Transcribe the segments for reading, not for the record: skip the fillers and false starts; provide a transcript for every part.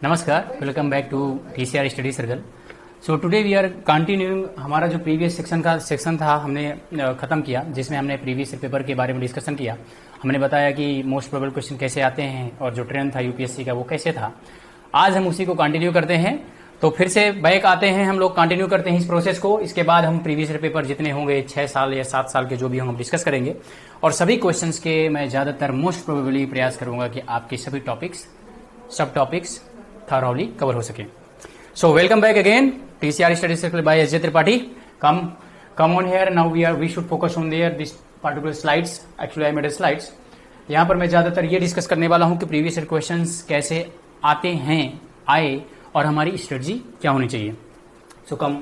नमस्कार, welcome back to TCR study circle. So today we are continuing हमारा जो previous section था हमने खत्म किया, जिसमें हमने प्रीवियस पेपर के बारे में डिस्कशन किया। हमने बताया कि मोस्ट प्रोबेबल क्वेश्चन कैसे आते हैं और जो ट्रेंड था यूपीएससी का वो कैसे था। आज हम उसी को कंटिन्यू करते हैं। तो फिर से बैक आते हैं, हम लोग कंटिन्यू करते हैं इस प्रोसेस को। इसके बाद हम प्रीवियस पेपर जितने होंगे 6 साल या 7 साल के जो भी हम डिस्कस करेंगे, और सभी क्वेश्चंस के मैं ज़्यादातर मोस्ट प्रोबेबली प्रयास करूंगा कि आपके सभी टॉपिक्स सब टॉपिक्स थॉरली कवर हो सके। So welcome back again TCR study circle by S J Tripathi. Come on here now we should focus on there this particular slides. Actually I made slides. यहाँ पर मैं ज्यादातर ये डिस्कस करने वाला हूँ कि प्रीवियस ईयर क्वेश्चंस कैसे आए और हमारी स्ट्रेटजी क्या होनी चाहिए। So come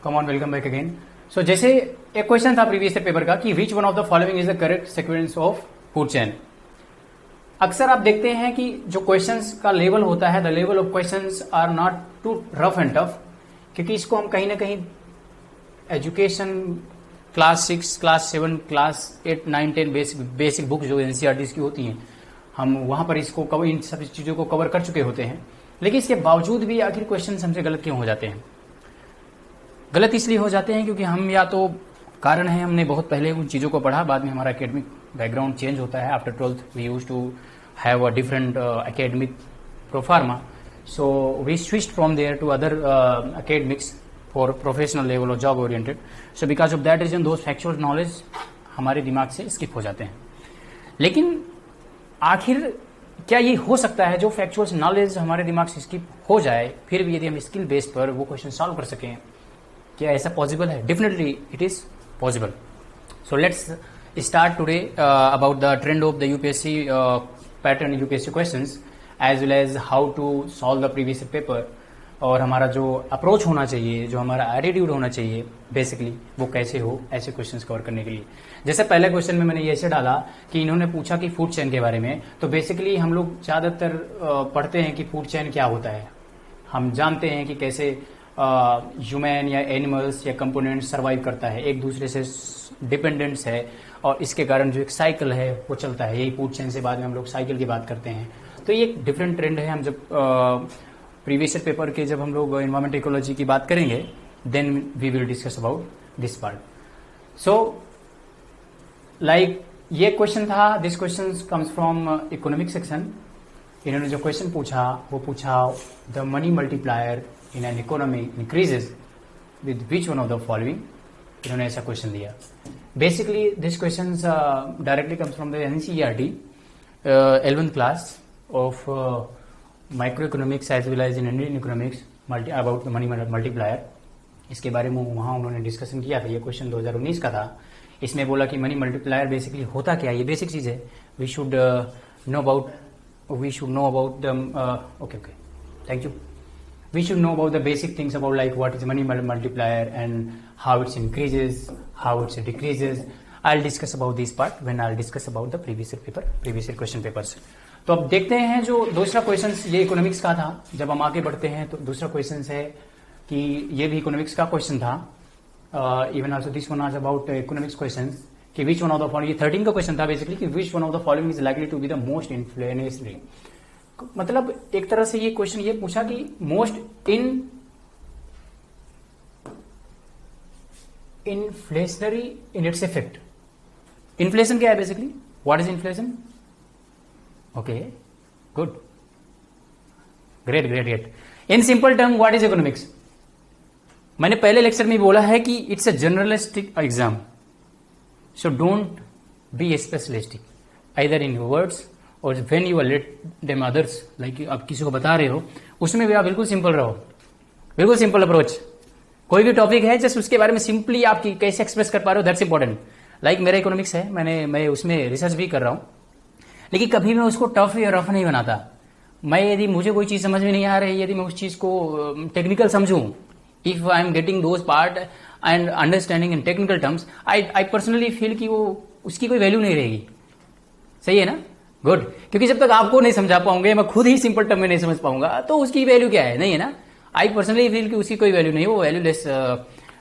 on, welcome back again. So जैसे एक क्वेश्चन था प्रीवियस ईयर पेपर का कि which one of the following is the correct sequence of food chain. अक्सर आप देखते हैं कि जो क्वेश्चंस का लेवल होता है, the level of questions are not to rough and tough, क्योंकि इसको हम कहीं ना कहीं education class 6, class 7, class 8, 9, 10 basic book जो NCERT की होती हैं, हम वहां पर इसको कवर, इन सब चीजों को कवर कर चुके होते हैं। लेकिन इसके बावजूद भी आखिर क्वेश्चन हमसे गलत क्यों हो जाते हैं? गलत इसलिए हो जाते हैं क्योंकि हम, या तो कारण है हमने बहुत पहले उन चीजों को पढ़ा, बाद में हमारा एकेडमिक बैकग्राउंड चेंज होता है। After 12th we used to have a different academic proforma, so we switched from there to other academics for professional level और job oriented. So because of that reason those factual knowledge हमारे दिमाग से skip हो जाते हैं। लेकिन आखिर क्या ये हो सकता है जो फैक्चुअल नॉलेज हमारे दिमाग से स्किप हो जाए, फिर भी यदि हम स्किल बेस पर वो क्वेश्चन सॉल्व कर सकें? क्या ऐसा पॉसिबल है? Definitely it is possible. So let's start today about the trend of the UPSC pattern UPSC questions as well as how to solve the previous paper, और हमारा जो अप्रोच होना चाहिए, जो हमारा एटीट्यूड होना चाहिए बेसिकली, वो कैसे हो ऐसे क्वेश्चंस कवर करने के लिए। जैसे पहले क्वेश्चन में मैंने ये ऐसे डाला कि इन्होंने पूछा कि फूड चेन के बारे में, तो बेसिकली हम लोग ज़्यादातर पढ़ते हैं कि फूड चेन क्या होता है। हम जानते हैं कि कैसे ह्यूमन या एनिमल्स या कंपोनेंट्स सर्वाइव करता है, एक दूसरे से डिपेंडेंट्स है, और इसके कारण जो एक साइकिल है वो चलता है। यही फूड चेन से बाद में हम लोग साइकिल की बात करते हैं। तो ये एक डिफरेंट ट्रेंड है। हम जब प्रीवियस ईयर पेपर के जब हम लोग एनवायरमेंट इकोलॉजी की बात करेंगे, then we will discuss about this part. So like ये क्वेश्चन था, this question comes from economic section. इन्होंने जो क्वेश्चन पूछा वो पूछा, the money multiplier in an economy increases with which one of the following. इन्होंने ऐसा क्वेश्चन दिया। Basically, this question directly comes from the NCERT 11th class of microeconomics as well as in Indian economics about the money multiplier। इसके बारे में वहाँ उन्होंने discussion किया था। ये क्वेश्चन 2019 का था। इसमें बोला कि मनी मल्टीप्लायर बेसिकली होता क्या है, ये बेसिक चीज़ है। We should know about the okay, thank you. We should know about the basic things about like what is money multiplier and how it increases, how it decreases. I'll discuss about this part when I'll discuss about the previous year question papers. तो अब देखते हैं जो दूसरा question, ये economics का था। जब हम आगे बढ़ते हैं तो दूसरा क्वेश्चन है कि ये भी इकोनॉमिक्स का क्वेश्चन था। इवन आल्सो दिस वन आज अबाउट इकोनॉमिक्स क्वेश्चन कि which one of the following, ये 13 का क्वेश्चन था बेसिकली, कि which one of the following is likely to be the most influential. मतलब एक तरह से ये क्वेश्चन ये पूछा कि most inflationary in its effect. Inflation क्या है basically? What is inflation? Okay, good, great. In simple term what is economics? मैंने पहले लेक्चर में बोला है कि it's a generalistic exam, so don't be specialistic either in words or when you let them others, like आप किसी को बता रहे हो उसमें भी आप बिल्कुल सिंपल रहो, बिल्कुल सिंपल अप्रोच। कोई भी टॉपिक है जस्ट उसके बारे में सिंपली आप कैसे एक्सप्रेस कर पा रहे हो, दैट्स इंपॉर्टेंट। लाइक मेरा इकोनॉमिक्स है, मैं उसमें रिसर्च भी कर रहा हूँ, लेकिन कभी मैं उसको टफ या रफ नहीं बनाता। मैं यदि मुझे कोई चीज समझ में नहीं आ रही, यदि मैं उस चीज को टेक्निकल समझूं, if I am getting those part and understanding in technical terms, I personally feel कि वो उसकी कोई वैल्यू नहीं रहेगी। सही है ना? गुड। क्योंकि जब तक आपको नहीं समझा पाऊंगे, मैं खुद ही सिंपल टर्म में नहीं समझ पाऊंगा, तो उसकी वैल्यू क्या है? नहीं है ना? आई पर्सनली फील कि उसकी कोई वैल्यू नहीं, वो वैल्यूलेस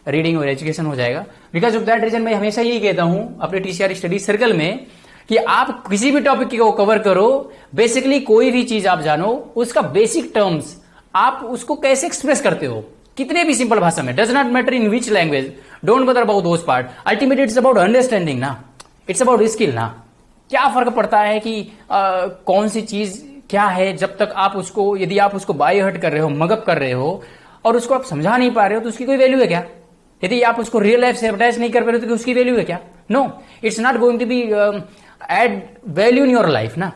रीडिंग और एजुकेशन हो जाएगा। बिकॉज ऑफ दैट रीजन मैं हमेशा यही कहता हूं अपने TCR स्टडी सर्कल में कि आप किसी भी टॉपिक को कवर करो, बेसिकली कोई भी चीज आप जानो, उसका बेसिक टर्म्स आप उसको कैसे एक्सप्रेस करते हो, कितने भी सिंपल भाषा में, does not matter in which language, don't bother about those part, ultimately it's about understanding ना, इट्स अबाउट स्किल ना। क्या फर्क पड़ता है कि कौन सी चीज क्या है, जब तक आप उसको, यदि आप उसको बाय हर्ट कर रहे हो, मगअप कर रहे हो और उसको आप समझा नहीं पा रहे हो, तो उसकी कोई वैल्यू है क्या? यदि आप उसको रियल लाइफ से अटैच नहीं कर पा रहे हो तो उसकी वैल्यू है क्या? No, it's not going to be add value in your life ना,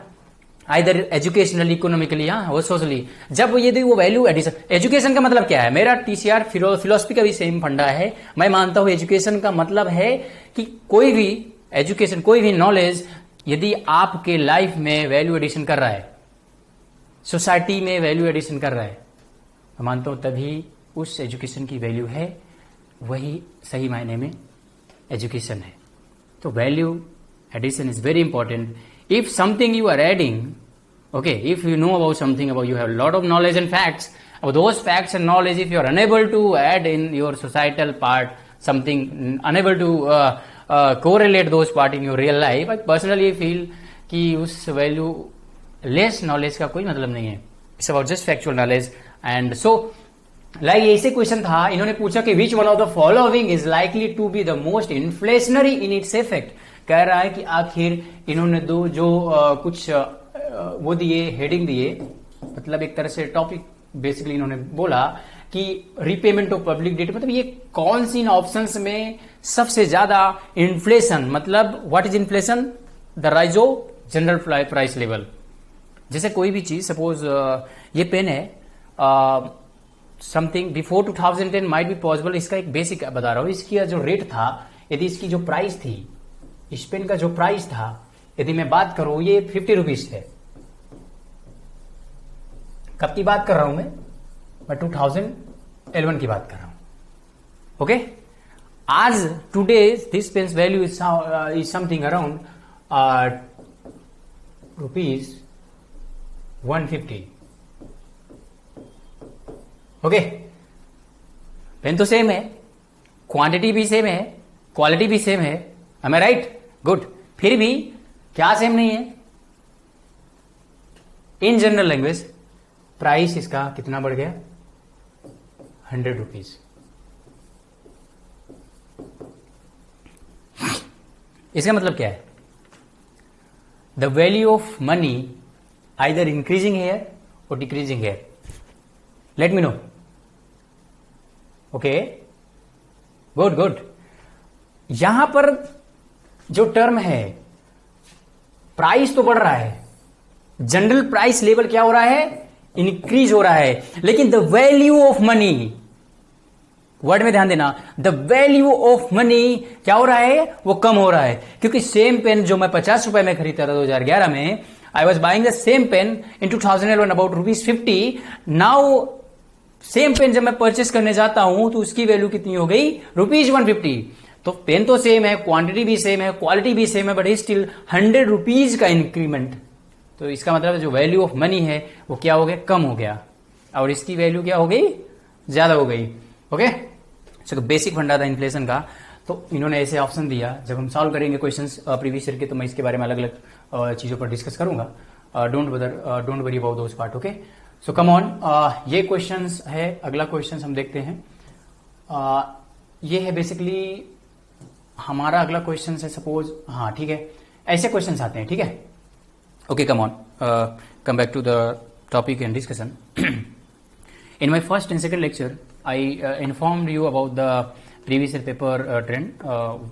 आइदर एजुकेशनली, इकोनॉमिकली, हाँ वो सोशली। जब यदि वो वैल्यू एडिशन, एजुकेशन का मतलब क्या है, मेरा टीसीआर फिलोसफी का भी सेम फंडा है। मैं मानता हूं एजुकेशन का मतलब है कि कोई भी एजुकेशन, कोई भी नॉलेज यदि आपके लाइफ में वैल्यू एडिशन कर रहा है, सोसाइटी में वैल्यू एडिशन कर रहा है, मैं मानता हूं तभी उस एजुकेशन की वैल्यू है, वही सही मायने में एजुकेशन है। तो value addition is very important. If something you are adding, okay, if you know about something, about you have a lot of knowledge and facts, about those facts and knowledge, if you are unable to add in your societal part something, unable to correlate those part in your real life, I personally feel कि उस value less knowledge का कोई मतलब नहीं है. It's about just factual knowledge. And so like ऐसे question था, इन्होंने पूछा कि which one of the following is likely to be the most inflationary in its effect. कह रहा है कि आखिर इन्होंने दो जो कुछ वो दिए, हेडिंग दिए, मतलब एक तरह से टॉपिक बेसिकली इन्होंने बोला कि रिपेमेंट ऑफ पब्लिक डेट, मतलब ये कौन सी इन ऑप्शंस में सबसे ज्यादा इन्फ्लेशन, मतलब what is inflation, the rise of general price level. जैसे कोई भी चीज, सपोज ये पेन है, something before 2010 might be possible. इसका एक बेसिक बता रहा हूं, इसकी जो रेट था, यदि इसकी जो प्राइस थी, इस पेन का जो प्राइस था, यदि मैं बात करूं, ये 50 रुपीज थे. कब की बात कर रहा हूं मैं 2011 की बात कर रहा हूं. ओके, आज today this pen's value is something around rupees 150. Okay, pen तो सेम है, क्वांटिटी भी सेम है, क्वालिटी भी सेम है. Am I right? गुड. फिर भी क्या सेम नहीं है? इन जनरल लैंग्वेज प्राइस इसका कितना बढ़ गया, 100 रुपीज. इसका मतलब क्या है? The value of money either increasing here or decreasing here. Let me know. Okay, good good. यहां पर जो टर्म है, प्राइस तो बढ़ रहा है, जनरल प्राइस लेवल क्या हो रहा है, इंक्रीज हो रहा है, लेकिन the value of money, word में ध्यान देना, द वैल्यू ऑफ मनी क्या हो रहा है, वो कम हो रहा है. क्योंकि सेम पेन जो मैं 50 रुपए में खरीदता था 2011 में, I was buying the same pen in 2011 about ₹50. Now same pen जब मैं परचेस करने जाता हूं तो उसकी वैल्यू कितनी हो गई, ₹150. तो पेन तो सेम है, क्वांटिटी भी सेम है, क्वालिटी भी सेम है, बट स्टिल 100 रुपीज का इंक्रीमेंट. तो इसका मतलब जो वैल्यू ऑफ मनी है वो क्या हो गया, कम हो गया, और इसकी वैल्यू क्या हो गई, ज्यादा हो गई. ओके, सो बेसिक फंडा था इन्फ्लेशन का. तो इन्होंने ऐसे ऑप्शन दिया. जब हम सॉल्व करेंगे क्वेश्चंस प्रीवियस ईयर के, तो मैं इसके बारे में अलग अलग चीजों पर डिस्कस करूंगा. Don't worry about those part. Okay, so come on. ये क्वेश्चंस है, अगला क्वेश्चन हम देखते हैं. ये है बेसिकली हमारा अगला क्वेश्चन है. सपोज, हाँ ठीक है, ऐसे क्वेश्चन आते हैं. ठीक है, okay, come on, come back to the topic and discussion. In my first and second lecture I informed you about the previous year paper trend,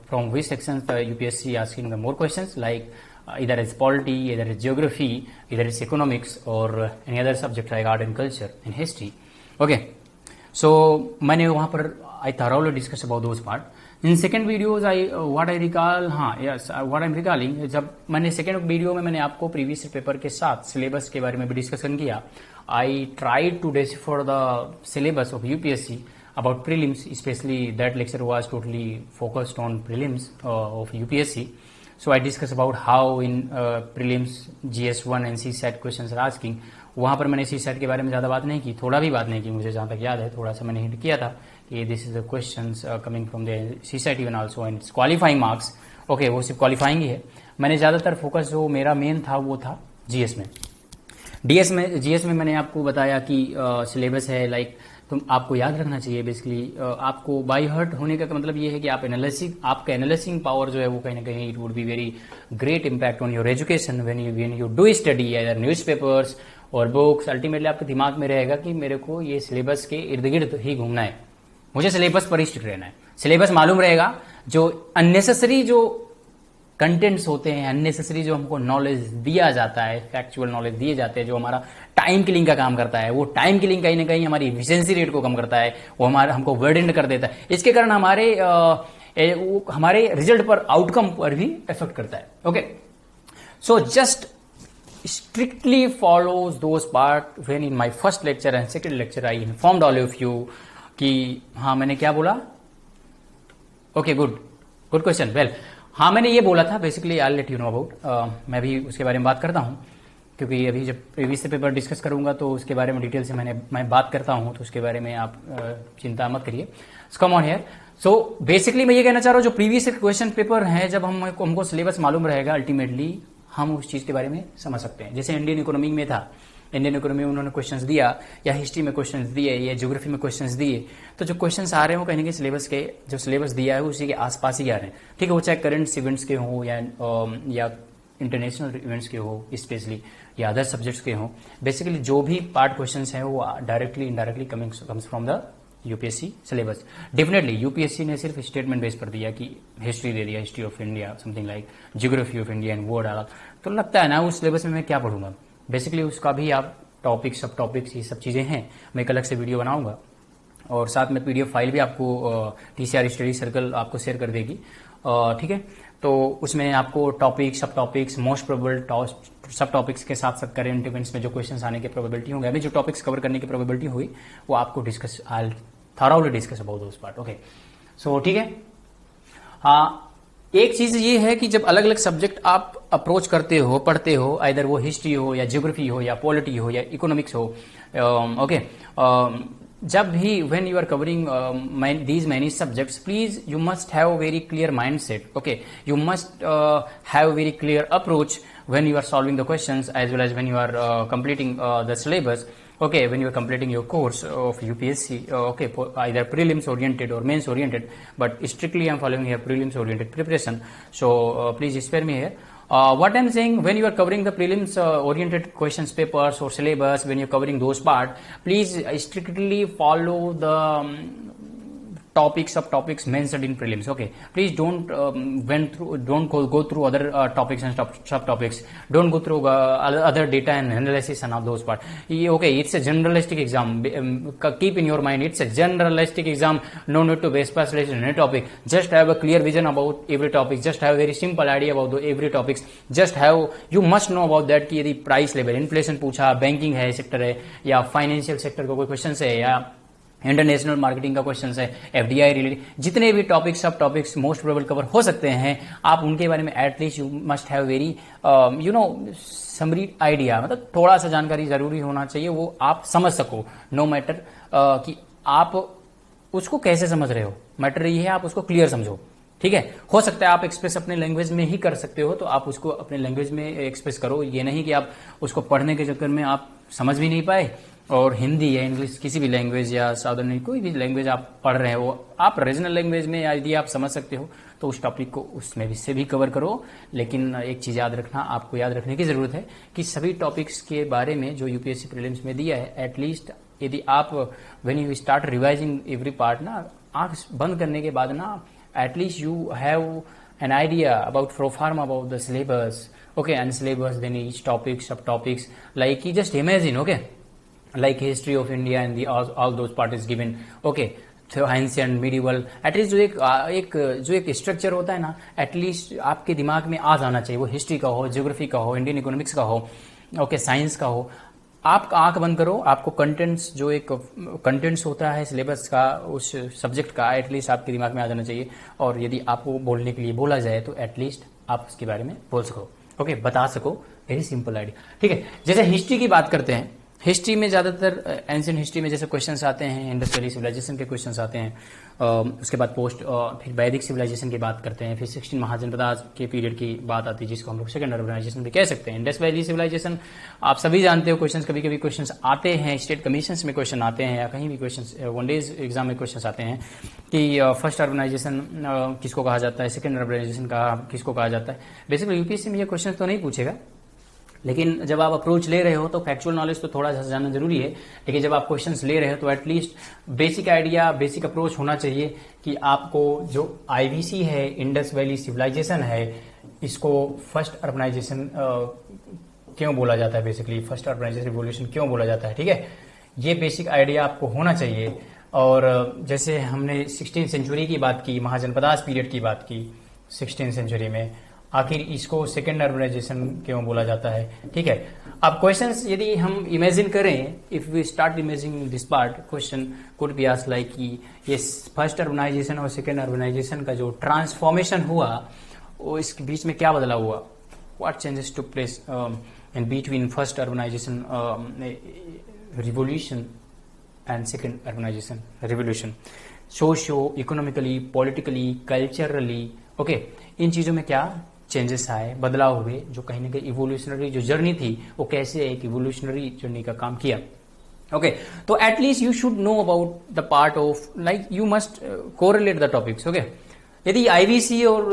from which sections the UPSC asking the more questions, like either it's polity, either it's geography, either it's economics, or any other subject like art and culture and history. Okay, so मैंने वहाँ पर I thoroughly discuss about those part. In second videos what I recall, हाँ yes, what I'm recalling, जब मैंने second video में मैंने आपको previous year paper के साथ syllabus के बारे में भी डिस्कशन किया. I tried to decipher the syllabus of UPSC about prelims, especially that lecture was totally focused on prelims of UPSC. So I discussed about how in prelims GS1 and CSAT questions are asking. वहाँ पर मैंने CSAT के बारे में ज़्यादा बात नहीं की, थोड़ा भी बात नहीं की, मुझे जहाँ तक याद है थोड़ा सा मैंने हिंट किया था कि this is the questions coming from the CSAT even also and it's qualifying marks. Okay, वो सिर्फ क्वालिफाइंग ही है. मैंने ज़्यादातर फोकस जो मेरा मेन था वो था जीएस में। जीएस में मैंने आपको बताया कि सिलेबस है लाइक, तो आपको याद रखना चाहिए बेसिकली। आपको बाय हार्ट होने का मतलब ये है कि आपका एनालिसिंग पावर जो है वो कहीं ना कहीं it would be very great impact on your education when you do study either news papers और बुक्स। अल्टीमेटली आपके दिमाग में रहेगा कि मेरे को ये सिलेबस के इर्द गिर्द ही घूमना है, मुझे सिलेबस पर ही स्टिक रहना है। सिलेबस मालूम रहेगा, जो अननेसेसरी जो कंटेंट्स होते हैं, अननेसेसरी जो हमको नॉलेज दिया जाता है, फैक्चुअल नॉलेज दिए जाते हैं जो हमारा टाइम किलिंग का काम करता है, वो टाइम किलिंग कहीं ना कहीं हमारी एफिशिएंसी रेट को कम करता है, वो हमको वर्डेंड कर देता है। इसके कारण हमारे रिजल्ट पर, आउटकम पर भी इफेक्ट करता है। Okay, so just strictly follows those part when in my first lecture and second lecture I informed all of you कि हाँ मैंने क्या बोला। Okay, good question. वेल, हाँ मैंने ये बोला था basically, I let you know about. मैं भी उसके बारे में बात करता हूँ क्योंकि अभी जब प्रीवियस पेपर डिस्कस करूंगा तो उसके बारे में डिटेल से मैं बात करता हूँ, तो उसके बारे में आप चिंता मत करिए। कम ऑन हियर। सो बेसिकली मैं ये कहना चाह रहा हूँ, जो प्रीवियस क्वेश्चन पेपर है, जब हमको सिलेबस मालूम रहेगा अल्टीमेटली हम उस चीज के बारे में समझ सकते हैं। जैसे इंडियन इकोनॉमी में था, इंडियन इकोनॉमी में उन्होंने क्वेश्चंस दिया, या हिस्ट्री में क्वेश्चंस दिए, या ज्योग्राफी में क्वेश्चंस दिए, तो जो क्वेश्चंस आ रहे हैं वो कहीं ना कहीं सिलेबस के, जो सिलेबस दिया है उसी के आसपास ही आ रहे हैं। ठीक है, वो चाहे करंट इवेंट्स के हों या इंटरनेशनल इवेंट्स के हो स्पेशली, या अदर सब्जेक्ट्स के हों। बेसिकली जो भी पार्ट क्वेश्चंस हैं वो directly indirectly comes from the UPSC syllabus. Definitely UPSC ने सिर्फ स्टेटमेंट बेस पर दिया कि हिस्ट्री दे दिया, history of India, something like geography of India and वो डाला, तो लगता है ना उस सिलेबस में मैं क्या पढ़ूंगा। बेसिकली उसका भी आप टॉपिक्स, सब टॉपिक्स, ये सब चीजें हैं, मैं एक अलग से वीडियो बनाऊंगा और साथ में पीडीएफ फाइल भी आपको टीसीआर स्टडी सर्कल आपको शेयर कर देगी। ठीक है, तो उसमें आपको टॉपिक्स, सब टॉपिक्स, मोस्ट प्रोबेबल सब टॉपिक्स के साथ साथ करेंट इवेंट्स में जो क्वेश्चंस आने की प्रोबेबिलिटी होंगे, अभी जो टॉपिक्स कवर करने की प्रोबेबिलिटी हुई वो आपको discuss, I thoroughly discuss about those part. Okay, so ठीक है। हाँ, एक चीज ये है कि जब अलग अलग सब्जेक्ट आप अप्रोच करते हो, पढ़ते हो, आइदर वो हिस्ट्री हो या ज्योग्राफी हो या पॉलिटी हो या इकोनॉमिक्स हो, ओके, जब भी when you are covering these many subjects, please you must have a very clear mindset. Okay, you must have a very clear approach when you are solving the questions, as well as when you are completing the syllabus. Okay, when you are completing your course of UPSC, okay, either prelims oriented or mains oriented, but strictly I am following here prelims oriented preparation. So please spare me here. What I'm saying, when you are covering the prelims oriented questions papers or syllabus, when you're covering those part, please strictly follow the topics, subtopics mentioned in prelims. Okay, please don't go through other topics and subtopics. Don't go through other data and analysis and all those part. Okay, it's a generalistic exam. Keep in your mind, it's a generalistic exam. No need to be specialized in any topic. Just have a clear vision about every topic. Just have a very simple idea about every topics. You must know about that कि यदि price level, inflation पूछा, banking है sector है, या financial sector का कोई question है, या इंटरनेशनल मार्केटिंग का क्वेश्चन है, एफडीआई रिलेटेड, जितने भी टॉपिक्स, सब टॉपिक्स मोस्ट प्रोबेबल कवर हो सकते हैं, आप उनके बारे में at least you must have very summary idea, मतलब थोड़ा सा जानकारी जरूरी होना चाहिए, वो आप समझ सको। नो मैटर कि आप उसको कैसे समझ रहे हो, मैटर ये है आप उसको क्लियर समझो। ठीक है, हो सकता है आप एक्सप्रेस अपने लैंग्वेज में ही कर सकते हो, तो आप उसको अपने लैंग्वेज में एक्सप्रेस करो। ये नहीं कि आप उसको पढ़ने के चक्कर में आप समझ भी नहीं पाए, और हिंदी या इंग्लिश किसी भी लैंग्वेज या साउदर्न कोई भी लैंग्वेज आप पढ़ रहे हो, आप रीजनल लैंग्वेज में यदि आप समझ सकते हो तो उस टॉपिक को उसमें से भी कवर करो। लेकिन एक चीज याद रखना, आपको याद रखने की जरूरत है कि सभी टॉपिक्स के बारे में जो यूपीएससी प्रीलिम्स में दिया है, एटलीस्ट यदि आप when you start revising every part ना, आंख बंद करने के बाद ना, at least you have an idea about pro forma about the syllabus, okay, and syllabus, then each topic, subtopics, like you just imagine, okay, like history of India and all those part is given, okay, so ancient, medieval, at least जो एक structure होता है ना, at least आपके दिमाग में आ जाना चाहिए, वो हिस्ट्री का हो, ज्योग्राफी का हो, इंडियन इकोनॉमिक्स का हो, ओके, साइंस का हो। आप आंख बंद करो, आपको कंटेंट्स, जो एक कंटेंट्स होता है सिलेबस का, उस सब्जेक्ट का, एटलीस्ट आपके दिमाग में आ जाना चाहिए। और यदि आपको बोलने के लिए बोला जाए तो एटलीस्ट आप उसके बारे में बोल सको, ओके, बता सको। Very simple idea. ठीक है, जैसे हिस्ट्री की बात करते हैं, हिस्ट्री में ज़्यादातर एंशिएंट हिस्ट्री में जैसे क्वेश्चंस आते हैं, इंडस वैली सिविलाइजेशन के क्वेश्चंस आते हैं, उसके बाद फिर वैदिक सिविलाइजेशन की बात करते हैं, फिर 16 महाजनपद के पीरियड की बात आती है जिसको हम लोग सेकंड अर्बनाइजेशन भी कह सकते हैं। इंडस वैली सिविलाइजेशन आप सभी जानते हो, क्वेश्चंस कभी कभी क्वेश्चंस आते हैं, स्टेट कमीशंस में क्वेश्चन आते हैं या कहीं भी क्वेश्चंस वनडेज एग्जाम में क्वेश्चंस आते हैं कि फर्स्ट अर्बनाइजेशन किसको कहा जाता है, सेकेंड अर्बनाइजेशन किसको कहा जाता है। बेसिकली यूपीएससी में ये क्वेश्चन तो नहीं पूछेगा, लेकिन जब आप अप्रोच ले रहे हो तो फैक्चुअल नॉलेज तो थोड़ा सा जानना जरूरी है, लेकिन जब आप क्वेश्चंस ले रहे हो तो at least basic idea, basic approach होना चाहिए कि आपको जो आईवीसी है, इंडस वैली सिविलाइजेशन है, इसको फर्स्ट अर्बनाइजेशन क्यों बोला जाता है, बेसिकली फर्स्ट अर्बनाइजेशन रिवोल्यूशन क्यों बोला जाता है। ठीक है, ये बेसिक आइडिया आपको होना चाहिए। और जैसे हमने 16th सेंचुरी की बात की, महाजनपदास पीरियड की बात की 16th सेंचुरी में, आखिर इसको सेकेंड अर्बनाइजेशन क्यों बोला जाता है। ठीक है, अब क्वेश्चंस यदि हम इमेजिन करें, if we start imagining this part, question could be asked like कि ये फर्स्ट अर्बनाइजेशन और सेकेंड अर्बनाइजेशन का जो ट्रांसफॉर्मेशन हुआ वो इसके बीच में क्या बदलाव हुआ, what changes took place in between first urbanization revolution and second urbanization revolution, socio economically, politically, culturally, okay, इन चीजों में क्या चेंजेस आए, बदलाव हुए, जो कहीं ना कहीं इवोल्यूशनरी जो जर्नी थी वो कैसे एक इवोल्यूशनरी जर्नी का काम किया। ओके, तो at least you should know about the part of, like you must correlate the topics. Okay, यदि आईवीसी और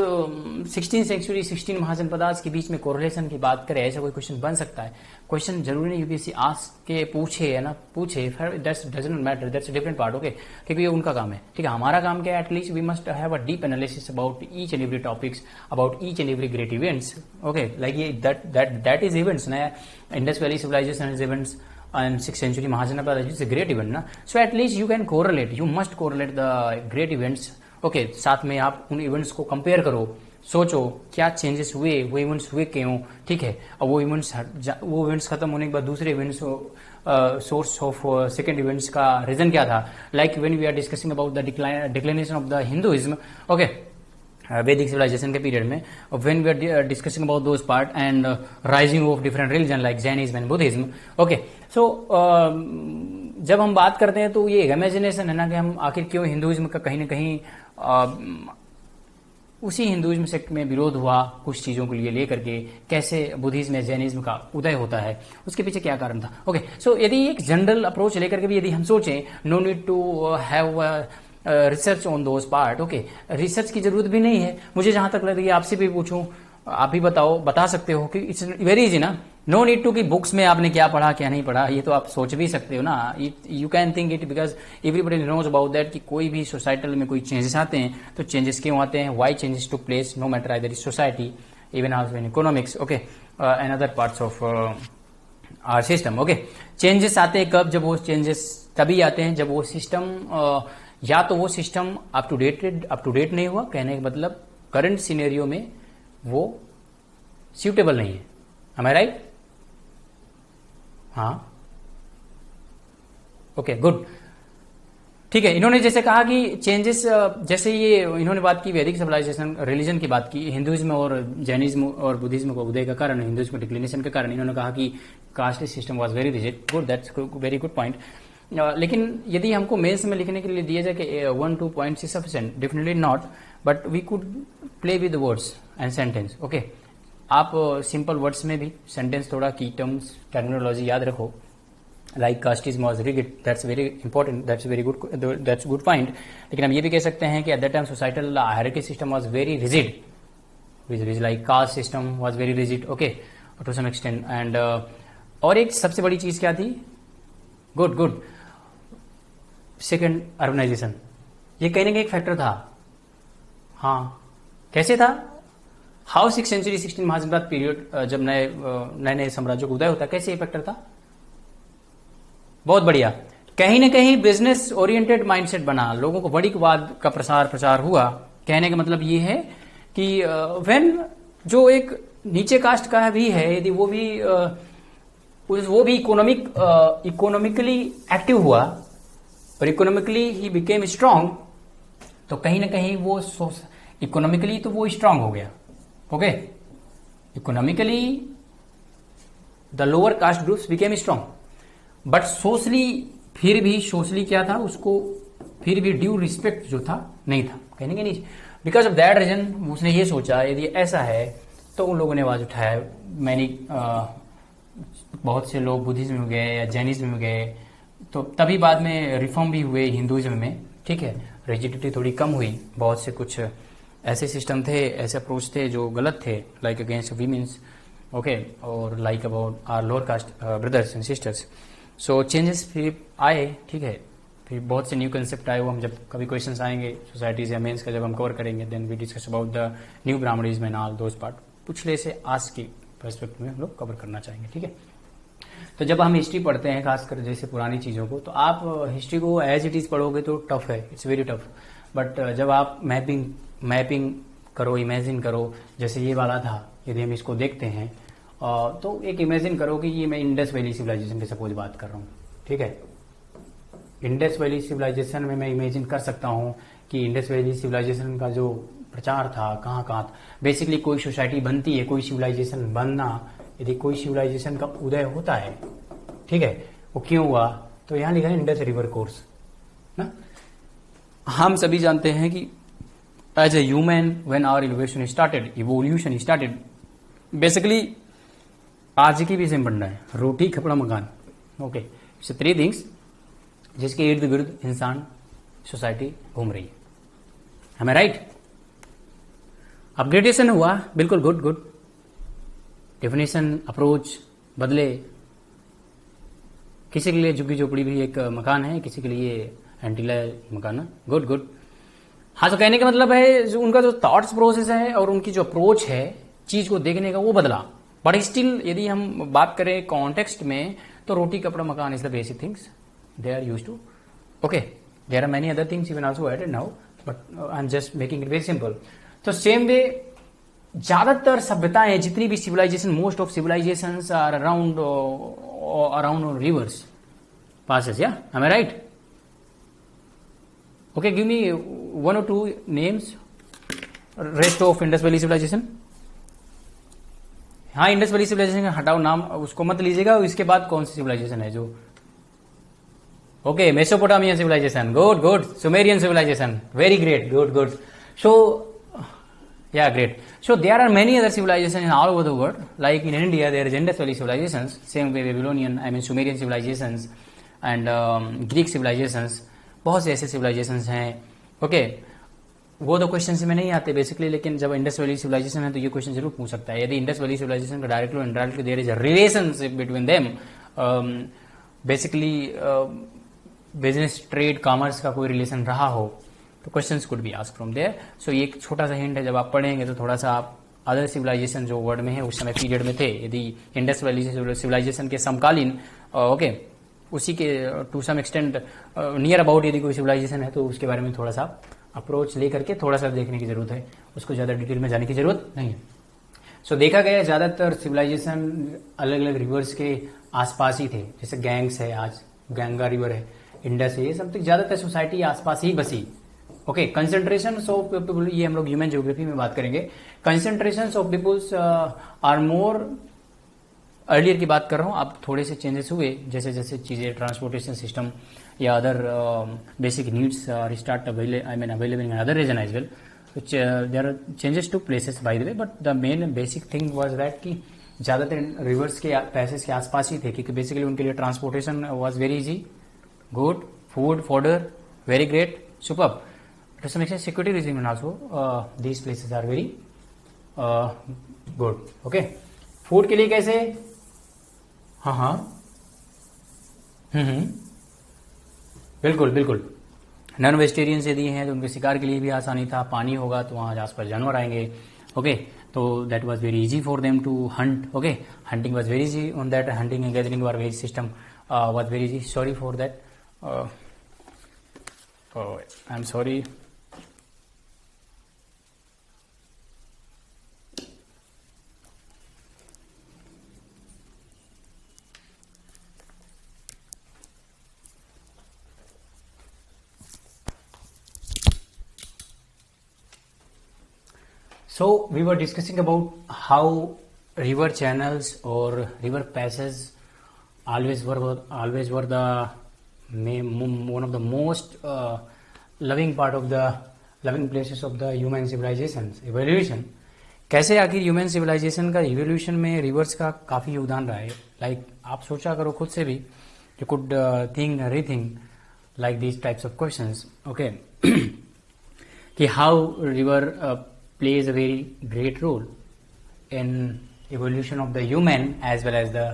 16th सेंचुरी 16 महाजनपदास के बीच में कोरिलेशन की बात करें, ऐसा कोई क्वेश्चन बन सकता है। क्वेश्चन जरूरी नहीं यूपीएससी आस्क के पूछे है ना, पूछे, that's doesn't matter, that's different part. Okay, क्योंकि ये उनका काम है। ठीक है, हमारा काम क्या है, at least we must have a deep analysis about each and every topics, about each and every great events. Okay, like ये दैट इज इवेंट्स ना, Indus valley civilisation is events and 6th century Mahajanapada is a great event ना, so at least you can correlate, you must correlate the great events। Okay, साथ में आप उन events को compare करो, सोचो क्या चेंजेस हुए, वो इवेंट्स हुए क्यों। ठीक है, और वो इवेंट्स खत्म होने के बाद दूसरे events source of second events का रीजन क्या था, like when we are discussing about the declination of the Hinduism, okay, Vedic civilization के पीरियड में, when we are discussing about those part and rising of different religion like Jainism and Buddhism. Okay, so जब हम बात करते हैं तो ये imagination है ना कि हम आखिर क्यों हिंदुइज्म का कहीं ना कहीं उसी हिंदुइज्म सेक्ट में विरोध हुआ कुछ चीजों के लिए लेकर के, कैसे बुद्धिज्म या जैनिज्म का उदय होता है, उसके पीछे क्या कारण था। ओके, सो यदि एक जनरल अप्रोच लेकर के भी यदि हम सोचें, no need to have research on those part. Okay, research की जरूरत भी नहीं है, मुझे जहां तक लग रही है, आपसे भी पूछूं, आप भी बताओ, बता सकते हो कि इट्स वेरी इजी ना, नो नीड टू कि बुक्स में आपने क्या पढ़ा क्या नहीं पढ़ा, ये तो आप सोच भी सकते हो ना, you can think it, because everybody knows about that कि कोई भी सोसाइटल में कोई चेंजेस आते हैं तो चेंजेस क्यों आते हैं, why changes took place, no matter either is society, even also in economics, okay, and other parts of our system. Okay, changes आते हैं कब, जब वो चेंजेस तभी आते हैं जब वो सिस्टम या तो वो सिस्टम अप टू डेट नहीं हुआ, कहने का मतलब करंट सिनेरियो में वो सूटेबल नहीं है। Am I right? हाँ, ओके, गुड, ठीक है। इन्होंने जैसे कहा कि चेंजेस, जैसे ये इन्होंने बात की वैदिक सिविलाइजेशन, रिलीजन की बात की, हिंदुइज्म और जैनिज्म और बुद्धिज्म को उदय का कारण, हिंदुइज्म डिक्लिनेशन के कारण, इन्होंने कहा कि cast system was very rigid. Good, that's very good point. लेकिन यदि हमको मेंस में लिखने के लिए दिया जाए कि 1-2 points is sufficient, definitely not, but we could play with words and sentence. Okay, आप सिंपल वर्ड्स में भी सेंटेंस थोड़ा की टर्म्स टर्मिनोलॉजी याद रखो, like casteism was rigid, that's very important, that's very good, that's good point. लेकिन हम ये भी कह सकते हैं कि at that time societal hierarchy system was very rigid, which like caste system was very rigid, okay, to some extent. And और एक सबसे बड़ी चीज क्या थी, गुड, सेकेंड अर्बनाइजेशन, ये कहने का एक फैक्टर था। हाँ, कैसे था, हाउ 6th सेंचुरी 16 महाजनपद पीरियड, जब नए साम्राज्यों का उदय होता, कैसे ये फैक्टर था, बहुत बढ़िया, कहीं ना कहीं बिजनेस ओरिएंटेड माइंडसेट बना, लोगों को वाणिज्यवाद का प्रचार हुआ। कहने का मतलब ये है कि व्हेन जो एक नीचे कास्ट का भी है, यदि वो भी इकोनॉमिकली एक्टिव हुआ और इकोनॉमिकली ही बिकेम स्ट्रांग, तो कहीं ना कहीं वो इकोनॉमिकली तो वो स्ट्रांग हो गया। Okay, economically the lower caste groups became strong, but socially फिर भी सोशली क्या था, उसको फिर भी ड्यू रिस्पेक्ट जो था नहीं था, कहने के नहीं। बिकॉज ऑफ दैट रीजन उसने ये सोचा यदि ऐसा है तो उन लोगों ने आवाज उठाया। मैंने बहुत से लोग बुद्धिज्म में गए या जैनिज्म में गए, तो तभी बाद में रिफॉर्म भी हुए हिंदुइज्म में, ठीक है। रिजिडिटी थोड़ी कम हुई, बहुत से कुछ ऐसे सिस्टम थे, ऐसे अप्रोच थे जो गलत थे, लाइक अगेंस्ट वीमेंस, ओके, और like about our lower caste brothers and sisters. So changes फिर आए, ठीक है। फिर बहुत से न्यू कंसेप्ट आए, वो हम जब कभी क्वेश्चंस आएंगे सोसाइटीज या मेंस का जब हम कवर करेंगे, then we discuss about the new Brahmanism and all those part. पिछले से आज की पर्सपेक्टिव में हम लोग कवर करना चाहेंगे, ठीक है। तो जब हम हिस्ट्री पढ़ते हैं, खासकर जैसे पुरानी चीज़ों को, तो आप हिस्ट्री को एज इट इज़ पढ़ोगे तो टफ है, इट्स वेरी टफ। बट जब आप मैपिंग करो, इमेजिन करो, जैसे ये वाला था, यदि हम इसको देखते हैं तो एक इमेजिन करो कि ये मैं इंडस वैली सिविलाइजेशन की सपोज बात कर रहा हूँ, ठीक है। इंडस वैली सिविलाइजेशन में मैं इमेजिन कर सकता हूँ कि इंडस वैली सिविलाइजेशन का जो प्रचार था कहाँ कहाँ था। बेसिकली कोई सोसाइटी बनती है, कोई सिविलाइजेशन बनना, यदि कोई सिविलाइजेशन का उदय होता है, ठीक है, वो क्यों हुआ, तो यहां लिखा है इंडस रिवर कोर्स ना। हम सभी जानते हैं कि as a human when our evolution started, basically आज की भी सेम बनना है, रोटी कपड़ा मकान, ओके, सो 3 थिंग्स जिसके इर्द गिर्द इंसान सोसाइटी घूम रही है, हमें राइट। अपग्रेडेशन हुआ, बिल्कुल गुड। डेफिनेशन अप्रोच बदले, किसी के लिए झुग्गी झोपड़ी भी एक मकान है, किसी के लिए एंटीला मकान है, गुड। हाँ, तो कहने का मतलब है जो उनका जो थॉट्स प्रोसेस है और उनकी जो अप्रोच है चीज को देखने का वो बदला। बट स्टिल यदि हम बात करें कॉन्टेक्स्ट में, तो roti kapda makaan is the basic things they are used to, okay. There are many other things even also added now, but I am just making it very simple. तो सेम वे ज्यादातर सभ्यताएं, जितनी भी civilisation, most of civilisations are around rivers passes, yeah, am I right? Okay, give me 1 or 2 names rest of Indus Valley civilization. हाँ, Indus valley civilisation हटाओ नाम, उसको मत लीजिएगा। इसके बाद कौन सी सिविलाइजेशन है जो, okay, Mesopotamian civilization, good. Sumerian civilization, very great, good. So yeah, great. So there are many other civilizations all over the world. Like in India, there is Indus Valley civilizations. Same way Babylonian, Sumerian civilizations and Greek civilizations. बहुत से ऐसे civilizations हैं. Okay, वो तो question में नहीं आते basically, लेकिन जब इंडस वैली सिविलाइजेशन है तो ये क्वेश्चन जरूर पूछ सकता है। यदि इंडस वैली सिविलाइजेशन का डायरेक्टली और indirectly there is a relationship between them, basically business, trade, commerce का कोई रिलेशन रहा हो, तो questions could be asked from there. So ये एक छोटा सा हिंट है, जब आप पढ़ेंगे तो थोड़ा सा आप अदर सिविलाइजेशन जो वर्ल्ड में है उस समय पीरियड में थे, यदि इंडस वैली सिविलाइजेशन के समकालीन, ओके, उसी के to some extent near about यदि कोई सिविलाइजेशन है तो उसके बारे में थोड़ा सा अप्रोच लेकर के थोड़ा सा देखने की जरूरत है, उसको ज्यादा डिटेल में जाने की जरूरत नहीं है। सो देखा गया ज्यादातर सिविलाइजेशन अलग अलग रिवर्स के आसपास ही थे, जैसे गैंग्स है, आज गंगा रिवर है, इंडस है, ये सब ज्यादातर सोसाइटी आसपास ही बसी। ओके, कंसेंट्रेशन ऑफ पीपल, ये हम लोग ह्यूमन ज्योग्राफी में बात करेंगे। Concentration of peoples are more, earlier की बात कर रहा हूँ, अब थोड़े से चेंजेस हुए जैसे जैसे चीजें, ट्रांसपोर्टेशन सिस्टम या other basic needs are start available in other region as well, there are changes to places by the way, but the main basic thing was that कि ज्यादातर रिवर्स के पैसेज के आसपास ही थे, क्योंकि बेसिकली उनके लिए transportation was very easy, good, food, fodder, very great, superb. To some extent, security regime also, these places are very good. Okay, food के लिए कैसे? हाँ, बिल्कुल. नॉन वेजिटेरियंस यदि हैं तो उनके शिकार के लिए भी आसानी था, पानी होगा तो वहाँ आसपास जानवर आएंगे. ओके, तो that was very easy for them to hunt. Okay, hunting was very easy on that. Hunting and gathering were very system was very easy. Sorry for that. I am sorry. So we were discussing about how river channels or river passes always were the one of the most loving part of the loving places of the human civilizations evolution. कैसे आखिर human civilisation का evolution में reverse का काफी योगदान रहा है. Like आप सोचा करो खुद से भी, you could think rethink like these types of questions. Okay. कि how river plays a very great role in evolution of the human as well as the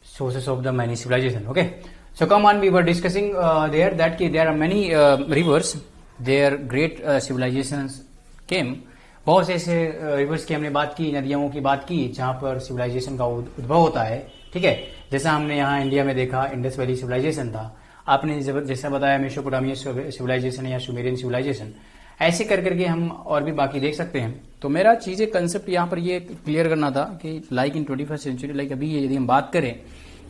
sources of the many civilization. Okay. So come on, we were discussing there that there are many rivers, their great civilizations came. बहुत से ऐसे reverse की हमने बात की, नदियों की बात की जहाँ पर सिविलाइजेशन का उद्भव होता है. ठीक है, जैसा हमने यहाँ इंडिया में देखा इंडस वैली सिविलाइजेशन था. आपने जैसा बताया मेसोपोटामिया सिविलाइजेशन या सुमेरियन सिविलाइजेशन. ऐसे कर करके हम और भी बाकी देख सकते हैं. तो मेरा चीजें कंसेप्ट यहाँ पर ये क्लियर करना था कि like in 21st century, like अभी यदि हम बात करें,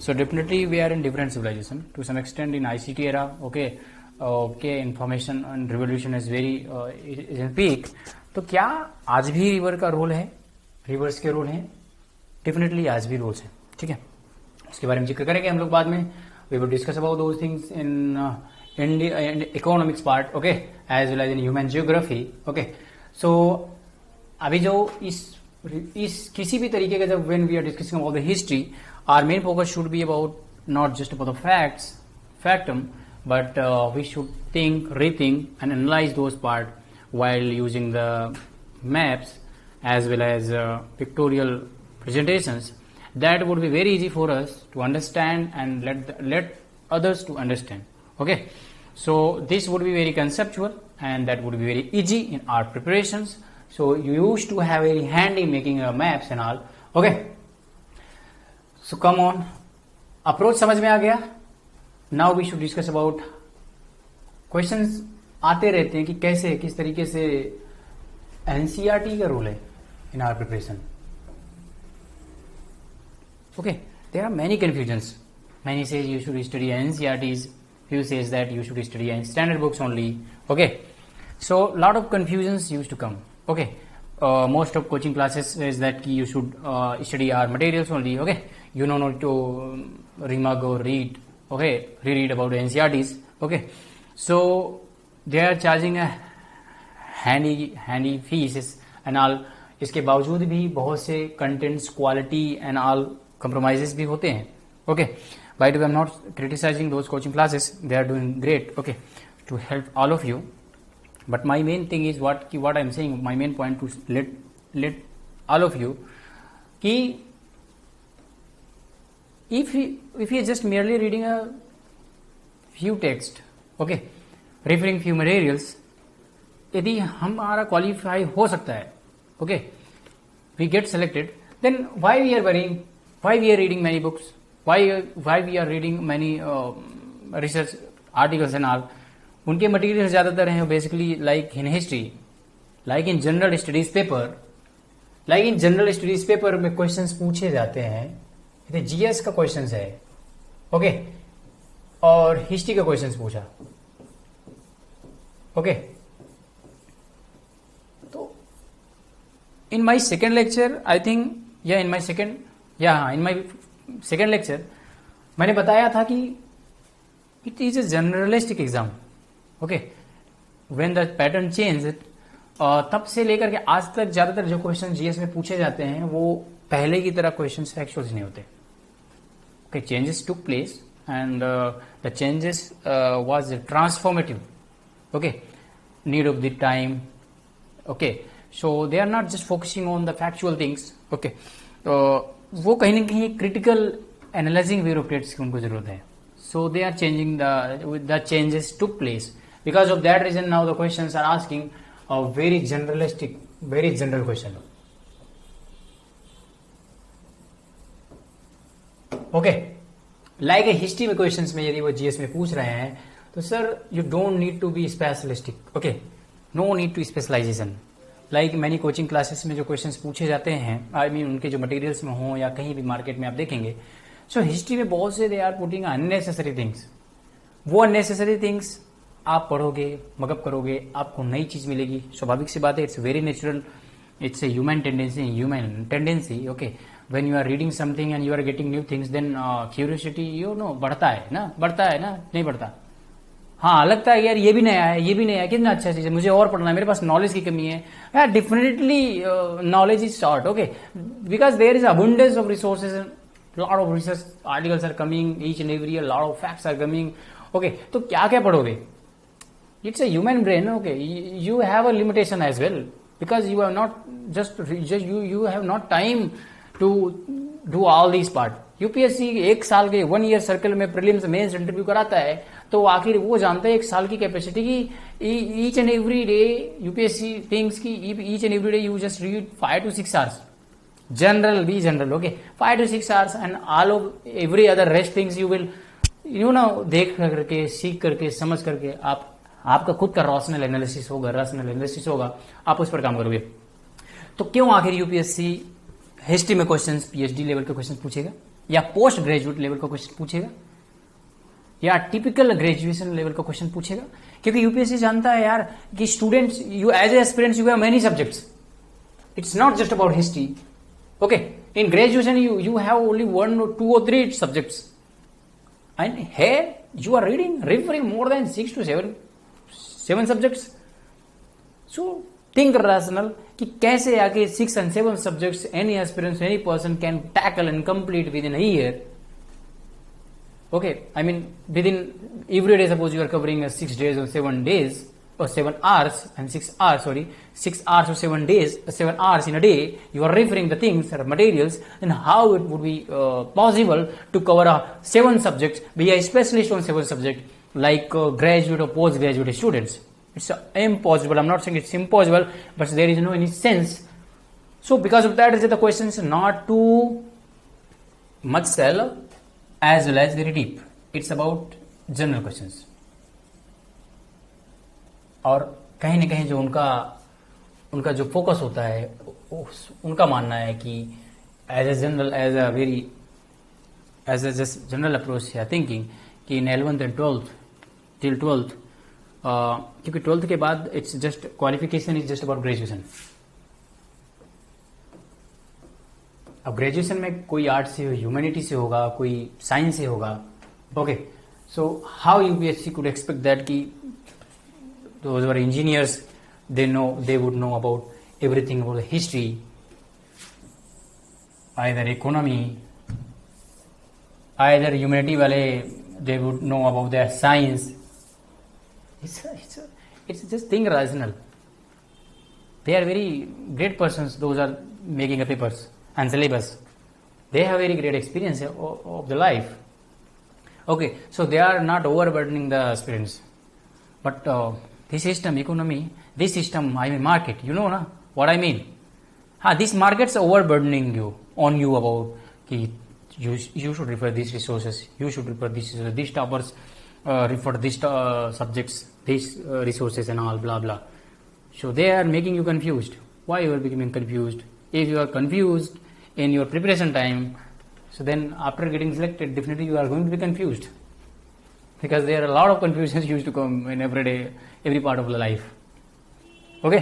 so definitely we are in different civilisation to some extent in ICT era. Okay, information and revolution is very is in peak. तो क्या आज भी रिवर का रोल है, रिवर्स के रोल है? डेफिनेटली आज भी रोल्स है. ठीक है, इसके बारे में जिक्र करेंगे हम लोग बाद में. We will discuss about those things in economics part. Okay, as well as in human geography. Okay, so अभी जो इस किसी भी तरीके का जब when we are discussing about the history, our main focus should be about not just about the facts, factum, but we should think, rethink and analyze those part while using the maps as well as pictorial presentations. That would be very easy for us to understand and let others to understand. Okay, so this would be very conceptual and that would be very easy in our preparations. So you used to have very handy making maps and all. Okay, so come on, approach समझ में आ गया. Now we should discuss about questions आते रहते हैं कि कैसे किस तरीके से एनसीईआरटी का रोल है in our preparation. Okay, there are many confusions. Many says you should study NCERTs, few says that you should study in standard books only. Okay, so lot of confusions used to come. Okay, most of coaching classes says that you should study our materials only. Okay, you know not to remug or read. Okay, reread about NCERTs. Okay, so they are charging a handy fees and all. इसके बावजूद भी बहुत से contents, quality and all compromises भी होते हैं. Okay, by the way, I'm not criticizing those coaching classes. They are doing great. Okay, to help all of you. But my main thing is what I'm saying. My main point to let all of you कि if you just merely reading a few text, okay, referring few materials, यदि हमारा qualify हो सकता है, okay, we get selected, then why we are worrying, why we are reading many books, why we are reading many research articles and all. उनके material ज्यादातर हैं basically like in history, like in general studies paper, like in general studies paper में questions पूछे जाते हैं. GS का questions है, okay, और हिस्ट्री का क्वेश्चंस पूछा. ओके, तो in my second lecture I think in my second lecture मैंने बताया था कि it is a generalistic exam. Okay, when the pattern change, तब से लेकर के आज तक ज्यादातर जो क्वेश्चन जीएस में पूछे जाते हैं वो पहले की तरह क्वेश्चन फैक्चुअल्स नहीं होते. Okay, changes took place and the changes was transformative. Okay, need of the time. Okay, so they are not just focusing on the factual things. Okay, वो कहीं ना कहीं critical analyzing view of dates की उनको जरूरत है. So they are changing the changes took place. Because of that reason now the questions are asking a very generalistic, very general question. Okay, like a history में questions में यदि वो GS में पूछ रहे हैं तो sir you don't need to be specialistic. Okay, no need to specialization. Like many coaching classes में जो क्वेश्चंस पूछे जाते हैं, आई मीन उनके जो मटेरियल्स में हो या कहीं भी मार्केट में आप देखेंगे, सो हिस्ट्री में बहुत से they are putting unnecessary things. वो अननेसेसरी थिंग्स आप पढ़ोगे, मगअप करोगे, आपको नई चीज मिलेगी. स्वाभाविक सी बात है, it's very natural, it's a human tendency. Okay, when you are reading something and you are getting new things, then curiosity, बढ़ता है ना, नहीं बढ़ता? हाँ, लगता है यार ये भी नया है, ये भी नया है, कितना अच्छा चीज है, मुझे और पढ़ना है, मेरे पास नॉलेज की कमी है यार. Definitely knowledge is short, okay, because there is abundance of resources, lot of research articles are coming each and every year, lot of facts are coming. Okay, तो क्या क्या पढ़ोगे? It's a human brain, okay. You have a limitation as well, because you have not you have not time to do all these part. UPSC एक साल के 1 year circle में prelims mains interview कराता है, तो आखिर वो जानता है एक साल की कैपेसिटी की each and every day UPSC things की each and every day you just read 5 to 6 hours. General be general, okay, 5 to 6 hours, and all of every other rest things you will देख करके, सीख करके, समझ करके आपका खुद का रैशनल एनालिसिस होगा, आप उस पर काम करोगे. तो क्यों आखिर यूपीएससी हिस्ट्री में क्वेश्चंस, पीएचडी लेवल के क्वेश्चन पूछेगा, या पोस्ट ग्रेजुएट लेवल का क्वेश्चन पूछेगा, या टिपिकल ग्रेजुएशन लेवल का क्वेश्चन पूछेगा? क्योंकि यूपीएससी जानता है यार कि students, you as aspirants, you have many subjects. It's not just about history, okay. In graduation you have only 1 or 2 or 3 subjects, and here you are referring more than 6 to 7 subjects. So think rational कि कैसे आगे 6 and 7 subjects any aspirant, any person can tackle and complete within a year. Okay, I mean within every day, suppose you are covering 6 days or 7 days or 7 hours and 6 hours, 6 hours or 7 days, 7 hours in a day, you are referring the things or materials, then how it would be possible to cover 7 subjects, be a specialist on 7 subjects, like graduate or postgraduate students? It's impossible. I'm not saying it's impossible, but there is no any sense. So because of that, the question is not too much shallow as well as very deep. It's about general questions. और कहीं न कहीं जो उनका जो focus होता है, उनका मानना है कि एज अ जनरल अप्रोच है थिंकिंग कि इन 11th and 12th till 12th, क्योंकि 12th के बाद it's just qualification is just about graduation. अब ग्रेजुएशन में कोई आर्ट से, ह्यूमैनिटी से होगा, कोई साइंस से होगा, okay. So how UPSC could expect that कि those who are engineers, they would know about everything about the history, either economy, either humanity wale, they would know about their science. It's just think rational. They are very great persons, those are making the papers and syllabus. They have very great experience of the life. Okay, so they are not overburdening the aspirants. But this system, economy, this system, I mean market, you know na what I mean? These markets are overburdening on you about ki you should refer these resources, you should refer these toppers, refer these subjects, these resources and all blah blah. So they are making you confused. Why you are becoming confused? If you are confused in your preparation time, so then after getting selected, definitely you are going to be confused. Because there are a lot of confusions used to come in every part of the life. Okay?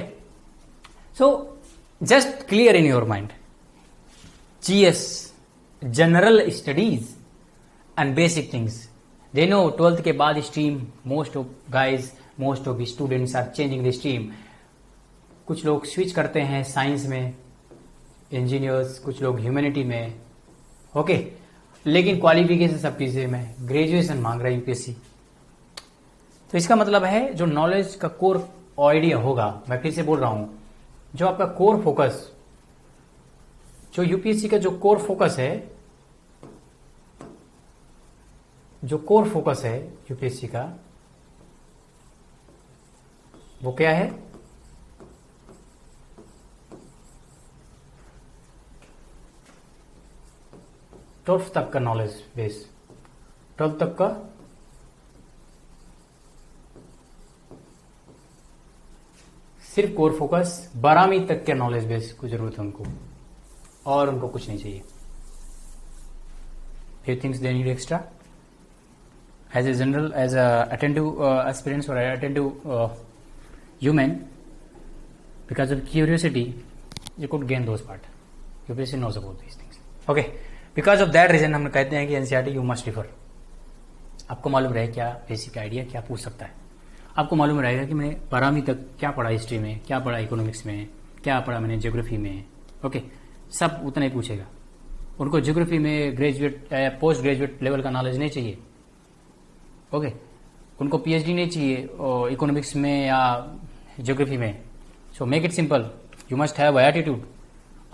So, just clear in your mind. GS, general studies and basic things. They know 12th के बाद stream, most of the students are changing the stream. कुछ लोग switch करते हैं science में, engineers, कुछ लोग humanity में, ओके. लेकिन क्वालिफिकेशन सबकी सेम है, ग्रेजुएशन मांग रहा है यूपीएससी. तो इसका मतलब है जो नॉलेज का कोर आइडिया होगा, मैं फिर से बोल रहा हूं, जो आपका कोर फोकस, जो यूपीएससी का जो कोर फोकस है, यूपीएससी का, वो क्या है? ट्वेल्थ तक का नॉलेज बेस, 12th तक का सिर्फ कोर फोकस, 12वीं तक के नॉलेज बेस को जरूरत है उनको, और उनको कुछ नहीं चाहिए. few things they need extra as a general, as a attentive aspirants or attentive human, because of curiosity you could gain those part. UPSC knows about these things. Okay, because of that reason हम कहते हैं कि NCERT you must refer. आपको मालूम रहे क्या basic idea क्या पूछ सकता है, आपको मालूम रहेगा कि मैंने 12वीं तक क्या पढ़ा हिस्ट्री में, क्या पढ़ा इकोनॉमिक्स में, क्या पढ़ा मैंने ज्योग्राफी में। ओके, सब उतना ही पूछेगा। उनको ज्योग्राफी में ग्रेजुएट या पोस्ट ग्रेजुएट लेवल का नॉलेज नहीं चाहिए। ओके, उनको पीएचडी नहीं चाहिए इकोनॉमिक्स में या ज्योग्राफी में। So make it simple, you must have attitude.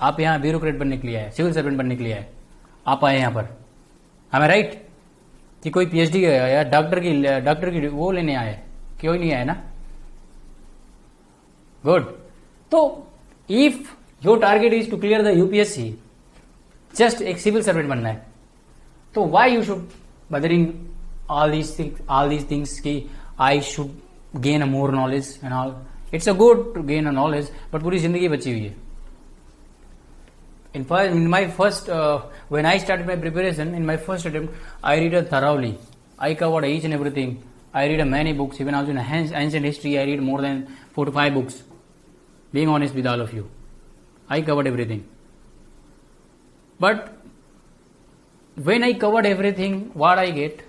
आप यहाँ ब्यूरोक्रेट बनने के लिए आए, सिविल सर्वेंट बनने के लिए आए, आप आए यहाँ पर, हमें राइट कि कोई पीएचडी या डॉक्टर की वो लेने आए, क्यों नहीं आए ना। गुड। तो if your target is to clear the UPSC, just एक सिविल सर्वेंट बनना है, तो why you should bothering all these things कि I should gain a more knowledge and all. It's a good to gain a knowledge, but पूरी जिंदगी बची हुई है। In my first, when I started my preparation, in my first attempt, I read it thoroughly. I covered each and everything. I read many books, even also in ancient history, I read more than 4 to 5 books. Being honest with all of you, I covered everything. But when I covered everything, what I get?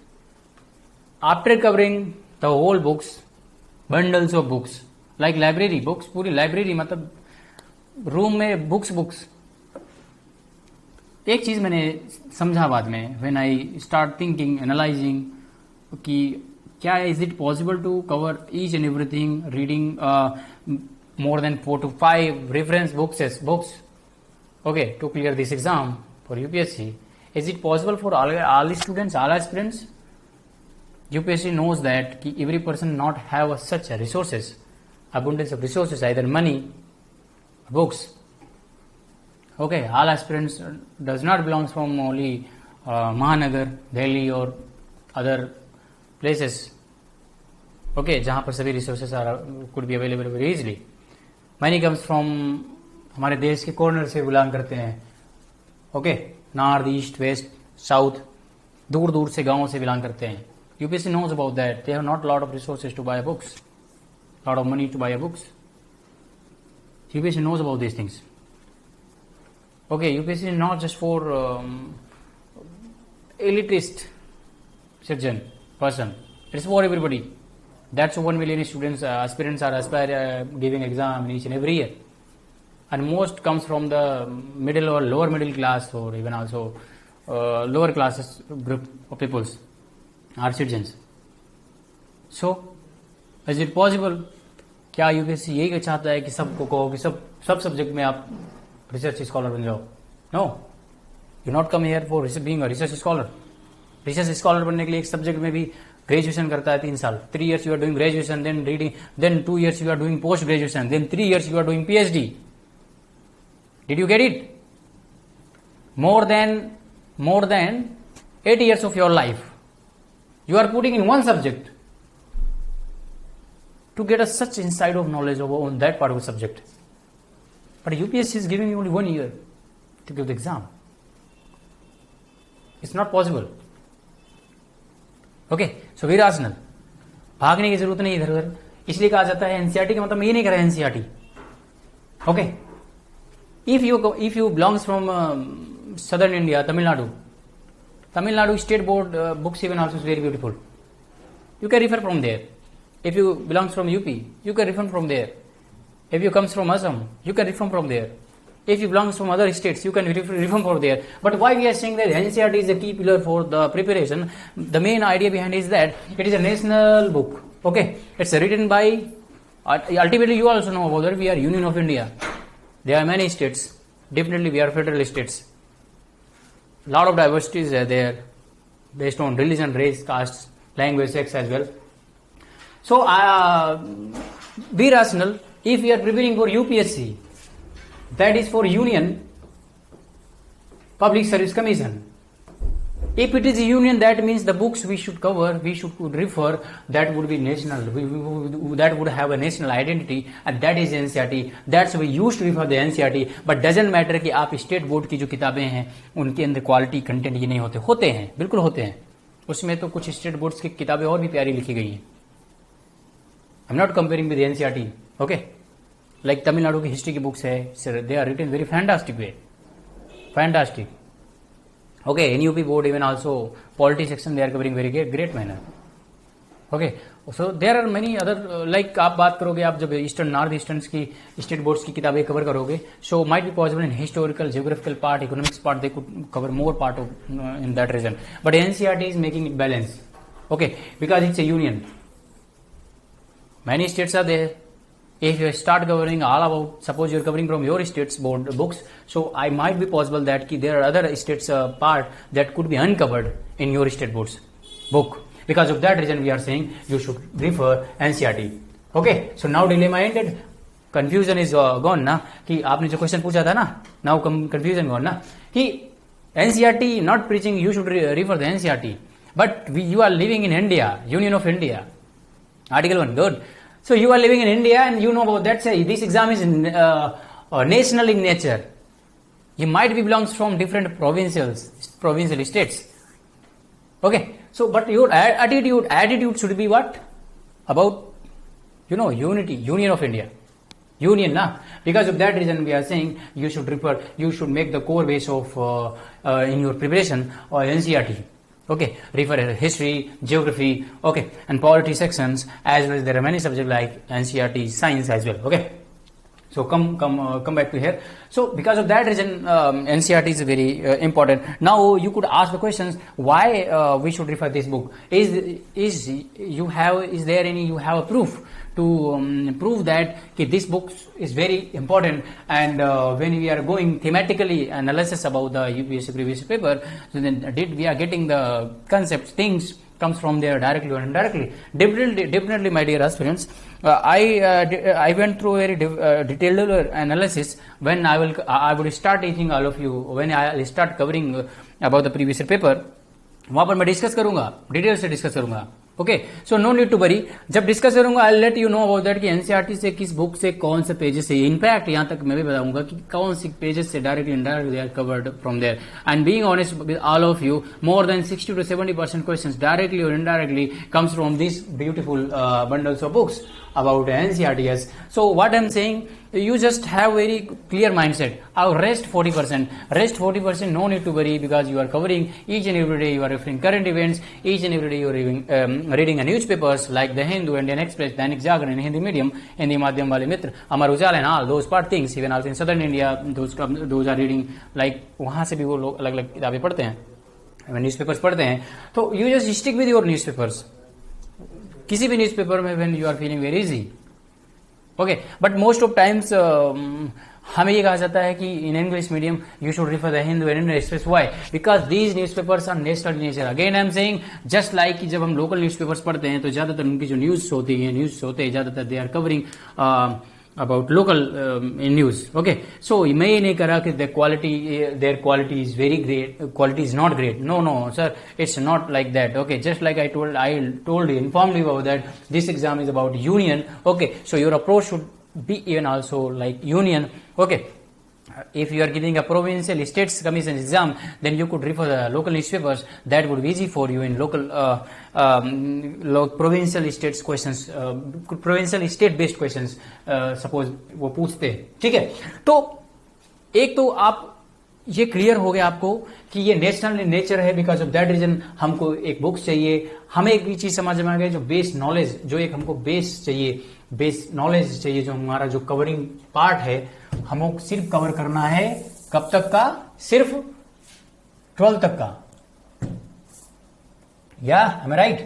After covering the whole books, bundles of books, like library books, पूरी library मतलब room में books. एक चीज मैंने समझा बाद में, when I start thinking, analyzing कि क्या is it possible to cover each and everything, reading more than 4 to 5 reference books, okay, to clear this exam for UPSC. Is it possible for all the students, all aspirants? UPSC knows that every person not have such a resources, abundance of resources, either money, books. Okay, all aspirants does not belong from only Mahanagar, Delhi or other places. Okay, जहाँ पर सभी resources are could be available very easily. Many comes from हमारे देश के corner से belong करते हैं. Okay, north, east, west, south, दूर दूर से गांवों से बिलोंग करते हैं. UPSC knows about that. They have not lot of resources to buy books, lot of money to buy books. UPSC knows about these things. Okay, UPSC is not just for elitist citizen person. It's for everybody. That's 1 million students, aspirants are giving exam each and every year. And most comes from the middle or lower middle class, or even also lower classes group of peoples, are citizens. So, is it possible? क्या UPSC यही चाहता है कि सबको कहो कि सब subject में आप रिसर्च स्कॉलर बन जाओ? No, you not come here for being a research scholar. Research scholar बनने के लिए एक सब्जेक्ट में भी ग्रेजुएशन करता है 3 साल. 3 years you are doing graduation, then reading, then 2 years you are doing post graduation, then 3 years you are doing PhD. Did you get it? More than 8 years of your life you are putting in one subject to get such insight of knowledge on that part of the subject. But UPSC is giving you only 1 year to give the exam. It's not possible. Okay, so be rational. भागने की जरूरत नहीं इधर उधर. इसलिए कहा जाता है एनसीईआरटी का मतलब ये नहीं करा NCERT. Okay, if you belongs from southern India, Tamil Nadu state board books even also is very beautiful. You can refer from there. If you belongs from UP, you can refer from there. If you comes from Assam, you can refer from there. If you belongs from other states, you can refer from there. But why we are saying that NCERT is a key pillar for the preparation? The main idea behind is that it is a national book. Okay, it's written by. Ultimately, you also know about that. We are Union of India. There are many states. Definitely, we are federal states. Lot of diversities are there, based on religion, race, caste, language, sex as well. So, be rational. If we are preparing for UPSC, that is for Union Public Service Commission. If it is a union, that means the books we should cover, we should refer, that would be national. That would have a national identity, and that is NCERT. That's we used to refer the NCERT. But doesn't matter कि आप state board की जो किताबें हैं उनके अंदर quality content ये नहीं होते हैं, बिल्कुल होते हैं. उसमें तो कुछ स्टेट बोर्ड्स की किताबें और भी प्यारी लिखी गई हैं. I'm not comparing with NCERT. Okay, like Tamil Nadu की हिस्ट्री की बुक्स है, they are written very fantastic way, fantastic. Okay, in UP board even also polity section they are covering very great manner. Okay, so there are many other like आप बात करोगे, आप जब eastern north eastern की state boards की किताबें cover करोगे, so might be possible in historical, geographical part, economics part they could cover more part of in that region, but NCERT is making it balance. Okay, because it's a union, many states are there. If you start covering all about, suppose you're covering from your state's board books, so I might be possible that there are other states part that could be uncovered in your state board's book. Because of that reason we are saying you should refer NCERT. Okay, so now dilemma ended, confusion is gone ना, कि आपने जो question पूछा था ना, now confusion gone ना, कि NCERT not preaching you should refer the NCERT, but you are living in India, Union of India, Article 1, good. So you are living in India and you know about that. Say this exam is national in nature. You might be belongs from different provincial states. Okay. So but your attitude should be what? About unity, Union of India. Union na. Because of that reason we are saying you should make the core base of in your preparation or NCERT. Okay, refer history, geography, okay, and polity sections, as well as there are many subjects like NCERT, science as well. Okay, so come back to here. So because of that reason, NCERT is very important. Now you could ask the questions why we should refer this book. Is there any you have a proof to prove that this book is very important, and when we are going thematically analysis about the UPSC previous paper, so then we are getting the concepts, things comes from there directly or indirectly. Definitely, my dear aspirants, I went through very detailed analysis when I would start teaching all of you, when I will start covering about the previous paper. वहां पर मैं discuss करूंगा, detail से discuss करूंगा. Okay, so no need to worry. जब discuss करूंगा I let you know about that कि NCERT से किस बुक से कौन से पेजेस से, इनफैक्ट यहां तक मैं भी बताऊंगा कि कौन सी पेजेस से directly indirectly they are covered from there. And being honest with all of you, more than 60 to 70% questions directly और indirectly comes from this beautiful bundles of books about NCERTs. So what I'm saying, you just have very clear mindset. Our rest 40%, no need to worry, because you are covering each and every day, you are referring current events, each and every day you are reading a newspapers like The Hindu, Indian Express, Dainik Jagran in Hindi medium, Hindi Madhyam Wale Mitra, Amar Ujala and all those part things. Even also in southern India, those are reading like वहां से भी वो लोग अलग अलग किताबें पढ़ते हैं, न्यूज़पेपर्स पढ़ते हैं. तो you just stick with your newspapers. किसी भी न्यूज़पेपर में when you are feeling very easy. Okay, but most of times हमें ये कहा जाता है कि in English medium you should refer the Hindu and Indian Express. Why? Because these newspapers are national in nature. Again I am saying, just like कि जब हम local newspapers पढ़ते हैं तो ज्यादातर उनकी जो न्यूज होती है ज्यादातर they are covering about local news. Okay, so मैं ये नहीं करा कि their quality is very great, quality is not great. No sir, it's not like that. Okay, just like I told you, informed you about that this exam is about union. Okay, so your approach should be even also like union. Okay, if you are giving a provincial states commission exam, then you could refer the local newspapers. That would be easy for you in local provincial states questions, provincial state based questions. Suppose वो पूछते हैं, ठीक है. तो एक तो आप ये क्लियर हो गया आपको कि ये नेशनल इन नेचर है. बिकॉज ऑफ दैट रीजन हमको एक बुक्स चाहिए. हमें एक भी चीज समझ में आ गया, जो बेस नॉलेज, जो एक हमको बेस चाहिए, बेस नॉलेज चाहिए, जो हमारा जो कवरिंग पार्ट है हमको सिर्फ कवर करना है. कब तक का? सिर्फ 12 तक का. या am I right?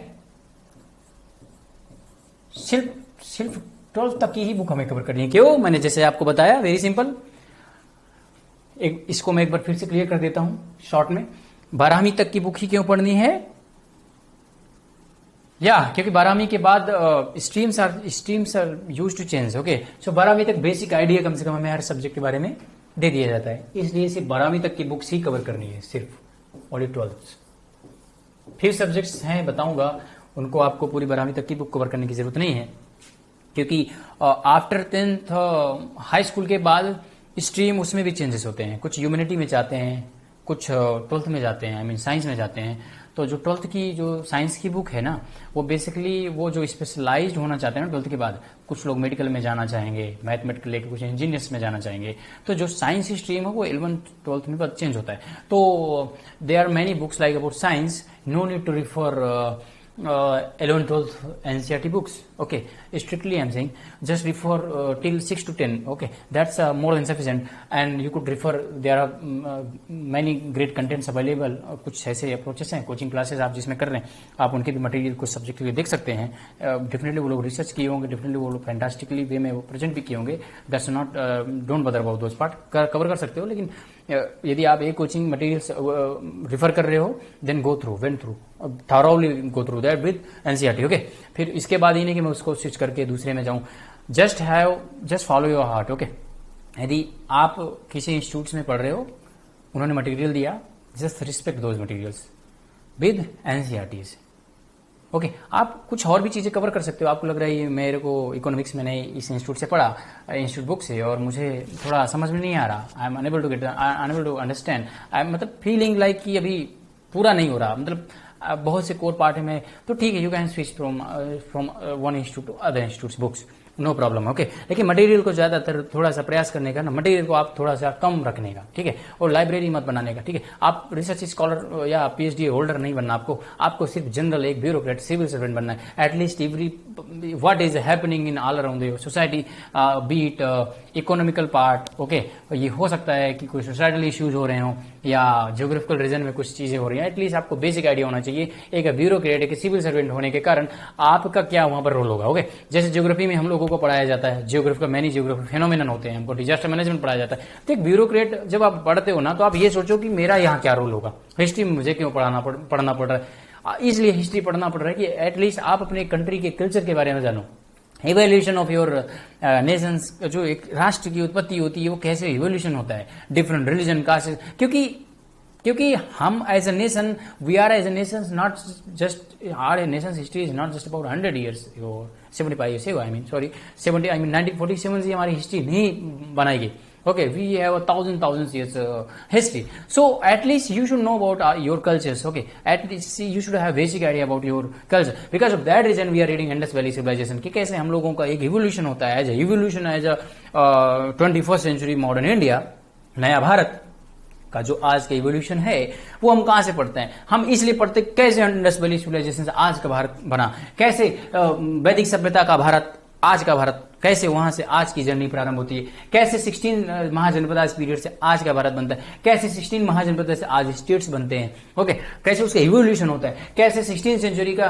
सिर्फ 12 तक की ही बुक हमें कवर करनी है. क्यों? मैंने जैसे आपको बताया, वेरी सिंपल. इसको मैं एक बार फिर से क्लियर कर देता हूं शॉर्ट में. 12वीं तक की बुक ही क्यों पढ़नी है? क्योंकि 12वीं के बाद streams are use to change. Okay, so 12वीं तक बेसिक आइडिया कम से कम हमें हर सब्जेक्ट के बारे में दे दिया जाता है. इसलिए सिर्फ 12वीं तक की बुक्स ही कवर करनी है, सिर्फ ओनली 12. फिर सब्जेक्ट्स हैं बताऊंगा, उनको आपको पूरी 12वीं तक की बुक कवर करने की जरूरत नहीं है. क्योंकि आफ्टर 10th हाई स्कूल के बाद स्ट्रीम उसमें भी चेंजेस होते हैं. कुछ ह्यूमैनिटी में जाते हैं, कुछ 12th में जाते हैं, आई मीन साइंस में जाते हैं. तो जो 12th की जो साइंस की बुक है ना, वो बेसिकली वो जो स्पेशलाइज्ड होना चाहते हैं ना 12th के बाद, कुछ लोग मेडिकल में जाना चाहेंगे, मैथमेटिकल लेके कुछ इंजीनियर्स में जाना चाहेंगे, तो जो साइंस स्ट्रीम है वो 11th-12th में चेंज होता है। तो there are many books like about science, no need to refer 11th-12th NCERT books. Okay, strictly I'm saying just refer till 6 to 10. Okay, that's more than sufficient, and you could refer. There are many great contents available. कुछ ऐसे approaches हैं, coaching classes आप जिसमें कर रहे हैं, आप उनके भी मटेरियल कुछ सब्जेक्ट के लिए देख सकते हैं। डेफिनेटली वो लोग रिसर्च किए होंगे, डेफिनेटली वो लोग फैंटास्टिकली वे में प्रेजेंट भी किए होंगे। That's not, don't bother about those part, cover कर सकते हो। लेकिन यदि आप एक कोचिंग मटेरियल रिफर कर रहे हो, then go through, went through, thoroughly go through that with NCERT. Okay, फिर इसके बाद ही नहीं कि मैं उसको स्विच करके दूसरे में जाऊं। Just follow your heart. Okay, यदि आप किसी इंस्टीट्यूट में पढ़ रहे हो, उन्होंने मटेरियल दिया, just respect those materials with NCERTs. Okay, आप कुछ और भी चीजें कवर कर सकते हो। आपको लग रहा है मेरे को इकोनॉमिक्स मैंने इस इंस्टीट्यूट से पढ़ा, इंस्टीट्यूट बुक से, और मुझे थोड़ा समझ में नहीं आ रहा, I am unable to get, unable to understand, I am मतलब फीलिंग लाइक कि अभी पूरा नहीं हो रहा, मतलब बहुत से कोर पार्ट में, तो ठीक है, you can switch from one institute to other institute books, no problem. Okay, लेकिन मटेरियल को ज्यादातर थोड़ा सा प्रयास करने का ना, मटेरियल को आप थोड़ा सा कम रखने का, ठीक है, और लाइब्रेरी मत बनाने का, ठीक है। आप रिसर्च स्कॉलर या पीएचडी होल्डर नहीं बनना, आपको सिर्फ जनरल एक ब्यूरोक्रेट सिविल सर्वेंट बनना है। At least every what is happening in all around the society, beat economical part, okay, ये हो सकता है कि कोई सोसाइटल इश्यूज हो रहे हों या जियोग्राफिकल रीजन में कुछ चीजें हो रही हैं, एटलीस्ट आपको बेसिक आइडिया होना चाहिए। एक ब्यूरोक्रेट, एक सिविल सर्वेंट होने के कारण आपका क्या वहां पर रोल होगा। ओके, जैसे ज्योग्राफी में हम लोगों को पढ़ाया जाता है, जियोग्राफी का मैनी जियोग्राफी फेनोमेनन होते हैं, हमको डिजास्टर मैनेजमेंट पढ़ाया जाता है। तो एक ब्यूरोक्रेट जब आप पढ़ते हो ना, तो आप ये सोचो कि मेरा यहाँ क्या रोल होगा, हिस्ट्री में मुझे क्यों पढ़ना पड़ रहा है, इसलिए हिस्ट्री पढ़ना पड़ रहा है कि एटलीस्ट आप अपने कंट्री के कल्चर के बारे में जानो। इवोल्यूशन ऑफ योर नेशंस, जो एक राष्ट्र की उत्पत्ति होती है वो कैसे इवोल्यूशन होता है, डिफरेंट रिलीजन का, क्योंकि हम as a nation, we are as a nation not just, our nation history is not just about 100 years or 75 years ago, 1947 से हमारी हिस्ट्री नहीं बनाई गई। Okay, we have a thousands years history. So at least you should know about your cultures. Okay, at least you should have basic idea about your culture. Because of that reason, we are reading Indus Valley Civilization. कि कैसे हम लोगों का एक evolution होता है, as a 21st century modern India, नया भारत का जो आज का इवोल्यूशन है, वो हम कहां से पढ़ते हैं? हम इसलिए पढ़ते कैसे इंडस वैली सिविलाइजेशन से आज का भारत बना, कैसे वैदिक सभ्यता का भारत, आज का भारत, कैसे वहां से आज की जर्नी प्रारंभ होती है, कैसे 16 महाजनपद पीरियड से आज का भारत बनता है, कैसे 16 महाजनपद से आज स्टेट्स बनते हैं। ओके, कैसे उसका इवोल्यूशन होता है, कैसे 16th सेंचुरी का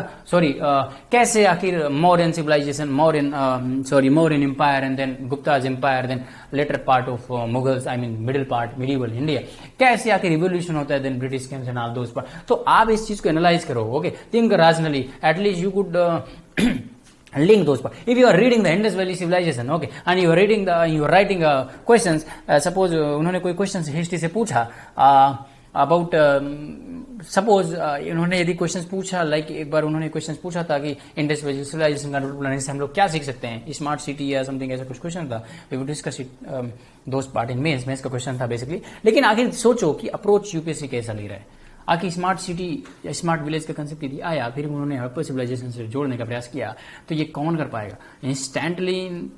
कैसे आखिर Mauryan civilization, Mauryan empire, and then Guptas empire, then later part of Mughals, I mean middle part, medieval India, कैसे आखिर इवोल्यूशन होता है, then British comes and all those part. तो आप इस चीज को एनालाइज करो। Okay, think rationally, at least you could link those parts. If you are reading the Indus Valley Civilization, okay, and you are writing questions, suppose उन्होंने कोई questions history से पूछा about suppose इन्होंने यदि questions पूछा, like एक बार उन्होंने questions पूछा था कि Indus Valley Civilization का डेवलप बनाने से हम लोग क्या सीख सकते हैं, स्मार्ट सिटी या समथिंग, ऐसा कुछ क्वेश्चन था। We would discuss it those part in mains का क्वेश्चन था बेसिकली। लेकिन आखिर सोचो कि अप्रोच यूपीएससी कैसा ले रहा है। आखिर स्मार्ट सिटी या स्मार्ट विलेज का कंसेप्ट यदि आया, फिर उन्होंने हड़प्पा सिविलाइजेशन से जोड़ने का प्रयास किया, तो ये कौन कर पाएगा? इंस्टेंटली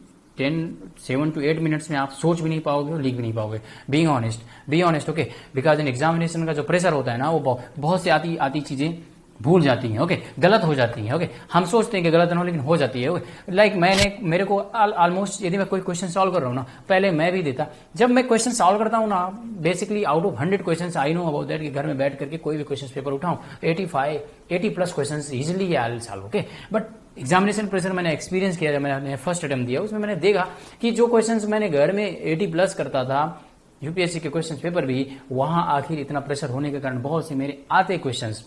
7 to 8 मिनट्स में आप सोच भी नहीं पाओगे और लिख भी नहीं पाओगे। Be honest, okay, because in examination का जो प्रेशर होता है ना, वो बहुत से आती चीजें भूल जाती हैं। ओके, गलत हो जाती हैं। ओके, हम सोचते हैं कि गलत ना हो, लेकिन हो जाती है। ओके, लाइक मेरे को ऑलमोस्ट, यदि मैं कोई क्वेश्चन सॉल्व कर रहा हूँ ना, पहले मैं भी देता, जब मैं क्वेश्चन सॉल्व करता हूँ ना, basically out of 100 question I know about that, कि घर में बैठ करके कोई भी क्वेश्चन पेपर उठाऊं, 80+ question easily I will solve. Okay, but examination pressure मैंने एक्सपीरियंस किया, जब मैंने फर्स्ट अटेम्प्ट दिया, उसमें मैंने देखा कि जो क्वेश्चंस मैंने घर में 80+ करता था, यूपीएससी के क्वेश्चन पेपर भी, वहां आखिर इतना प्रेशर होने के कारण बहुत से मेरे आते क्वेश्चंस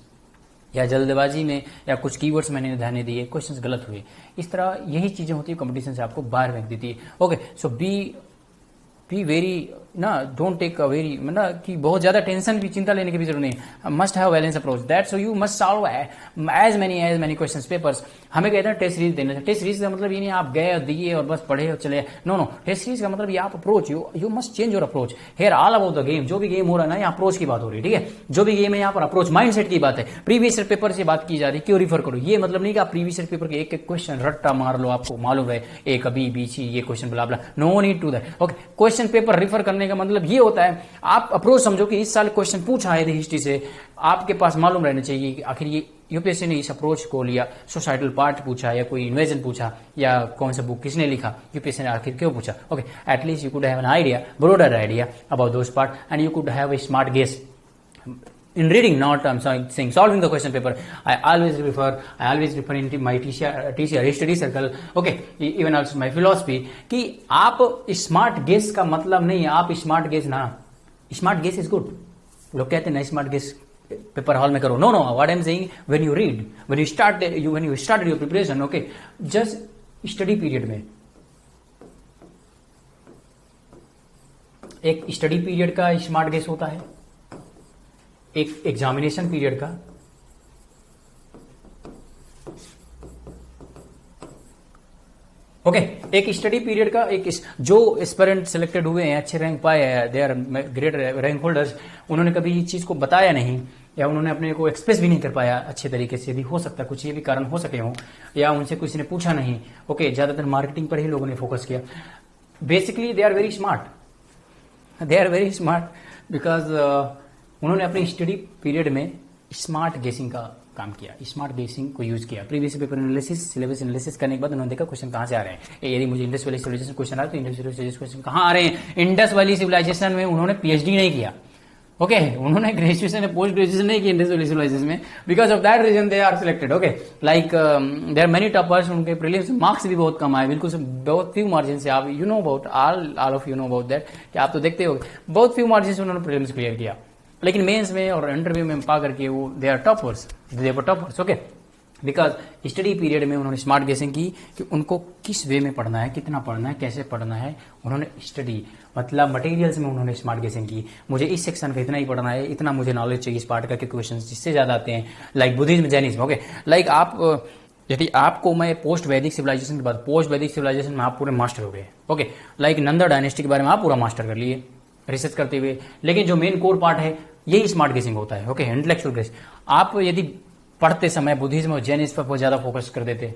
या जल्दबाजी में या कुछ कीवर्ड्स मैंने ध्यान दिए, क्वेश्चंस गलत हुए। इस तरह यही चीजें होती है, कंपटीशन से आपको बाहर फेंक देती है। ओके, सो बी वेरी ना डोंट टेक अ वेरी मतलब कि बहुत ज्यादा टेंशन भी चिंता लेने की भी जरूरत नहीं, must have balance approach, that so you must solve as many questions papers. हमें कहते हैं टेस्ट सीरीज देने से, टेस्ट सीरीज का मतलब ये नहीं आप गए और दिए और बस पढ़े और चले, नो, टेस्ट सीरीज का मतलब ये आप approach, you must change your approach here all about the game. जो भी गेम हो रहा है ना, यहाँ अप्रोच की बात हो रही है, ठीक है, जो भी गेम है यहाँ पर अप्रोच माइंडसेट की बात है। प्रीवियस ईयर पेपर से बात की जा रही है, क्यों रिफर करो, ये मतलब नहीं कि आप प्रीवियस ईयर पेपर के एक एक क्वेश्चन रट्टा मार लो, आपको मालूम है ए कभी बीची ये question blah blah, no need to that. Okay, question paper refer करने का मतलब ये होता है आप अप्रोच समझो कि इस साल क्वेश्चन पूछा है हिस्ट्री से, आपके पास मालूम रहना चाहिए कि आखिर ये यूपीएससी ने इस अप्रोच को लिया, सोसाइटल पार्ट पूछा या कोई इन्वेजन पूछा या कौन सा बुक किसने लिखा, यूपीएससी ने आखिर क्यों पूछा। Okay, at least you could have an idea, broader idea about those part and you could have a smart guess in reading, not I'm saying solving the question paper. I always refer into my TCR study circle, okay, even also my philosophy, कि आप smart guess का मतलब नहीं है आप smart guess ना, smart guess is good, लोग कहते हैं ना स्मार्ट गेस पेपर हॉल में करो, know what I am saying, when you read, when you start your preparation, okay, just study period में, एक स्टडी पीरियड का स्मार्ट गेस होता है, एक एग्जामिनेशन पीरियड का, ओके, एक स्टडी पीरियड का, एक जो एस्पिरेंट सिलेक्टेड हुए हैं, अच्छे रैंक पाए हैं, they are great rank holders, उन्होंने कभी इस चीज को बताया नहीं या उन्होंने अपने को एक्सप्रेस भी नहीं कर पाया अच्छे तरीके से, भी हो सकता है कुछ ये भी कारण हो सके हों, या उनसे किसी ने पूछा नहीं, ओके, ज्यादातर मार्केटिंग पर ही लोगों ने फोकस किया। Basically they are very smart because उन्होंने अपने स्टडी पीरियड में स्मार्ट गेसिंग का काम किया, स्मार्ट गेसिंग को यूज किया। Previous paper analysis, syllabus analysis करने के बाद उन्होंने देखा क्वेश्चन कहां से आ रहे हैं, यदि मुझे इंडस वैली सिविलाइजेशन क्वेश्चन आ रहा है तो इंडस वैली सिविलाइजेशन क्वेश्चन कहां आ रहे हैं। इंडस वैली सिविलाइजेशन में उन्होंने पीएचडी नहीं किया, ओके, उन्होंने ग्रेजुएशन पोस्ट ग्रेजुएशन नहीं किया इंडस वैली सिविलाइजेशन में, because of that reason they are selected, okay, like there many toppers, उनके प्रीलिम्स मार्क्स भी बहुत कम आए, बिल्कुल बहुत फ्यू मार्जिन से, आप you know about all of you know about that, कि आप तो देखते हो बहुत फ्यू मार्जिन से उन्होंने प्रीलिम्स क्लियर किया, लेकिन मेंस में और इंटरव्यू में पा करके वो they are toppers, okay, because study period में उन्होंने स्मार्ट गेसिंग की कि उनको किस वे में पढ़ना है, कितना पढ़ना है, कैसे पढ़ना है, उन्होंने स्टडी मतलब मटेरियल्स में उन्होंने स्मार्ट गेसिंग की, मुझे इस सेक्शन का इतना ही पढ़ना है, इतना मुझे नॉलेज चाहिए इस पार्ट का, के क्वेश्चन जिससे ज्यादा आते हैं, like Buddhism, Jainism, okay, like आप यदि आपको मैं पोस्ट वैदिक सिविलाइजेशन के बाद, पोस्ट वैदिक सिविलाइजेशन में आप पूरे मास्टर हो गए, ओके, लाइक नंदा डायनेस्टी के बारे में आप पूरा मास्टर कर लिए रिसर्च करते हुए, लेकिन जो मेन कोर पार्ट है यही स्मार्ट गेसिंग होता है, ओके, इंटेलेक्चुअल गेस। आप यदि पढ़ते समय बुद्धिज्म और जैनिज्म पर बहुत ज्यादा फोकस कर देते,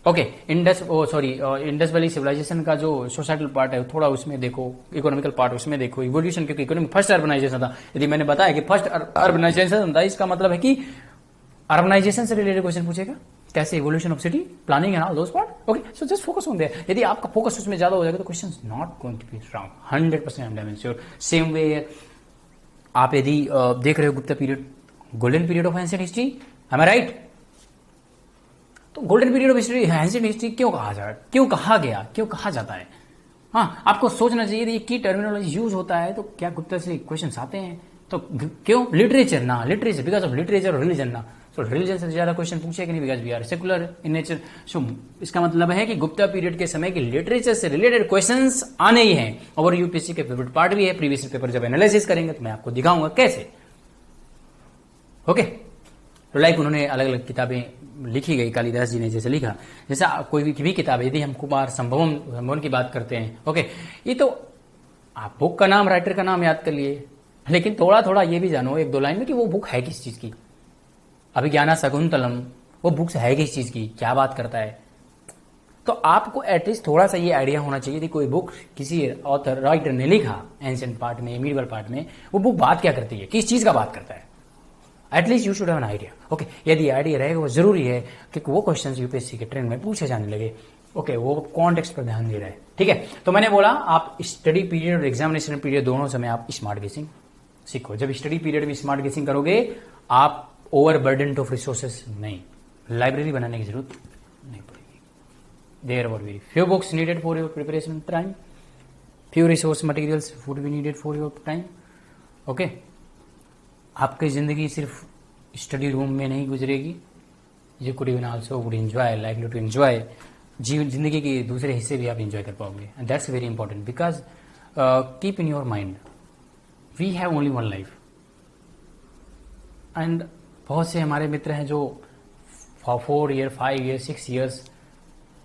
ओके, इंडस वैली सिविलाइजेशन का जो सोसाइटल पार्ट है थोड़ा उसमें देखो, इकोनॉमिकल पार्ट उसमें देखो, इवोल्यूशन, क्योंकि इकोनॉमिक फर्स्ट अर्बनाइजेशन था, यदि मैंने बताया कि फर्स्ट अर्बनाइजेशन था, इसका मतलब है कि अर्बनाइजेशन से रिलेटेड क्वेश्चन पूछेगा, कैसे evolution of city planning and all those part, okay, so just focus on there. यदि आपका फोकस उसमें ज्यादा हो जाएगा तो question not going to be wrong, 100% I am sure. Same way आप यदि देख रहे हो Gupta period, golden period of ancient history, am I right, तो golden period of history, ancient history क्यों कहा जाता है, हाँ, आपको सोचना चाहिए ये की टर्मिनोलॉजी यूज होता है तो क्या गुप्ता से क्वेश्चन आते हैं, तो क्यों लिटरेचर बिकॉज ऑफ लिटरेचर और रिलीजन ना, सो रिलीजन से ज्यादा क्वेश्चन पूछे कि नहीं, because we are secular in nature, so इसका मतलब है कि गुप्ता पीरियड के समय के लिटरेचर से रिलेटेड क्वेश्चंस आने ही हैं, और यूपीएससी के फेवरेट पार्ट भी है। प्रीवियस पेपर जब एनालिसिस करेंगे तो मैं आपको दिखाऊंगा कैसे, ओके, तो लाइक उन्होंने अलग अलग किताबें लिखी गई, कालिदास जी ने जैसे लिखा, जैसा कोई भी किताब, यदि हम कुमार संभवम की बात करते हैं, ओके, ये तो आप बुक का नाम, राइटर का नाम याद कर लिए, लेकिन थोड़ा थोड़ा ये भी जानो एक दो लाइन में कि वो बुक है किस चीज की। अभिज्ञाना शकुंतलम, वो बुक्स है किस चीज की, क्या बात करता है, तो आपको एटलीस्ट थोड़ा सा ये आइडिया होना चाहिए कि कोई बुक किसी ऑथर राइटर ने लिखा एंशिएंट पार्ट में, मिडिवल पार्ट में, वो बुक बात क्या करती है, किस चीज का बात करता है, at least you should have an idea, okay. यदि आइडिया रहेगा, वो जरूरी है कि वो क्वेश्चन यूपीएससी के ट्रेंड में पूछे जाने लगे, ओके, वो कॉन्टेक्स्ट पर ध्यान दे रहा है, ठीक है। तो मैंने बोला आप स्टडी पीरियड और एग्जामिनेशन पीरियड दोनों समय आप स्मार्ट गेसिंग सीखो। जब स्टडी पीरियड में स्मार्ट गेसिंग करोगे, आप ओवर बर्डन ऑफ रिसोर्सेस नहीं, लाइब्रेरी बनाने की जरूरत नहीं पड़ेगी। There were very few books needed for your preparation time, few resource materials would be needed for your time, okay. आपकी जिंदगी सिर्फ स्टडी रूम में नहीं गुजरेगी, you could even also would enjoy, likely to enjoy जिंदगी के दूसरे हिस्से भी आप एंजॉय कर पाओगे, and that's very important, because keep in your mind we have only one life. And बहुत से हमारे मित्र हैं जो 4 ईयर 5 ईयर 6 ईयर्स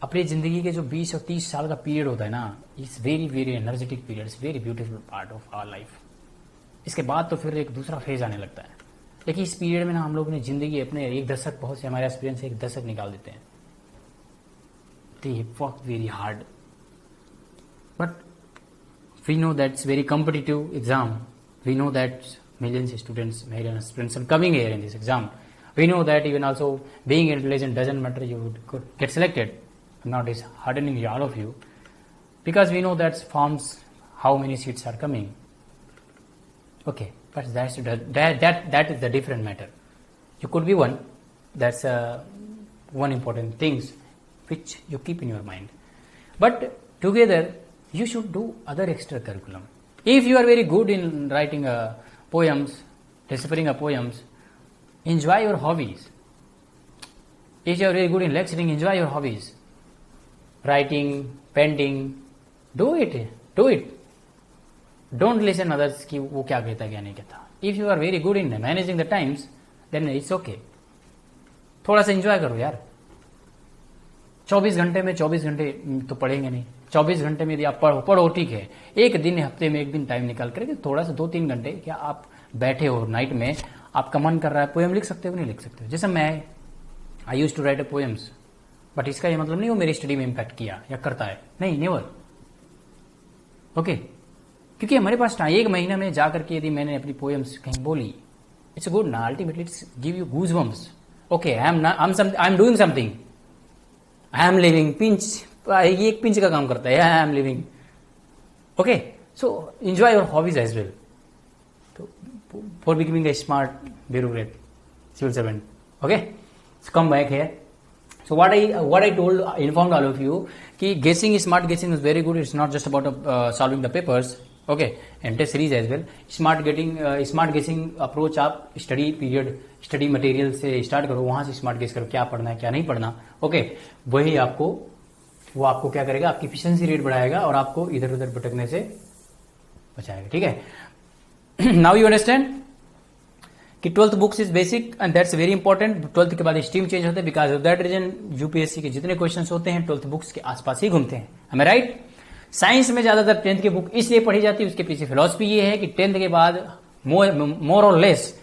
अपनी जिंदगी के जो 20 और 30 साल का पीरियड होता है ना, it's very very energetic period, it's very beautiful part of our life. इसके बाद तो फिर एक दूसरा फेज आने लगता है, लेकिन इस पीरियड में ना हम लोग ने जिंदगी अपने एक दशक, बहुत से हमारे एक्सपीरियंस एक दशक निकाल देते हैं। They work very hard, but we know that's very competitive exam. We know that millions of students, millions of students are coming here in this exam. We know that even also being intelligent doesn't matter. You would get selected. I'm not is hardening all of you, because we know that forms how many seats are coming. Okay, but that is the different matter. You could be one. That's one important things which you keep in your mind. But together, you should do other extra curriculum. If you are very good in writing poems, deciphering poems, enjoy your hobbies. If you are very good in lecturing, enjoy your hobbies. Writing, painting, do it. Don't listen others कि वो क्या कहता क्या नहीं कहता. If you are very good in managing the times, then it's okay. थोड़ा सा enjoy करो यार. 24 घंटे में 24 घंटे तो पढ़ेंगे नहीं। 24 घंटे में यदि आप पढ़ो ठीक है, एक दिन हफ्ते में एक दिन टाइम निकाल करके थोड़ा सा 2-3 घंटे क्या आप बैठे हो नाइट में, आपका मन कर रहा है पोएम लिख सकते हो नहीं लिख सकते हो। जैसे मैं I use to write a poems, but इसका ये मतलब नहीं वो मेरी स्टडी में इम्पैक्ट किया या करता है, नहीं, नेवर। ओके, क्योंकि हमारे पास एक महीना में जाकर के यदि मैंने अपनी पोएम्स कहीं बोली, इट्स गुड ना, ultimately it's give you goosebumps. Okay, I am doing something, I am living, pinch, ये एक पिंच का काम करता है, I am living. Okay, so enjoy your hobbies as well for becoming a smart bureaucrat civil servant. Okay, so come back here. So what I told, informed all of you कि guessing, smart guessing is very good. It's not just about solving the papers. Okay, and test series as well. Smart guessing approach आप study period, study material से start करो, वहां से smart guess करो क्या पढ़ना है क्या नहीं पढ़ना। Okay, वही वो आपको क्या करेगा, आपकी efficiency rate बढ़ाएगा और आपको इधर उधर भटकने से बचाएगा। ठीक है, now you understand कि 12th books is basic and that's very important. 12th के बाद स्ट्रीम चेंज होते हैं, because of that reason UPSC के जितने क्वेश्चंस होते हैं 12th बुक्स के आसपास ही घूमते हैं, हमें राइट। साइंस में ज्यादातर 10th की बुक इसलिए पढ़ी जाती है, उसके पीछे फिलॉसफी ये है कि 10th के बाद मोर और less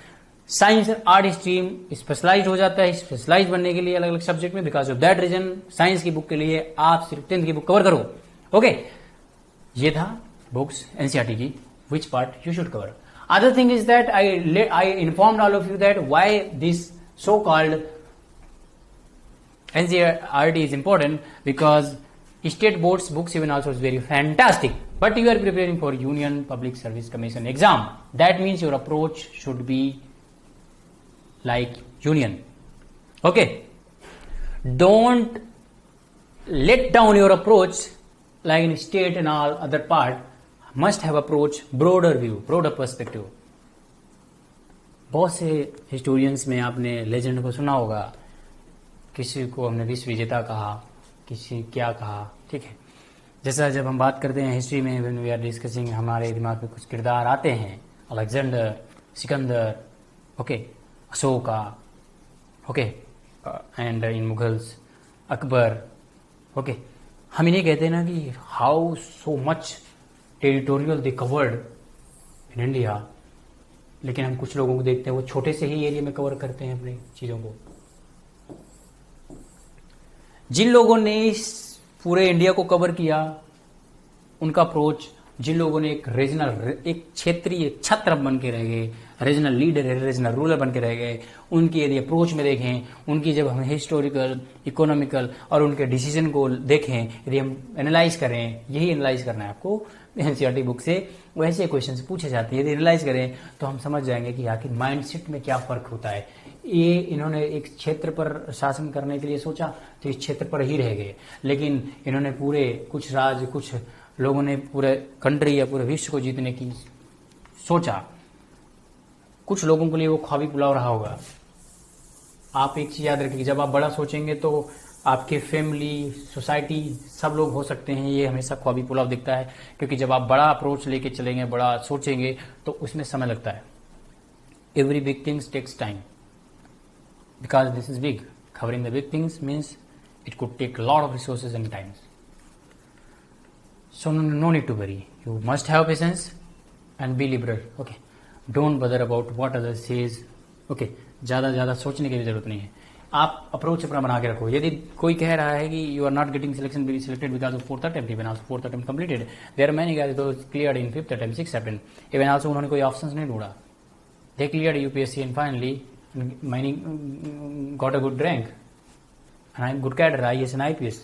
science art stream specialise हो जाता है, स्पेशलाइज बनने के लिए अलग अलग सब्जेक्ट में। Because of that reason science की बुक के लिए आप सिर्फ 10th की बुक कवर करो। ओके, ये था बुक्स एनसीईआरटी की, which part you should cover. Other thing is that I informed all of you that why this so-called NCERT is important, because state boards books even also is very fantastic. But you are preparing for Union Public Service Commission exam. That means your approach should be like Union. Okay. Don't let down your approach like in state and all other part. Must have approach broader view, broader perspective. बहुत से historians में आपने legend को सुना होगा, किसी को हमने विश्व विजेता कहा, किसी क्या कहा, ठीक है। जैसा जब हम बात करते हैं हिस्ट्री में, व्हेन वी आर डिस्कसिंग, हमारे दिमाग में कुछ किरदार आते हैं, Alexander, Sikandar, okay, Ashoka, okay, and in Mughals Akbar. Okay, हम इन्हें कहते हैं ना कि how so much territorial they covered in India, लेकिन हम कुछ लोगों को देखते हैं वो छोटे से ही एरिया में कवर करते हैं अपनी चीजों को। जिन लोगों ने इस पूरे इंडिया को कवर किया, उनका अप्रोच, जिन लोगों ने एक रीजनल, एक क्षेत्रीय छत्र बन के रह गए, रीजनल लीडर, रीजनल रूलर बन के रह गए, उनकी यदि अप्रोच में देखें, उनकी जब हम हिस्टोरिकल, इकोनॉमिकल और उनके डिसीजन को देखें, यदि हम एनालाइज करें, यही एनालाइज करना है आपको एनसीईआरटी बुक से, वैसे क्वेश्चन पूछे जाते हैं। यदि एनालाइज करें तो हम समझ जाएंगे कि आखिर माइंडसेट में क्या फर्क होता है। ये इन्होंने एक क्षेत्र पर शासन करने के लिए सोचा तो इस क्षेत्र पर ही रह गए, लेकिन इन्होंने पूरे कुछ राज्य, कुछ लोगों ने पूरे कंट्री या पूरे विश्व को जीतने की सोचा। कुछ लोगों के लिए वो ख्वाबी पुलाव रहा होगा। आप एक चीज याद रखिए, जब आप बड़ा सोचेंगे तो आपके फैमिली, सोसाइटी, सब लोग हो सकते हैं, ये हमेशा ख्वाबी पुलाव दिखता है, क्योंकि जब आप बड़ा अप्रोच लेके चलेंगे, बड़ा सोचेंगे, तो उसमें समय लगता है. Every big things takes time, because this is big. Covering the big things means it could take a lot of resources and times. So no need to worry. You must have patience and be liberal. Okay. Don't bother about what others says. Okay. ज़्यादा सोचने की भी जरूरत नहीं है. आप approach अपना बना के रखो. यदि कोई कह रहा है कि you are not getting selected because of fourth attempt, even also fourth attempt completed. There are many guys those cleared in fifth attempt, sixth attempt. Even also उन्होंने कोई options नहीं ढूंढा. They cleared UPSC and finally many got a good rank and good cadre, IAS and IPS.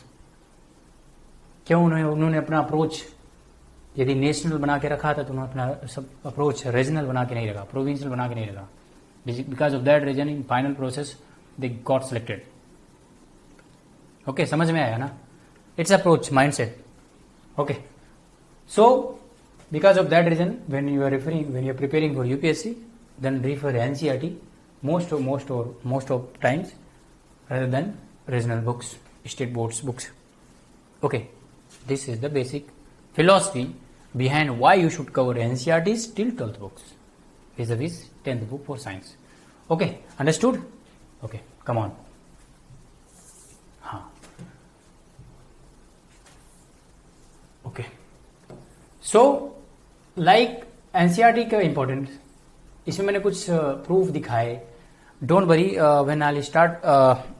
क्यों उन्होंने अपना approach यदि national बना के रखा था, तो उन्होंने अपना सब अप्रोच रीजनल बना के नहीं रखा, प्रोविंशियल बना के नहीं रखा. Because of that reason in final process they got selected. Okay, समझ में आया ना? It's approach, mindset. Okay, so because of that reason when you are preparing for UPSC, then refer NCERT most of times rather than regional books, state boards books. Okay, this is the basic philosophy behind why you should cover NCERTs till 12th books vis-a-vis 10th book for science. Okay, understood? Okay, come on. Okay, so like NCERT का important, इसमें मैंने कुछ proof दिखाए. Don't worry, when I'll start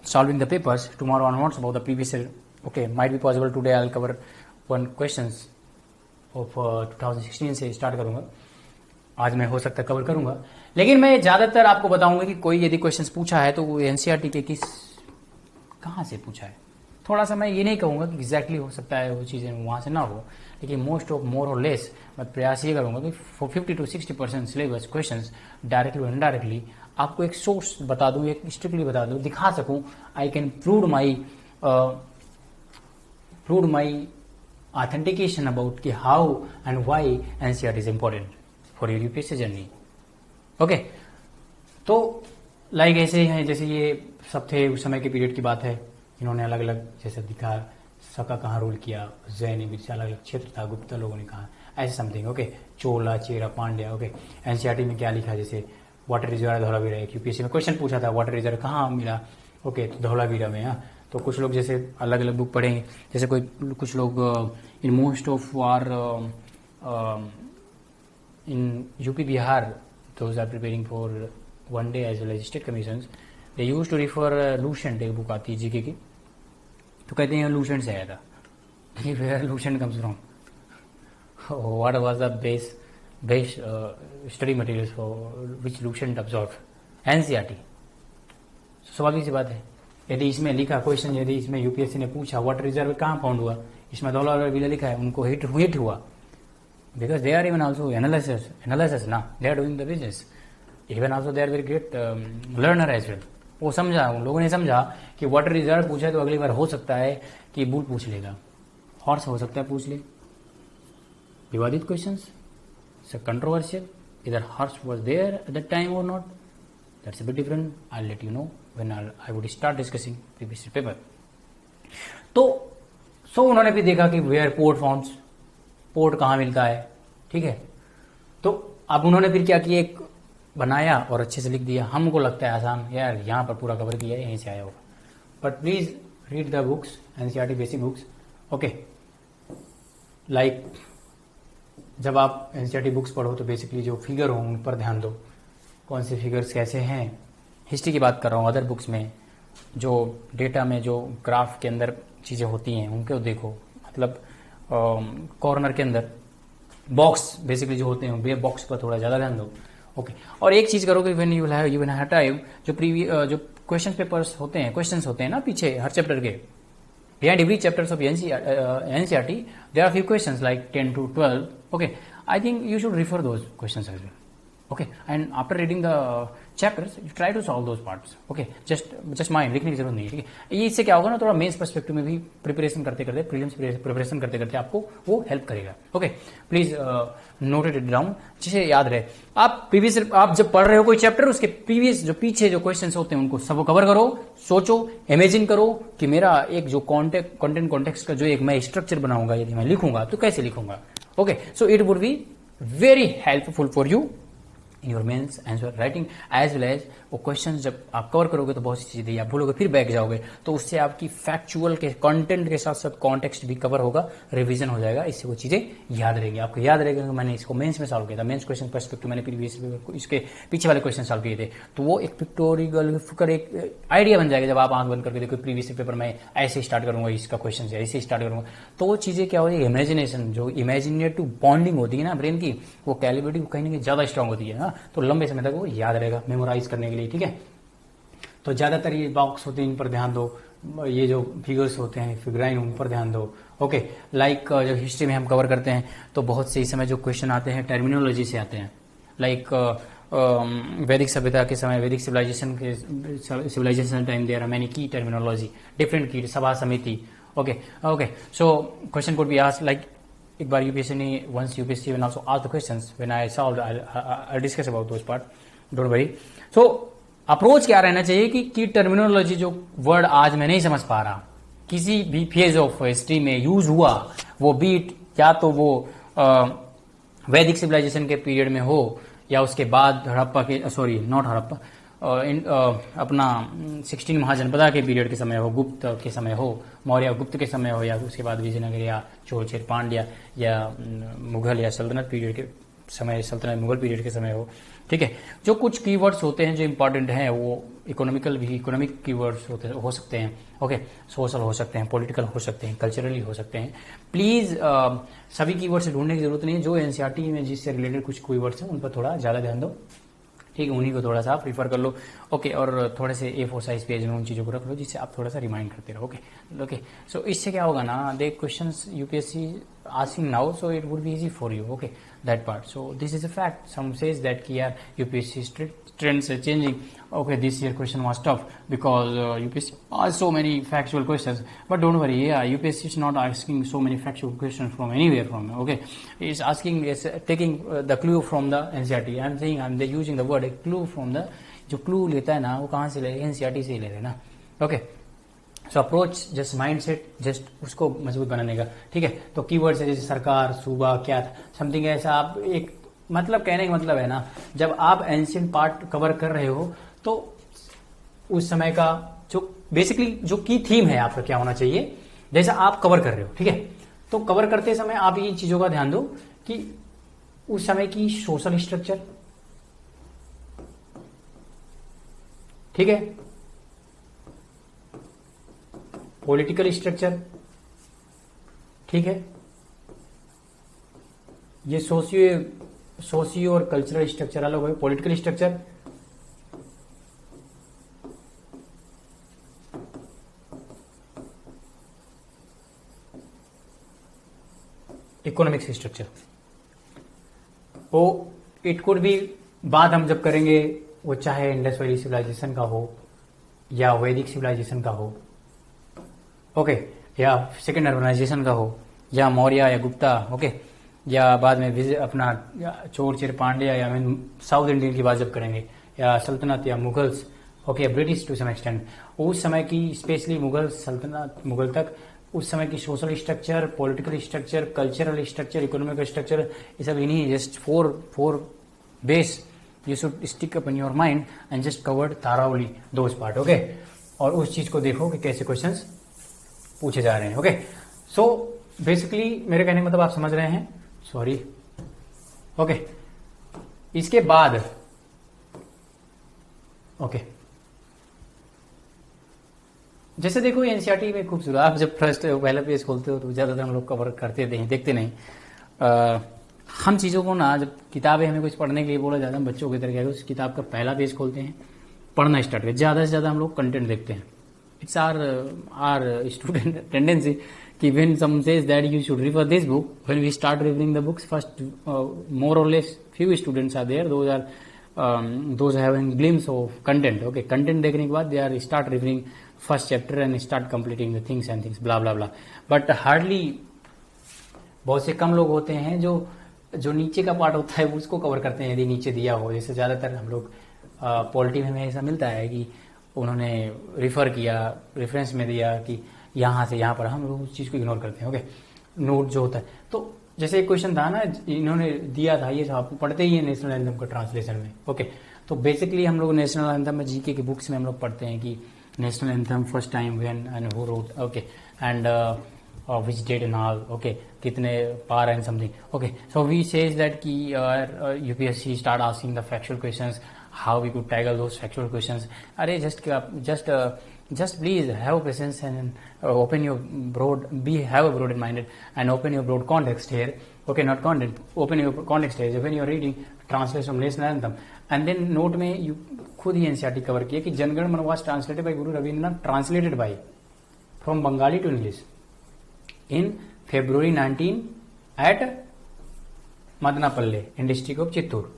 solving the papers tomorrow onwards about the previous year. Okay, might be possible today I'll cover one questions of 2016 से start करूंगा. आज मैं हो सकता है कवर करूंगा, लेकिन मैं ज्यादातर आपको बताऊंगा कि कोई यदि क्वेश्चंस पूछा है तो वो एनसीईआरटी के कहाँ से पूछा है. थोड़ा सा मैं ये नहीं कहूंगा कि एग्जैक्टली हो सकता है वो चीजें वहां से ना हो, लेकिन मोर और लेस मैं प्रयास ये करूंगा कि 50 to 60% सिलेबस क्वेश्चंस डायरेक्टली और इनडायरेक्टली आपको एक सोर्स बता दूं, एक स्ट्रिक्टली बता दूं, दिखा सकूं. I can prove my authentication about कि how and why NCERT is important for your UPSC journey. Okay, तो लाइक ऐसे हैं जैसे ये सब थे उस समय के पीरियड की बात है. इन्होंने अलग अलग जैसे दिखा सका कहाँ रूल किया, जैन बीच अलग अलग क्षेत्र था, गुप्ता लोगों ने कहा, ऐसे समथिंग. ओके, चोला, चेरा, पांड्या. ओके, एनसीईआरटी में क्या लिखा, जैसे वाटर रिजर्व धौलावीरा. एक यूपीएससी में क्वेश्चन पूछा था वाटर रिजर्व कहाँ मिला. ओके, तो धौलावीरा में. हाँ, तो कुछ लोग जैसे अलग अलग बुक पढ़ेंगे, जैसे कुछ लोग in most of are in UP Bihar, those are preparing for one day as well as state commissions, they use to refer Lucent. एक बुक आती है जीके की, तो कहते हैं लूसेंट से आया था. Where Lucent comes from, what was the base study materials for which Lucent absorb NCERT. स्वाभाविक सी बात है. यदि इसमें लिखा क्वेश्चन, यदि इसमें यूपीएससी ने पूछा वाटर रिजर्व कहाँ फाउंड हुआ, इसमें धौलावीरा लिखा है, उनको हिट हुआ, because they are even also analysis ना, they are doing the business. Even also they are very great learner as well. वो समझा, उन लोगों ने समझा कि वाटर रिजर्व पूछा है तो अगली बार हो सकता है कि बुल पूछ लेगा, हॉर्स हो सकता है पूछ ले. विवादित क्वेश्चंस, कंट्रोवर्शियल, इधर horse was there at that time और not, that's a bit different. I let you know when I would start discussing previous paper. तो उन्होंने भी देखा कि वेयर पोर्ट फाउंड्स, पोर्ट कहाँ मिलता है. ठीक है, तो अब उन्होंने फिर क्या किया, एक बनाया और अच्छे से लिख दिया. हमको लगता है आसान, यार यहाँ पर पूरा कवर किया है, यहीं से आया होगा. But please read the books, NCERT basic books. Okay, like जब आप एनसीईआरटी बुक्स पढ़ो तो बेसिकली जो फिगर हो उन पर ध्यान दो. कौन से फिगर्स कैसे हैं, हिस्ट्री की बात कर रहा हूँ. अदर बुक्स में जो डेटा में जो ग्राफ के अंदर चीज़ें होती हैं उनको देखो. मतलब कॉर्नर के अंदर बॉक्स बेसिकली जो होते हैं, वे बॉक्स पर थोड़ा ज़्यादा ध्यान दो. ओके, और एक चीज़ करो कि व्हेन यू हैव टाइम, जो क्वेश्चन पेपर्स होते हैं, क्वेश्चंस होते हैं ना पीछे हर चैप्टर के, behind every chapters of NCERT, there are few questions like 10 to 12. Okay, I think you should refer those questions as well. Okay, and after reading the chapters you try to solve those parts, okay, just mind, लिखने की जरूरत नहीं है, ठीक है। ये इससे क्या होगा ना, थोड़ा मेंस पर्सपेक्टिव में भी प्रिपरेशन करते करते, प्रीलिम्स प्रिपरेशन करते करते आपको वो हेल्प करेगा, okay. Please note it down, जिसे याद रहे। आप प्रीवियस, आप जब पढ़ रहे हो कोई चैप्टर, उसके प्रीवियस जो पीछे जो क्वेश्चंस होते हैं उनको सब कवर करो, सोचो, इमेजिन करो कि मेरा एक जो कंटेंट कॉन्टेक्स्ट का जो एक मैं स्ट्रक्चर बनाऊंगा, यदि मैं लिखूंगा तो कैसे लिखूंगा, okay. So it would be very helpful for you in your mains answer writing as well as वो क्वेश्चन जब आप कवर करोगे तो बहुत सी चीजें आप भूलोगे, फिर बैक जाओगे, तो उससे आपकी फैक्चुअल के कंटेंट के साथ साथ कॉन्टेक्स्ट भी कवर होगा, रिवीजन हो जाएगा, इससे वो चीजें याद रहेगी। आपको याद रहेगा कि मैंने इसको मेंस में सॉल्व किया था, मेंस क्वेश्चन पर्सपेक्टिव मैंने प्रीवियस इसके पीछे वाले क्वेश्चन सॉल्व किए थे, तो वो एक पिक्टोरियल कर एक आइडिया बन जाएगा। जब आप आंख बंद करके देखो प्रीवियस पेपर में ऐसे स्टार्ट करूंगा, इसका क्वेश्चन से ऐसे स्टार्ट करूंगा, तो वो चीजें क्या होती है, इमेजिनेशन जो इमेजिनेटिव बॉन्डिंग होती है ना ब्रेन की, वो कैलिब्रिटी कहीं ना कहीं ज्यादा स्ट्रांग होती है ना, तो लंबे समय तक वो याद रहेगा मेमोराइज करने के लिए, ठीक है। तो ज्यादातर ये बॉक्स होते हैं, इन पर ध्यान दो, ये जो फिगर्स होते हैं फिगराइन, उन पर ध्यान दो, ओके। लाइक जब हिस्ट्री में हम कवर करते हैं तो बहुत से इस समय जो क्वेश्चन आते हैं टर्मिनोलॉजी से आते हैं, लाइक वैदिक सभ्यता के समय, वैदिक civilization time there are many key terminology, different key, सभा समिति, okay okay. So question could be asked like, एक बार यूपीएससी ने once UPSC when also asked the questions when I solved I discuss about those part, don't worry. So approach क्या रहना चाहिए कि terminology जो वर्ड आज मैं नहीं समझ पा रहा, किसी भी फेज ऑफ हिस्ट्री में यूज हुआ, वो बीट या तो वो वैदिक सिविलाइजेशन के पीरियड में हो या उसके बाद हड़प्पा के, सॉरी नॉट हड़प्पा, अपना 16 महाजनपदा के पीरियड के समय हो, गुप्त के समय हो, मौर्य गुप्त के समय हो, या उसके बाद विजयनगर या चोल पांड्या या मुगल या सल्तनत पीरियड के समय, सल्तनत मुगल पीरियड के समय हो, ठीक है। जो कुछ कीवर्ड्स होते हैं जो इंपॉर्टेंट हैं, वो इकोनॉमिक कीवर्ड्स हो सकते हैं, ओके, सोशल हो सकते हैं, पॉलिटिकल हो सकते हैं, कल्चरली हो सकते हैं। प्लीज सभी कीवर्ड्स ढूंढने की जरूरत नहीं है, जो एनसीईआरटी में जिससे रिलेटेड कुछ कीवर्ड्स हैं उन पर थोड़ा ज्यादा ध्यान दो, ठीक है, उन्हीं को थोड़ा सा प्रीफर कर लो, ओके। और थोड़े से A4 साइज पेज में उन चीजों को रख लो जिससे आप थोड़ा सा रिमाइंड करते रहो, ओके ओके। सो इससे क्या होगा ना, they questions UPSC asking now, so it would be easy for you, okay, that part. So this is a fact, some says that कि यार UPSC trends are changing, okay, this year question was tough because UPSC asked so many factual questions, but don't worry, yeah, UPSC is not asking so many factual questions from anywhere from, okay, it's asking, it's taking the clue from the NCERT. I'm saying they're using the word clue from the, जो clue लेता है ना वो कहाँ से ले, NCERT से ही ले रहे हैं ना, okay। सो अप्रोच जस्ट माइंडसेट, जस्ट उसको मजबूत बनाने का, ठीक है। तो कीवर्ड्स है जैसे सरकार, सूबा, क्या था, समथिंग ऐसा, आप एक मतलब कहने का मतलब है ना, जब आप एंशियंट पार्ट कवर कर रहे हो तो उस समय का जो बेसिकली जो की थीम है आपका क्या होना चाहिए, जैसा आप कवर कर रहे हो, ठीक है। तो कवर करते समय आप ये चीजों का ध्यान दो कि उस समय की सोशल स्ट्रक्चर, ठीक है, पॉलिटिकल स्ट्रक्चर, ठीक है, ये सोशियो और कल्चरल स्ट्रक्चर अलग है। पॉलिटिकल स्ट्रक्चर, इकोनॉमिक स्ट्रक्चर, वो इट कुड बी, बात हम जब करेंगे वो चाहे इंडस वैली सिविलाइजेशन का हो या वैदिक सिविलाइजेशन का हो, ओके, या सेकेंड अर्बनाइजेशन का हो या मौर्य या गुप्ता, ओके, या बाद में अपना चोर पांड्या या साउथ इंडियन की बात जब करेंगे, या सल्तनत या Mughals, okay, British to some extent, उस समय की स्पेशली मुगल सल्तनत, मुगल तक उस समय की social structure, political structure, cultural structure, economic structure, ये सब इन्हीं just four base you should stick up in your mind and just covered thoroughly those part, okay. और उस चीज को देखो कि कैसे क्वेश्चंस पूछे जा रहे हैं, ओके। सो बेसिकली मेरे कहने का मतलब आप समझ रहे हैं, सॉरी, ओके। इसके बाद ओके, जैसे देखो एनसीईआरटी में खूबसूरत, आप जब फर्स्ट पहला पेज खोलते हो तो ज्यादातर हम लोग कवर करते नहीं, देखते नहीं। हम चीजों को ना, जब किताबें हमें कुछ पढ़ने के लिए बोला जाता है, बच्चों की तरह उस किताब का पहला पेज खोलते हैं, पढ़ना स्टार्ट करते, ज्यादा से ज्यादा हम लोग कंटेंट देखते हैं। इट्स आर स्टूडेंट टेंडेंसी कि when some says that you should refer this book, when we start reading the books, first more or less few students are there, those having glimpse of content. Okay, content देखने के बाद they are start reading first chapter and start completing the things and things blah blah blah. But hardly, बहुत से कम लोग होते हैं जो नीचे का पार्ट होता है उसको कवर करते हैं, यदि नीचे दिया हो। जैसे ज़्यादातर हम लोग पॉलिटी में हमें ऐसा मिलता है कि उन्होंने रिफर किया, रेफरेंस में दिया कि यहाँ से यहाँ पर, हम लोग उस चीज़ को इग्नोर करते हैं। ओके, नोट जो होता है, तो जैसे एक क्वेश्चन था ना, इन्होंने दिया था, ये आप पढ़ते ही है नेशनल एंथम का ट्रांसलेशन में। ओके, तो बेसिकली हम लोग नेशनल एंथम में जीके की बुक्स में हम लोग पढ़ते हैं कि national anthem first time when and who wrote, okay, and which date and all, okay, कितने पार and something. Okay, so we says that कि UPSC start asking the factual questions, how we could tackle those factual questions. Arey, just please have patience and open your have a broad minded and open your broad context here. Okay, not content, open your context here when you are reading translation of national anthem. And then note में you खुद ही NCERT cover किया कि जनगण मन was translated by Guru Rabindranath, translated by from Bengali to English in February 19 at Madanapalle in district of Chittoor.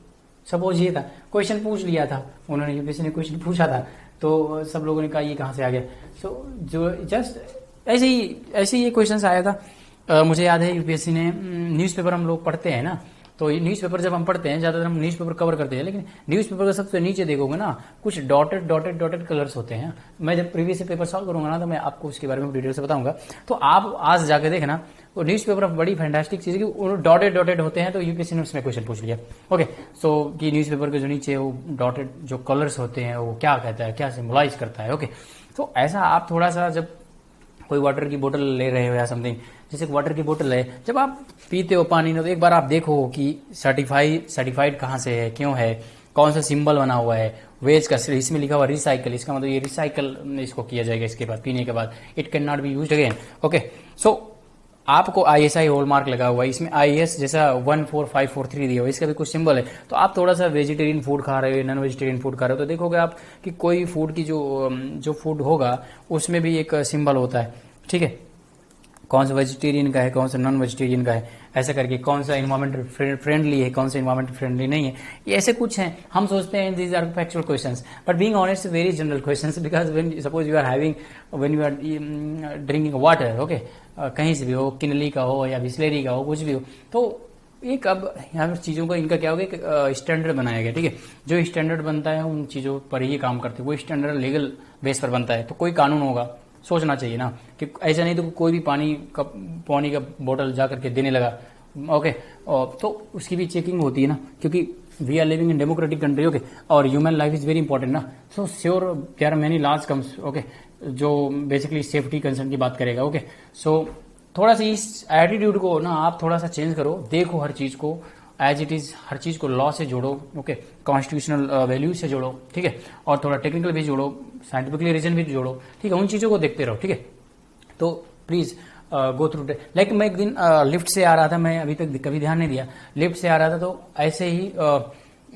Suppose ये था, question पूछ लिया था उन्होंने, यूपीएससी ने क्वेश्चन पूछा था, तो सब लोगों ने कहा ये कहाँ से आ गया। सो जो जस्ट ऐसे ही ये क्वेश्चन आया था। मुझे याद है यूपीएससी ने न्यूज़पेपर हम लोग पढ़ते हैं ना, तो ये न्यूज़पेपर जब हम पढ़ते हैं, ज़्यादातर हम न्यूज़पेपर कवर करते हैं, लेकिन न्यूज़पेपर का सबसे नीचे देखोगे ना, कुछ डॉटेड कलर्स होते हैं। मैं जब प्रीवियस पेपर सॉल्व करूंगा ना, तो मैं आपको उसके बारे में डिटेल से बताऊंगा। तो आप आज जाके देखना, वो न्यूज़पेपर बड़ी फैंटास्टिक चीज़ है कि डॉटेड होते हैं, तो यूपीएससी ने उसमें क्वेश्चन पूछ लिया। ओके, सो कि न्यूज़पेपर के जो नीचे वो डॉटेड जो कलर्स होते हैं वो क्या कहता है, क्या सिम्बलाइज करता है। ओके, तो ऐसा आप थोड़ा सा जब कोई वाटर की बोतल ले रहे हो या समथिंग, जैसे वाटर की बोतल है, जब आप पीते हो पानी ना, तो एक बार आप देखो कि सर्टिफाइड कहाँ से है, क्यों है, कौन सा सिंबल बना हुआ है, वेज का, इसमें लिखा हुआ रिसाइकल, इसका मतलब ये रिसाइकल इसको किया जाएगा इसके बाद, पीने के बाद, it can not be used again. Okay, so आपको ISI हॉल मार्क लगा हुआ है, इसमें IS जैसा 14543 दिया हुआ है, इसका भी कुछ सिंबल है। तो आप थोड़ा सा वेजिटेरियन फूड खा रहे हो, नॉन वेजिटेरियन फूड खा रहे हो, तो देखोगे आप कि कोई फूड की जो फूड होगा उसमें भी एक सिंबल होता है। ठीक है, कौन सा वेजिटेरियन का है, कौन सा नॉन वेजिटेरियन का है, ऐसा करके, कौन सा इन्वायरमेंट फ्रेंडली है, कौन सा इन्वायरमेंट फ्रेंडली नहीं है, ये ऐसे कुछ हैं। हम सोचते हैं these are factual questions, but being honest very general questions, because when suppose you are having, when you are drinking water, okay, कहीं से भी हो, किनली का हो या बिस्लेरी का हो, कुछ भी हो, तो एक अब यहाँ पर चीज़ों का इनका क्या होगा, एक स्टैंडर्ड बनाया गया। ठीक है, जो स्टैंडर्ड बनता है उन चीज़ों पर ही काम करते हैं, वो स्टैंडर्ड लीगल बेस पर बनता है, तो कोई कानून होगा, सोचना चाहिए ना कि ऐसा नहीं तो कोई भी पानी का बोतल जा करके देने लगा। ओके, तो उसकी भी चेकिंग होती है ना, क्योंकि we are living in democratic country. Okay, और human life is very important ना, so sure there are many laws comes, okay, जो बेसिकली सेफ्टी कंसर्न की बात करेगा। ओके, सो थोड़ा सा इस एटीट्यूड को ना आप थोड़ा सा चेंज करो, देखो हर चीज को एज इट इज, हर चीज को लॉ से जोड़ो, ओके, कॉन्स्टिट्यूशनल वैल्यूज से जोड़ो, ठीक है, और थोड़ा टेक्निकल भी जोड़ो, साइंटिफिकली रीजन भी जोड़ो, ठीक है, उन चीजों को देखते रहो। ठीक है, तो प्लीज गो थ्रू। लाइक मैं एक दिन लिफ्ट से आ रहा था, मैं अभी तक कभी ध्यान नहीं दिया, लिफ्ट से आ रहा था तो ऐसे ही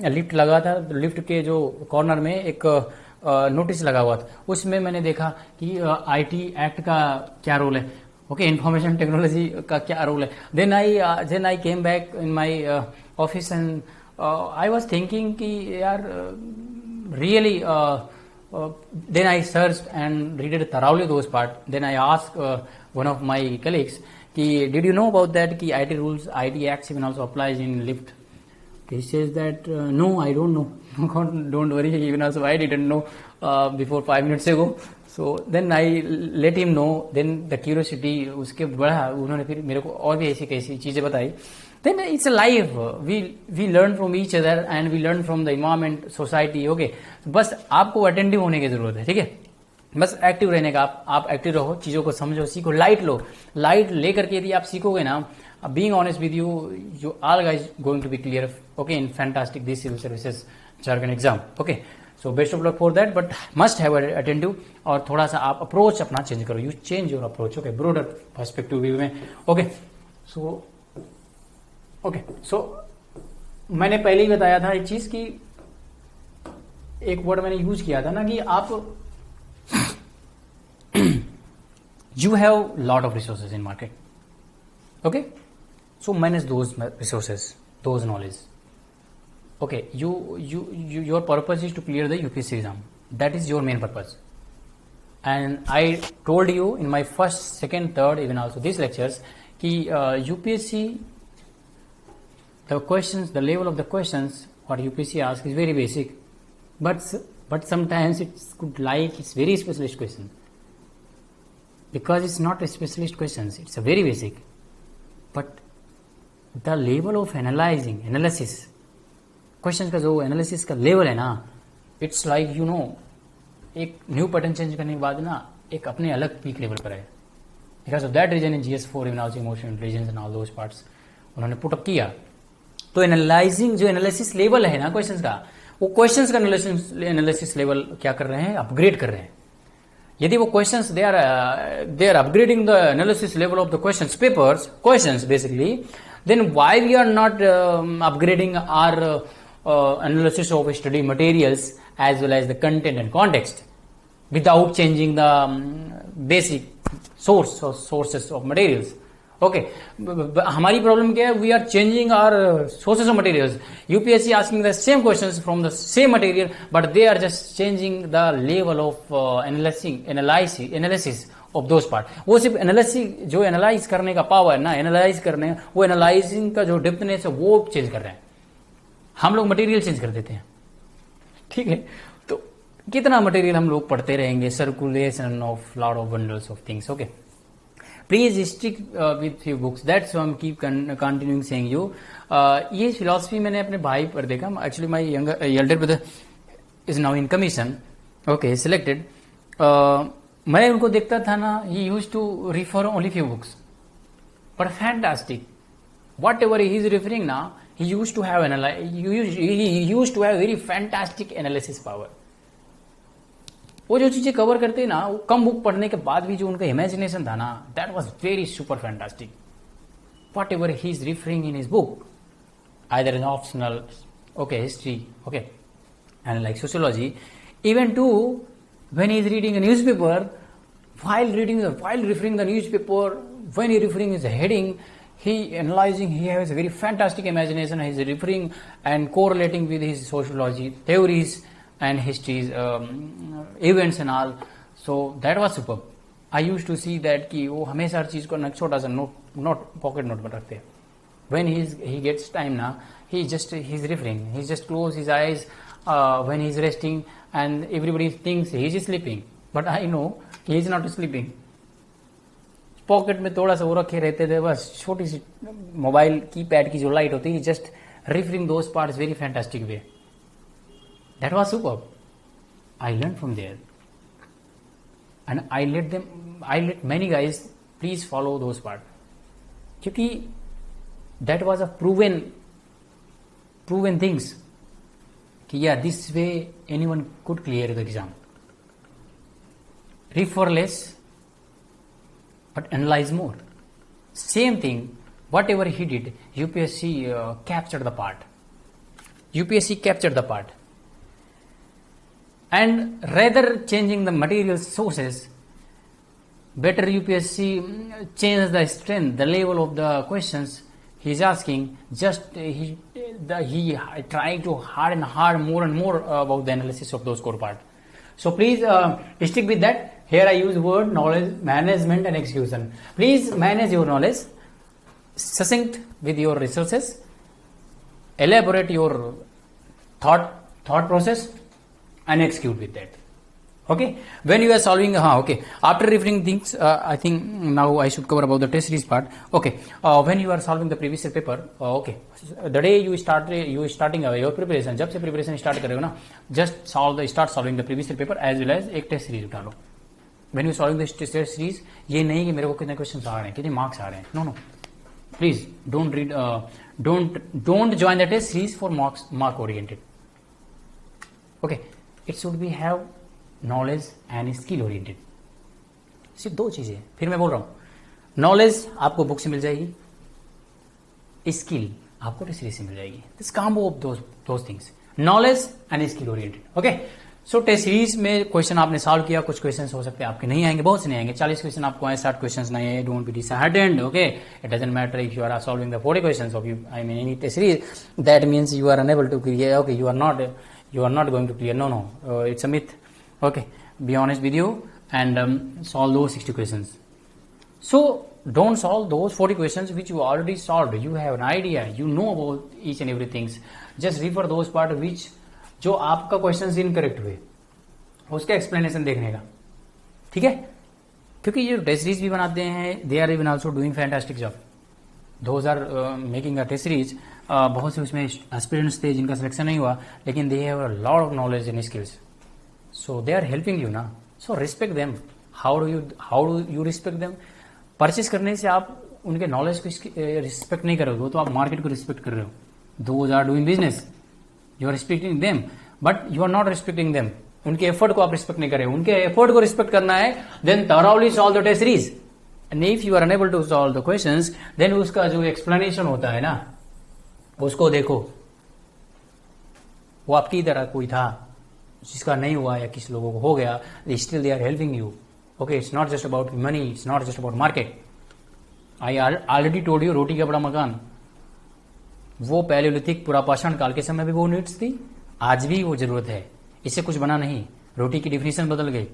लिफ्ट लगा था, लिफ्ट के जो कॉर्नर में एक नोटिस लगा हुआ था, उसमें मैंने देखा कि IT एक्ट का क्या रोल है, ओके, इंफॉर्मेशन टेक्नोलॉजी का क्या रोल है। Then I came back in my office and I was thinking कि यार really, then I searched and read it thoroughly those part. Then I asked one of my colleagues, did you know about that? Ki IT rules, IT acts even also applies in lift. He says that no, I don't know. Don't worry, even also I didn't know before 5 minutes ago. So then I let him know. Then the curiosity उसके बढ़ा, उन्होंने फिर मेरे को और भी ऐसी कैसी चीजें बताई। Then it's a life. We learn from each other and we learn from the environment, society. Okay, बस आपको अटेंटिव होने की जरूरत है। ठीक है, बस एक्टिव रहने का, आप एक्टिव रहो, चीजों को समझो, सीखो, लाइट लो, लाइट लेकर के यदि आप सीखोगे ना, being honest with you, you all guys going to be clear, okay, in fantastic this civil services Jharkhand exam. Okay, so best of luck for that, but must have attentive, और थोड़ा सा आप अप्रोच अपना चेंज करो, you change your approach, okay, broader perspective view में। Okay, so मैंने पहले ही बताया था एक चीज की, एक वर्ड मैंने यूज किया था ना कि आप you have lot of resources in market. Okay, so manage those resources, those knowledge. Okay, your purpose is to clear the UPSC exam. That is your main purpose. And I told you in my first, second, third, even also these lectures कि UPSC, the questions, the level of the questions what UPSC asks is very basic, but sometimes it's good like it's very specialist question, because it's not a specialist questions, it's a very basic, but the level of analysis questions का जो analysis का level है ना, it's like you know एक new pattern change करने के बाद ना एक अपने अलग पीक लेवल पर है. Because of that reason in GS4 even also emotional intelligence and all those parts उन्होंने पुट अप किया. तो एनालाइजिंग जो एनालिसिस लेवल है ना क्वेश्चंस का, वो क्वेश्चंस का एनालिसिस लेवल क्या कर रहे हैं, अपग्रेड कर रहे हैं. यदि वो questions they are upgrading the analysis level of the questions papers, questions basically, then why we are not upgrading our analysis of study materials as well as the content and context without changing the basic sources of materials. Okay, हमारी problem क्या है, we are changing our sources of materials. UPSC asking the same questions from the same material, but they are just changing the level of analysis of those part. वो सिर्फ analysis जो analyse करने का power है ना, analyse करने, वो analysing का जो डेप्थनेस है वो चेंज कर रहे हैं. हम लोग मटेरियल चेंज कर देते हैं. ठीक है, तो कितना मटेरियल हम लोग पढ़ते रहेंगे, circulation of lot of bundles of things. Okay, please stick with few books, that's I am keep continuing saying you. ये फिलॉसफी मैंने अपने भाई पर देखा. Actually my elder brother is now in commission. Okay, selected. मैं उनको देखता था ना, he used to refer only few books, but fantastic whatever he is referring ना, he used to have very fantastic analysis power. वो जो चीजें cover करते ना, वो कम बुक पढ़ने के बाद भी जो उनका इमेजिनेशन था ना, that was very super fantastic. Whatever he is referring in his book, either in optional, okay, history, okay, and like sociology, even too when he is reading a newspaper, while referring the newspaper, when he referring his heading, he analyzing, he has a very fantastic imagination. He is referring and correlating with his sociology theories and histories, events and all. So that was superb. I used to see that कि वो हमेशा हर चीज को न छोटा सा note pocket note में रखते हैं. When he gets time ना, he's referring. He just close his eyes when he's resting, and everybody thinks he is sleeping. But I know he is not sleeping. Pocket में थोड़ा सा वो रखे रहते थे, बस छोटी सी मोबाइल की पैड की जो लाइट होती है, just referring those parts very fantastic way. That was superb. I learn from there and I let many guys please follow those part, क्योंकि that was a proven things कि या this way anyone could clear the exam. Refer less but analyze more. Same thing, whatever he did, UPSC captured the part. And rather changing the material sources, better UPSC change the strength, the level of the questions he is asking. Just he trying to hard more and more about the analysis of those core part. So please stick with that. Here I use word knowledge management and execution. Please manage your knowledge, succinct with your resources, elaborate your thought process, and execute with that. Okay, when you are solving okay, after referring things, I think now I should cover about the test series part. Okay, when you are solving the previous year paper, okay, the day you starting your preparation, जब से preparation start करेगा ना, just start solving the previous year paper as well as एक test series उठा लो. When you solving this test series, ये नहीं कि मेरे को कितने questions आ रहे हैं, कितने marks आ रहे हैं. No, please don't read, don't join the test series for mark oriented. Okay, it should be have knowledge and skill oriented. सिर्फ दो चीजें. फिर मैं बोल रहा हूं, नॉलेज आपको बुक से मिल जाएगी, स्किल आपको टेस्ट सीरीज से मिल जाएगी. This combo of those things, knowledge and skill oriented. Okay, so test series में क्वेश्चन आपने सॉल्व किया, कुछ क्वेश्चन हो सकते हैं आपके नहीं आएंगे, बहुत से नहीं आएंगे, 40 क्वेश्चन आपको आए, 60 क्वेश्चन नहीं आए, don't be disheartened, okay. It doesn't matter if you are solving the 40 questions of you I mean any test series, that means you are unable to clear, okay, you are not going to clear, no, it's a myth, okay. Be honest with you and solve those 60 questions. So don't solve those 40 questions which you already solved. You have an idea, you know about each and everything. Just refer those part which जो आपका questions incorrect हुए उसका explanation देखने का, ठीक है? क्योंकि ये टेस्ट सीरीज भी बनाते हैं, they are even also doing fantastic job. Those are making a test series. बहुत से उसमें एस्पिरेंट्स थे जिनका सिलेक्शन नहीं हुआ, लेकिन they have a lot of knowledge and skills, so they are helping you ना. So respect them. How do you respect them? Purchase करने से आप उनके नॉलेज को रिस्पेक्ट नहीं करोगे, तो आप मार्केट को रिस्पेक्ट कर रहे हो. Those are doing business, you are respecting them, but you are not respecting them. उनके एफर्ट को आप रिस्पेक्ट नहीं कर रहे हो. उनके एफर्ट को रिस्पेक्ट करना है, then thoroughly solve the test series. And if you are unable to solve the questions, then उसका जो एक्सप्लेनेशन होता है ना, उसको देखो. वो आपकी तरह कोई था जिसका नहीं हुआ या किस लोगों को हो गया, still they are helping you. Okay, it's not just about money, it's not just about market. I already told you, रोटी कपड़ा मकान, वो पैलियोलिथिक पुरापाषाण काल के समय भी वो नीड्स थी, आज भी वो जरूरत है. इससे कुछ बना नहीं. रोटी की डिफिनेशन बदल गई.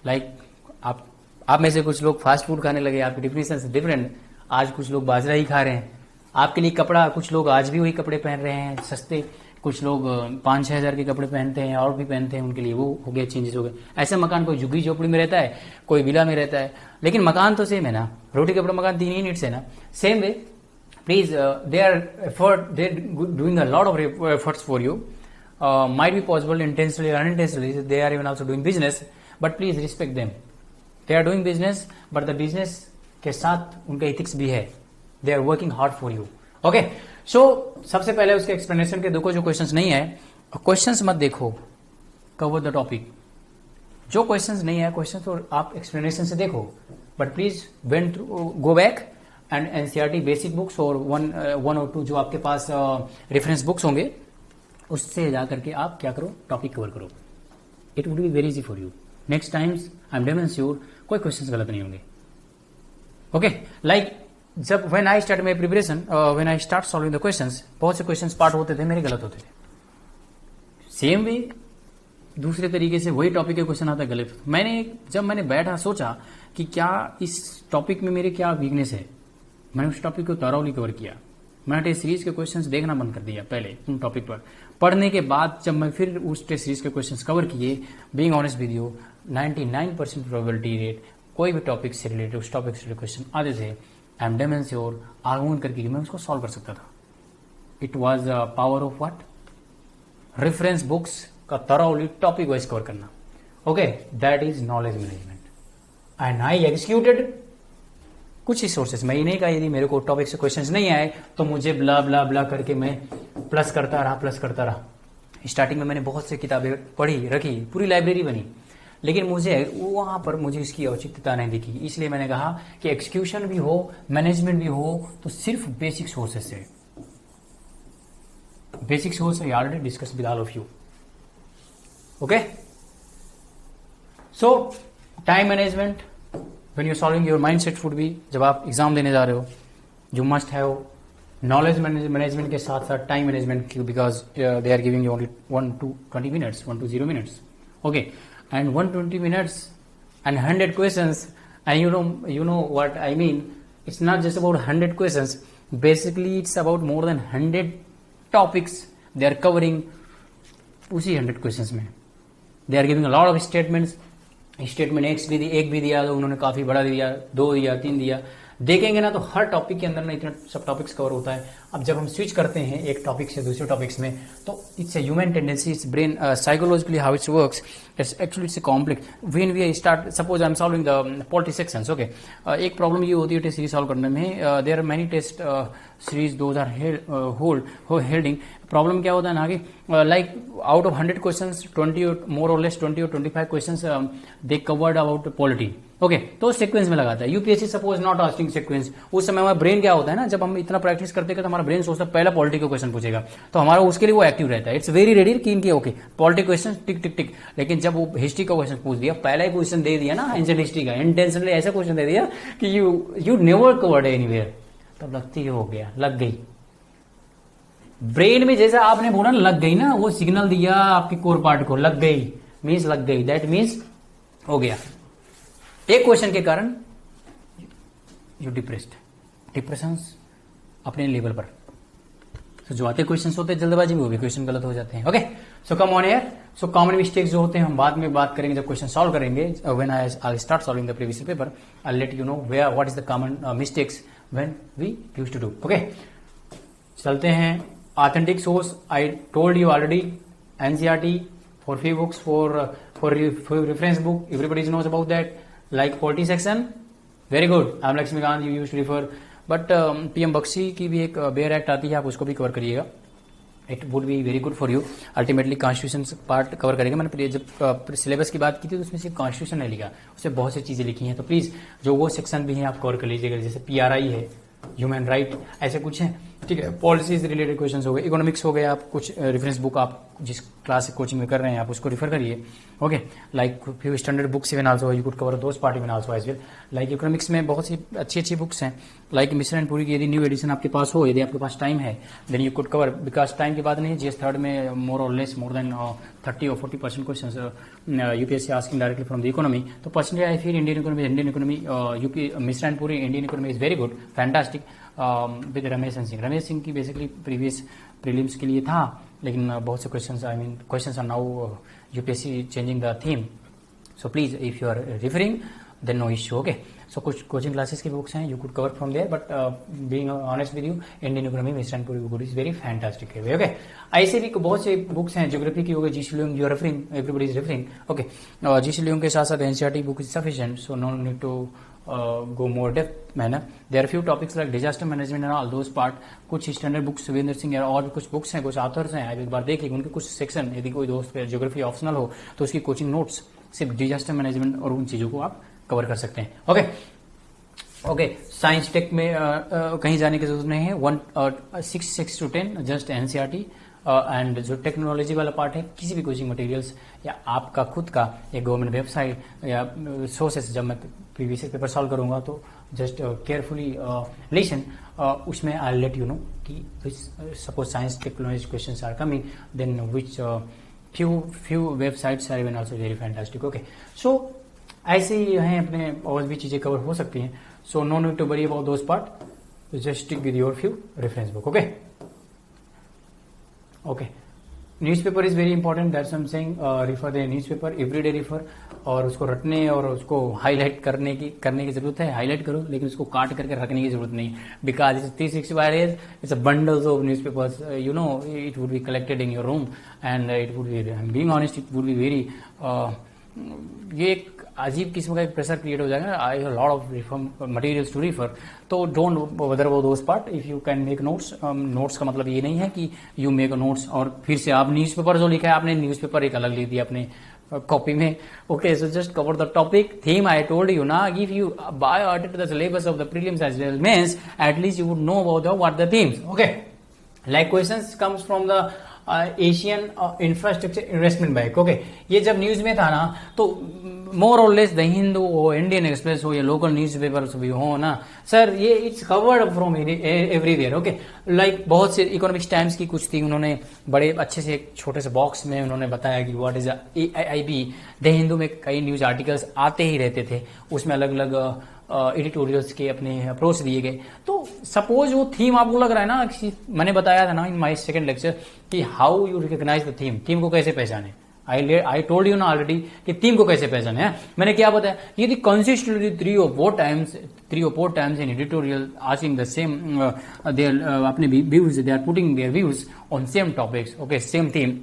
लाइक आप में से कुछ लोग फास्ट फूड खाने लगे, आपकी डिफिनेशन से डिफरेंट. आज कुछ लोग बाजरा ही खा रहे हैं. आपके लिए कपड़ा, कुछ लोग आज भी वही कपड़े पहन रहे हैं सस्ते, कुछ लोग 5-6 हज़ार के कपड़े पहनते हैं और भी पहनते हैं, उनके लिए वो हो गया, चेंजेस हो गए. ऐसा मकान कोई झुग्गी झोपड़ी में रहता है, कोई विला में रहता है, लेकिन मकान तो सेम है ना. रोटी कपड़ा मकान 3 ही नीड्स है ना. Same way please they are doing a lot of efforts for you. Might be possible intentionally और unintentionally, they are even also doing business, but please respect them. They are doing business, but the business के साथ उनका ethics भी है. They are working hard for you. Okay, so सबसे पहले उसके explanation के देखो. जो क्वेश्चंस नहीं है, क्वेश्चंस मत देखो, कवर द टॉपिक. जो क्वेश्चंस नहीं है, क्वेश्चंस तो आप एक्सप्लेनेशन से देखो, but please went through, go back and NCERT basic books और वन और 2 जो आपके पास रेफरेंस बुक्स होंगे, उससे जाकर के आप क्या करो, टॉपिक कवर करो. It would be very easy for you. Next times I am damn sure कोई क्वेश्चंस गलत नहीं होंगे. ओके, लाइक जब when I start my preparation, when I start solving the questions, बहुत से क्वेश्चंस पार्ट होते थे मेरे गलत होते थे. सेम वे दूसरे तरीके से वही टॉपिक के क्वेश्चन आता गलत. जब मैंने बैठा सोचा कि क्या इस टॉपिक में मेरे क्या वीकनेस है, मैंने उस टॉपिक को थॉरोली कवर किया. मैंने टेस्ट सीरीज के क्वेश्चंस देखना बंद कर दिया पहले उन टॉपिक पर. पढ़ने के बाद जब मैं फिर उस टेस्ट सीरीज के क्वेश्चंस कवर किए, being honest with you, 99% probability rate कोई भी टॉपिक से रिलेटेड, उस टॉपिक से रिलेटेड क्वेश्चन आते थे, आई एम डेम श्योर आगमन करके मैं उसको सॉल्व कर सकता था. It was a power of what, reference books का थॉरोली टॉपिक वाइज कवर करना. Okay, that is knowledge management and I executed. कुछ ही सोर्सेस, मैं ये नहीं कहा यदि मेरे को टॉपिक से क्वेश्चंस नहीं आए तो मुझे ब्ला ब्ला ब्ला करके मैं प्लस करता रहा. स्टार्टिंग में मैंने बहुत सी किताबें पढ़ी, रखी, पूरी लाइब्रेरी बनी, लेकिन मुझे वहां पर मुझे इसकी औचित्यता नहीं दिखी. इसलिए मैंने कहा कि एक्सक्यूशन भी हो, मैनेजमेंट भी हो, तो सिर्फ बेसिक सोर्सेस से. Basic source I already discuss with all of you. Okay, so time management when you solving your mindset would be, जब आप एग्जाम देने जा रहे हो, you must have knowledge management के साथ साथ time management, because they are giving you only 1 to 20 minutes, 1 to 0 minutes. Okay, and 120 minutes and 100 questions, and you know what I mean. It's not just about 100 questions. Basically, it's about more than 100 topics they are covering. उसी 100 questions में they are giving a lot of statements. Statement एक भी दिया तो उन्होंने काफी बड़ा दिया, 2 दिया, 3 दिया. देखेंगे ना तो हर टॉपिक के अंदर ना इतना सब टॉपिक्स कवर होता है. अब जब हम स्विच करते हैं एक टॉपिक से दूसरे टॉपिक्स में, तो it's a human tendency, it's brain psychologically how it's works. It's actually it's a complex. When we start, suppose I am solving the polity sections. Okay, एक प्रॉब्लम ये होती है टेस्ट सीरीज सॉल्व करने में, there are many test series those are holding. Problem क्या होता है ना कि like out of 100 questions 20 more और लेस 20 और 25 questions they covered about polity. Okay, तो सीक्वेंस में लगाता है। UPSC suppose not asking sequence, उस समय हमारा ब्रेन क्या होता है ना, जब हम इतना प्रैक्टिस करते हैं तो हमारा ब्रेन सोचता है पहला पॉलिटी का क्वेश्चन पूछेगा, तो हमारा उसके लिए वो एक्टिव रहता है। इट्स वेरी रेडी कि इनके ओके पॉलिटी क्वेश्चन टिक टिक टिक, लेकिन जब वो हिस्ट्री का क्वेश्चन पूछ दिया, पहला ही क्वेश्चन दे दिया ना एंशिएंट हिस्ट्री का, इंटेंशनली ऐसा क्वेश्चन दे दिया कि यू नेवर कवर्ड एनीवेयर, तब लगती हो गया, लग गई ब्रेन में, जैसा आपने बोला ना लग गई ना, वो सिग्नल दिया आपके कोर पार्ट को, लग गई मीन्स लग गई, दैट मीन्स हो गया। एक क्वेश्चन के कारण यू डिप्रेशन अपने लेवल पर। तो जो आते क्वेश्चन होते हैं जल्दबाजी में, वो भी क्वेश्चन गलत हो जाते हैं। Okay, so come on air. So common mistakes जो होते हैं हम बाद में बात करेंगे जब क्वेश्चन सॉल्व करेंगे। When I start solving the previous paper, I let you know where what is the common mistakes when we used to do. Okay, चलते हैं। Authentic source I told you already, NCERT for few books, for reference book, everybody knows about that, like polity section, very good, I'm Lakshmikant, you used to refer, but PM Bakshi की भी एक bare act आती है, आप उसको भी cover करिएगा, it would be very good for you. Ultimately constitution part cover करेगा। मैंने जब सिलेबस की बात की थी तो उसमें सिर्फ कॉन्स्टिट्यूशन नहीं लिखा, उसमें बहुत सी चीजें लिखी हैं, तो प्लीज जो वो सेक्शन भी है आप कवर कर लीजिएगा, जैसे PRI है, ह्यूमन राइट, ऐसे कुछ है, ठीक है। पॉलिसी से रिलेटेड क्वेश्चंस हो गए, इकोनॉमिक्स हो गए, आप कुछ रेफरेंस बुक आप जिस क्लास कोचिंग में कर रहे हैं आप उसको रिफर करिए। Okay, like few standard books even also you could cover those part even also as well. Like economics में बहुत सी अच्छी बुक्स हैं, लाइक मिश्रा एंड पुरी की यदि न्यू एडिशन आपके पास हो, यदि आपके पास टाइम है, then you could cover, because time की बात नहीं है। GS थर्ड में मोर और लेस मोर देन 30 और 40% question UPSC asking directly from the economy. तो personally I feel Indian economy UP Mishra and Puri Indian economy is very good, fantastic with Ramesh Singh की basically previous prelims के लिए था, लेकिन बहुत से questions are now UPSC changing the theme, so please if you are referring then no issue. Okay, so कुछ coaching classes की books हैं, you could cover from there, but being honest with you, Indian economy Mishra and Puri book is very fantastic. Okay, ऐसे भी बहुत से books हैं, geography की हो गई, GC. Leong you are referring, everybody is referring. Okay, GC. Leong के साथ साथ NCERT book is sufficient, so no need to go more depth manner. There are few topics like disaster management and all those part. कुछ standard books Suvinder Singh और भी कुछ books हैं, कुछ authors हैं, आप एक बार देख लीजिए उनके कुछ सेक्शन, यदि कोई दोस्त ज्योग्राफी ऑप्शनल हो तो उसकी कोचिंग नोट्स सिर्फ डिजास्टर मैनेजमेंट और उन चीजों को आप कवर कर सकते हैं। ओके, साइंस टेक में कहीं जाने की जरूरत नहीं है। 6 to 10 जस्ट एनसीईआरटी एंड जो टेक्नोलॉजी वाला पार्ट है, किसी भी कोचिंग मटेरियल्स या आपका खुद का एक गवर्नमेंट वेबसाइट या सोर्सेस, जब मैं प्रीवियस पेपर सॉल्व करूंगा तो जस्ट केयरफुली लिसन, उसमें आई लेट यू नो कि suppose science technology questions are coming, then which few websites are even also very fantastic. Okay, so ऐसे ही हैं अपने और भी चीजें कवर हो सकती हैं, so no need to worry about those part, just stick with your few reference book. Okay, newspaper is very important, that's what I'm saying, refer the newspaper every day, refer, और उसको रटने और उसको highlight करने की जरूरत है, highlight करो, लेकिन उसको काट करके रखने की जरूरत नहीं, because it's 365 days, it's a bundles of newspapers, you know, it would be collected in your room and it would be, I'm being honest, it would be very ये एक अजीब किस्म का एक प्रेशर क्रिएट हो जाएगा। I have lot of materials to refer, तो don't bother about those part, if you can make notes. Notes का मतलब ये नहीं है कि यू मेक नोट्स और फिर से आप न्यूज़पेपर जो लिखा है आपने न्यूज़पेपर एक अलग लिख दिया अपने कॉपी में। Okay, so just cover the topic theme, I told you ना, if you by audit the syllabus of the prelims as well mains, at least you would know about what the themes. Okay, like questions comes from the Asian infrastructure investment bank. Okay, ये जब news में था ना तो मोर और less the Hindu हो, Indian express हो या लोकल न्यूज पेपर्स भी हो ना सर, ये it's covered from everywhere. Okay, like बहुत से इकोनॉमिक्स टाइम्स की कुछ थी, उन्होंने बड़े अच्छे से एक छोटे से बॉक्स में उन्होंने बताया कि what is AIIB। The Hindu में कई न्यूज आर्टिकल्स आते ही रहते थे, उसमें अलग अलग एडिटोरियल्स के अपने अप्रोच दिए गए। तो सपोज वो थीम आपको लग रहा है ना, मैंने बताया था ना इन माय सेकंड लेक्चर कि how you recognize the theme को कैसे पहचाने। आई टोल्ड यू ना ऑलरेडी कि थीम को कैसे पहचाने है। मैंने क्या बताया, यदि consistently 3 or 4 times in editorial asking the same, दे अपने views, they are putting their views on same topics, okay, same theme,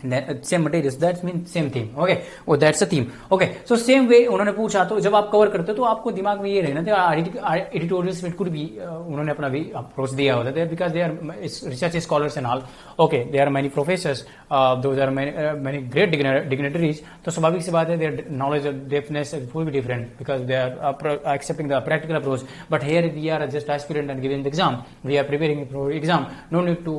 same materials, that mean same theme, okay, वो that's a theme, okay. So same way उन्होंने पूछा, तो जब आप cover करते हो तो आपको दिमाग में ये रहना था एडिटोरियल्स में कुड भी उन्होंने अपना भी अप्रोच दिया होता है, because they are research scholars and all, okay, they are many professors, those are many great dignitaries, तो स्वाभाविक सी बात है their knowledge depthness will be different because they are accepting the practical approach, but here we are just aspirant and giving the exam, we are preparing for exam, no need to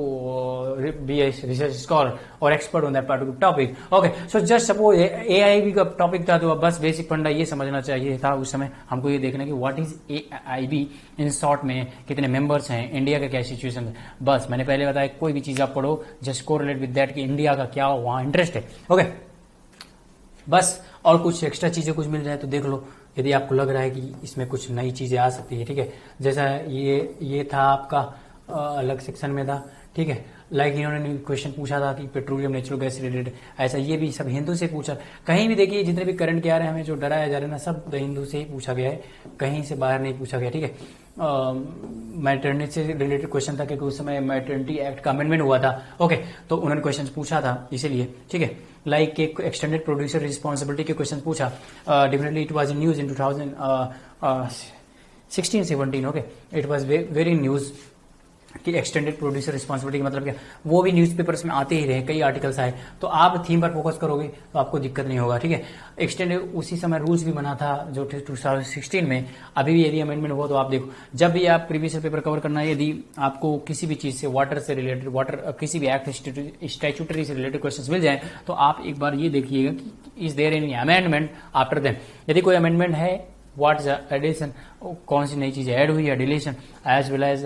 be a research scholar or expert on that particular topic, okay। So just suppose AIB का topic था, तो बस basic फंडा ये समझना चाहिए था उस समय हमको, ये देखना कि what is AIB in short में, कितने मेंबर्स हैं, इंडिया का क्या सिचुएशन है, बस मैंने पहले बताया कोई भी चीज आप पढ़ो जस्ट कोरिलेट विद दैट कि इंडिया का क्या वहां इंटरेस्ट है, ओके, बस। और कुछ एक्स्ट्रा चीजें कुछ मिल जाए तो देख लो, यदि आपको लग रहा है कि इसमें कुछ नई चीजें आ सकती है, ठीक है, जैसा ये था आपका अलग सेक्शन में था, ठीक है, लाइक इन्होंने क्वेश्चन पूछा था कि पेट्रोलियम नेचुरल गैस से रिलेटेड, ऐसा ये भी सब हिंदू से पूछा, कहीं भी देखिए जितने भी करंट के आ रहे हैं हमें जो डराया जा रहा है ना, सब हिंदू से ही पूछा गया है, कहीं से बाहर नहीं पूछा गया, ठीक है। मैटरनिटी से रिलेटेड क्वेश्चन था क्योंकि उस समय मैटरनिटी एक्ट का अमेंडमेंट हुआ था, ओके, तो उन्होंने क्वेश्चन पूछा था इसीलिए, ठीक है, लाइक एक एक्सटेंडेड प्रोड्यूसर रिस्पॉन्सिबिलिटी के क्वेश्चन पूछा, definitely it was in news in 2016-17, okay, it was very news कि एक्सटेंडेड प्रोड्यूसर रिस्पॉन्सिबिलिटी का मतलब क्या, वो भी न्यूज़पेपर्स में आते ही रहे, कई आर्टिकल्स आए, तो आप थीम पर फोकस करोगे तो आपको दिक्कत नहीं होगा, ठीक है। एक्सटेंडेड उसी समय रूल्स भी बना था जो 2016 में, अभी भी यदि अमेंडमेंट हुआ तो आप देखो, जब भी आप प्रीवियस पेपर कवर करना है, यदि आपको किसी भी चीज से वाटर से रिलेटेड, वाटर किसी भी एक्ट स्टैट्यूटरी से रिलेटेड क्वेश्चन मिल जाए तो आप एक बार ये देखिएगा कि is there any amendment after them, यदि कोई अमेंडमेंट है व्हाट इज एडिशन, कौन सी नई चीजें ऐड हुई है, deletion, as well as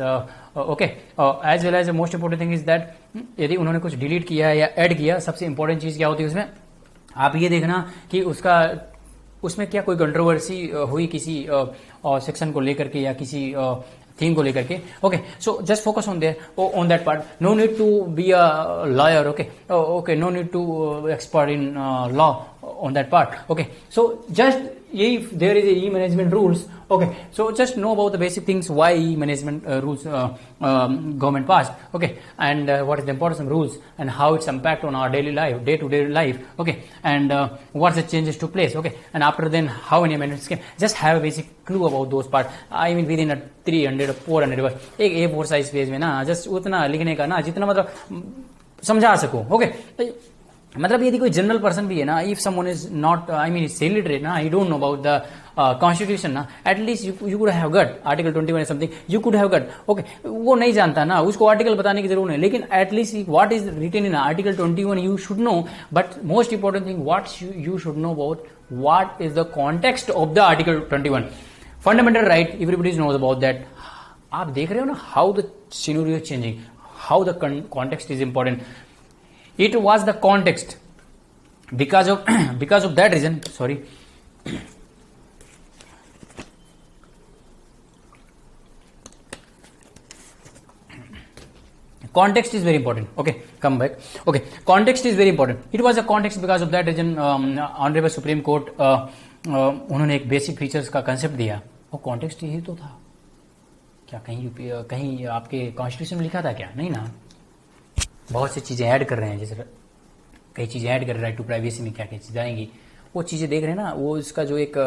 okay, as well as most important thing is that यदि उन्होंने कुछ डिलीट किया है या ऐड किया, सबसे इंपॉर्टेंट चीज क्या होती है उसमें, आप ये देखना कि उसमें क्या कोई कंट्रोवर्सी हुई किसी सेक्शन को लेकर के या किसी थीम को लेकर के, okay, so just focus on there on that part, no need to be a lawyer, okay, okay, no need to expert in law on that part, okay, so just if there is a e-management rules, okay, so just know about the basic things why e-management rules government passed, okay, and what is the importance of rules and how its impact on our daily life, day-to-day life, okay, and what the changes took place, okay, and after then how many amendments came, just have a basic clue about those part, I mean within a 300 or 400 words, एक A4 size page में ना just उतना लिखने का ना जितना मतलब समझा सको, okay, मतलब यदि कोई जनरल पर्सन भी है ना, if someone is not, I mean is literate ना, I don't know about the constitution ना, at least you could have got article 21 something, you could have got, okay, वो नहीं जानता ना, उसको आर्टिकल बताने की जरूरत नहीं, लेकिन at least what is written in article 21 you should know, but most important thing what you should know about what is the context of the article 21, fundamental right, everybody knows about that, आप देख रहे हो ना how the scenario changing, how the context is important, it was the context, because of that reason, sorry, context is very important, okay, come back, okay, context is very important, it was a context, because of that reason honorable supreme court उन्होंने एक basic features का concept दिया, वो context यही तो था क्या, कहीं आपके कॉन्स्टिट्यूशन में लिखा था क्या, नहीं ना, बहुत सी चीजें ऐड कर रहे हैं, जैसे कई चीजें ऐड कर रहे हैं, राइट टू प्राइवेसी में क्या क्या चीजें आएंगी, वो चीजें देख रहे हैं ना, वो इसका जो एक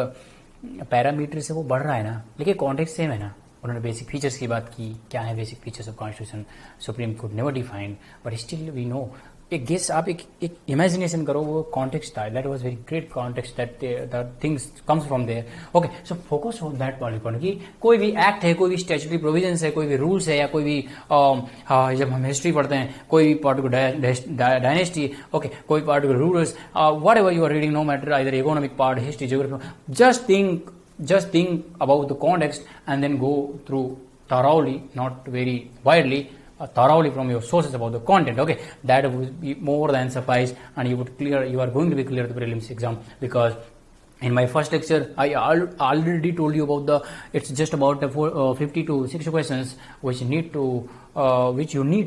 पैरामीटर है वो बढ़ रहा है ना, लेकिन कॉन्टेक्स्ट सेम है ना, उन्होंने बेसिक फीचर्स की बात की, क्या है basic features of constitution, supreme court never defined, but still we know, एक गेस आप एक इमेजिनेशन करो, वो कॉन्टेक्स्ट था, that was very great context, that things comes from there, okay, so focus on that point कि कोई भी act है, कोई भी स्टैट्यूटरी प्रोविजंस है, कोई भी रूल्स है, या कोई भी जब हम हिस्ट्री पढ़ते हैं, कोई पार्टिकुलर डायनेस्टी, ओके, कोई particular rules, whatever you are reading, no matter either economic part, history, geography, just think about the context and then go through thoroughly, not very widely, thoroughly from your sources about the content, okay, that would be more than suffice, and you are going to be clear the prelims exam, because in my first lecture I already told you about it's just about the 50 to 60 questions which you need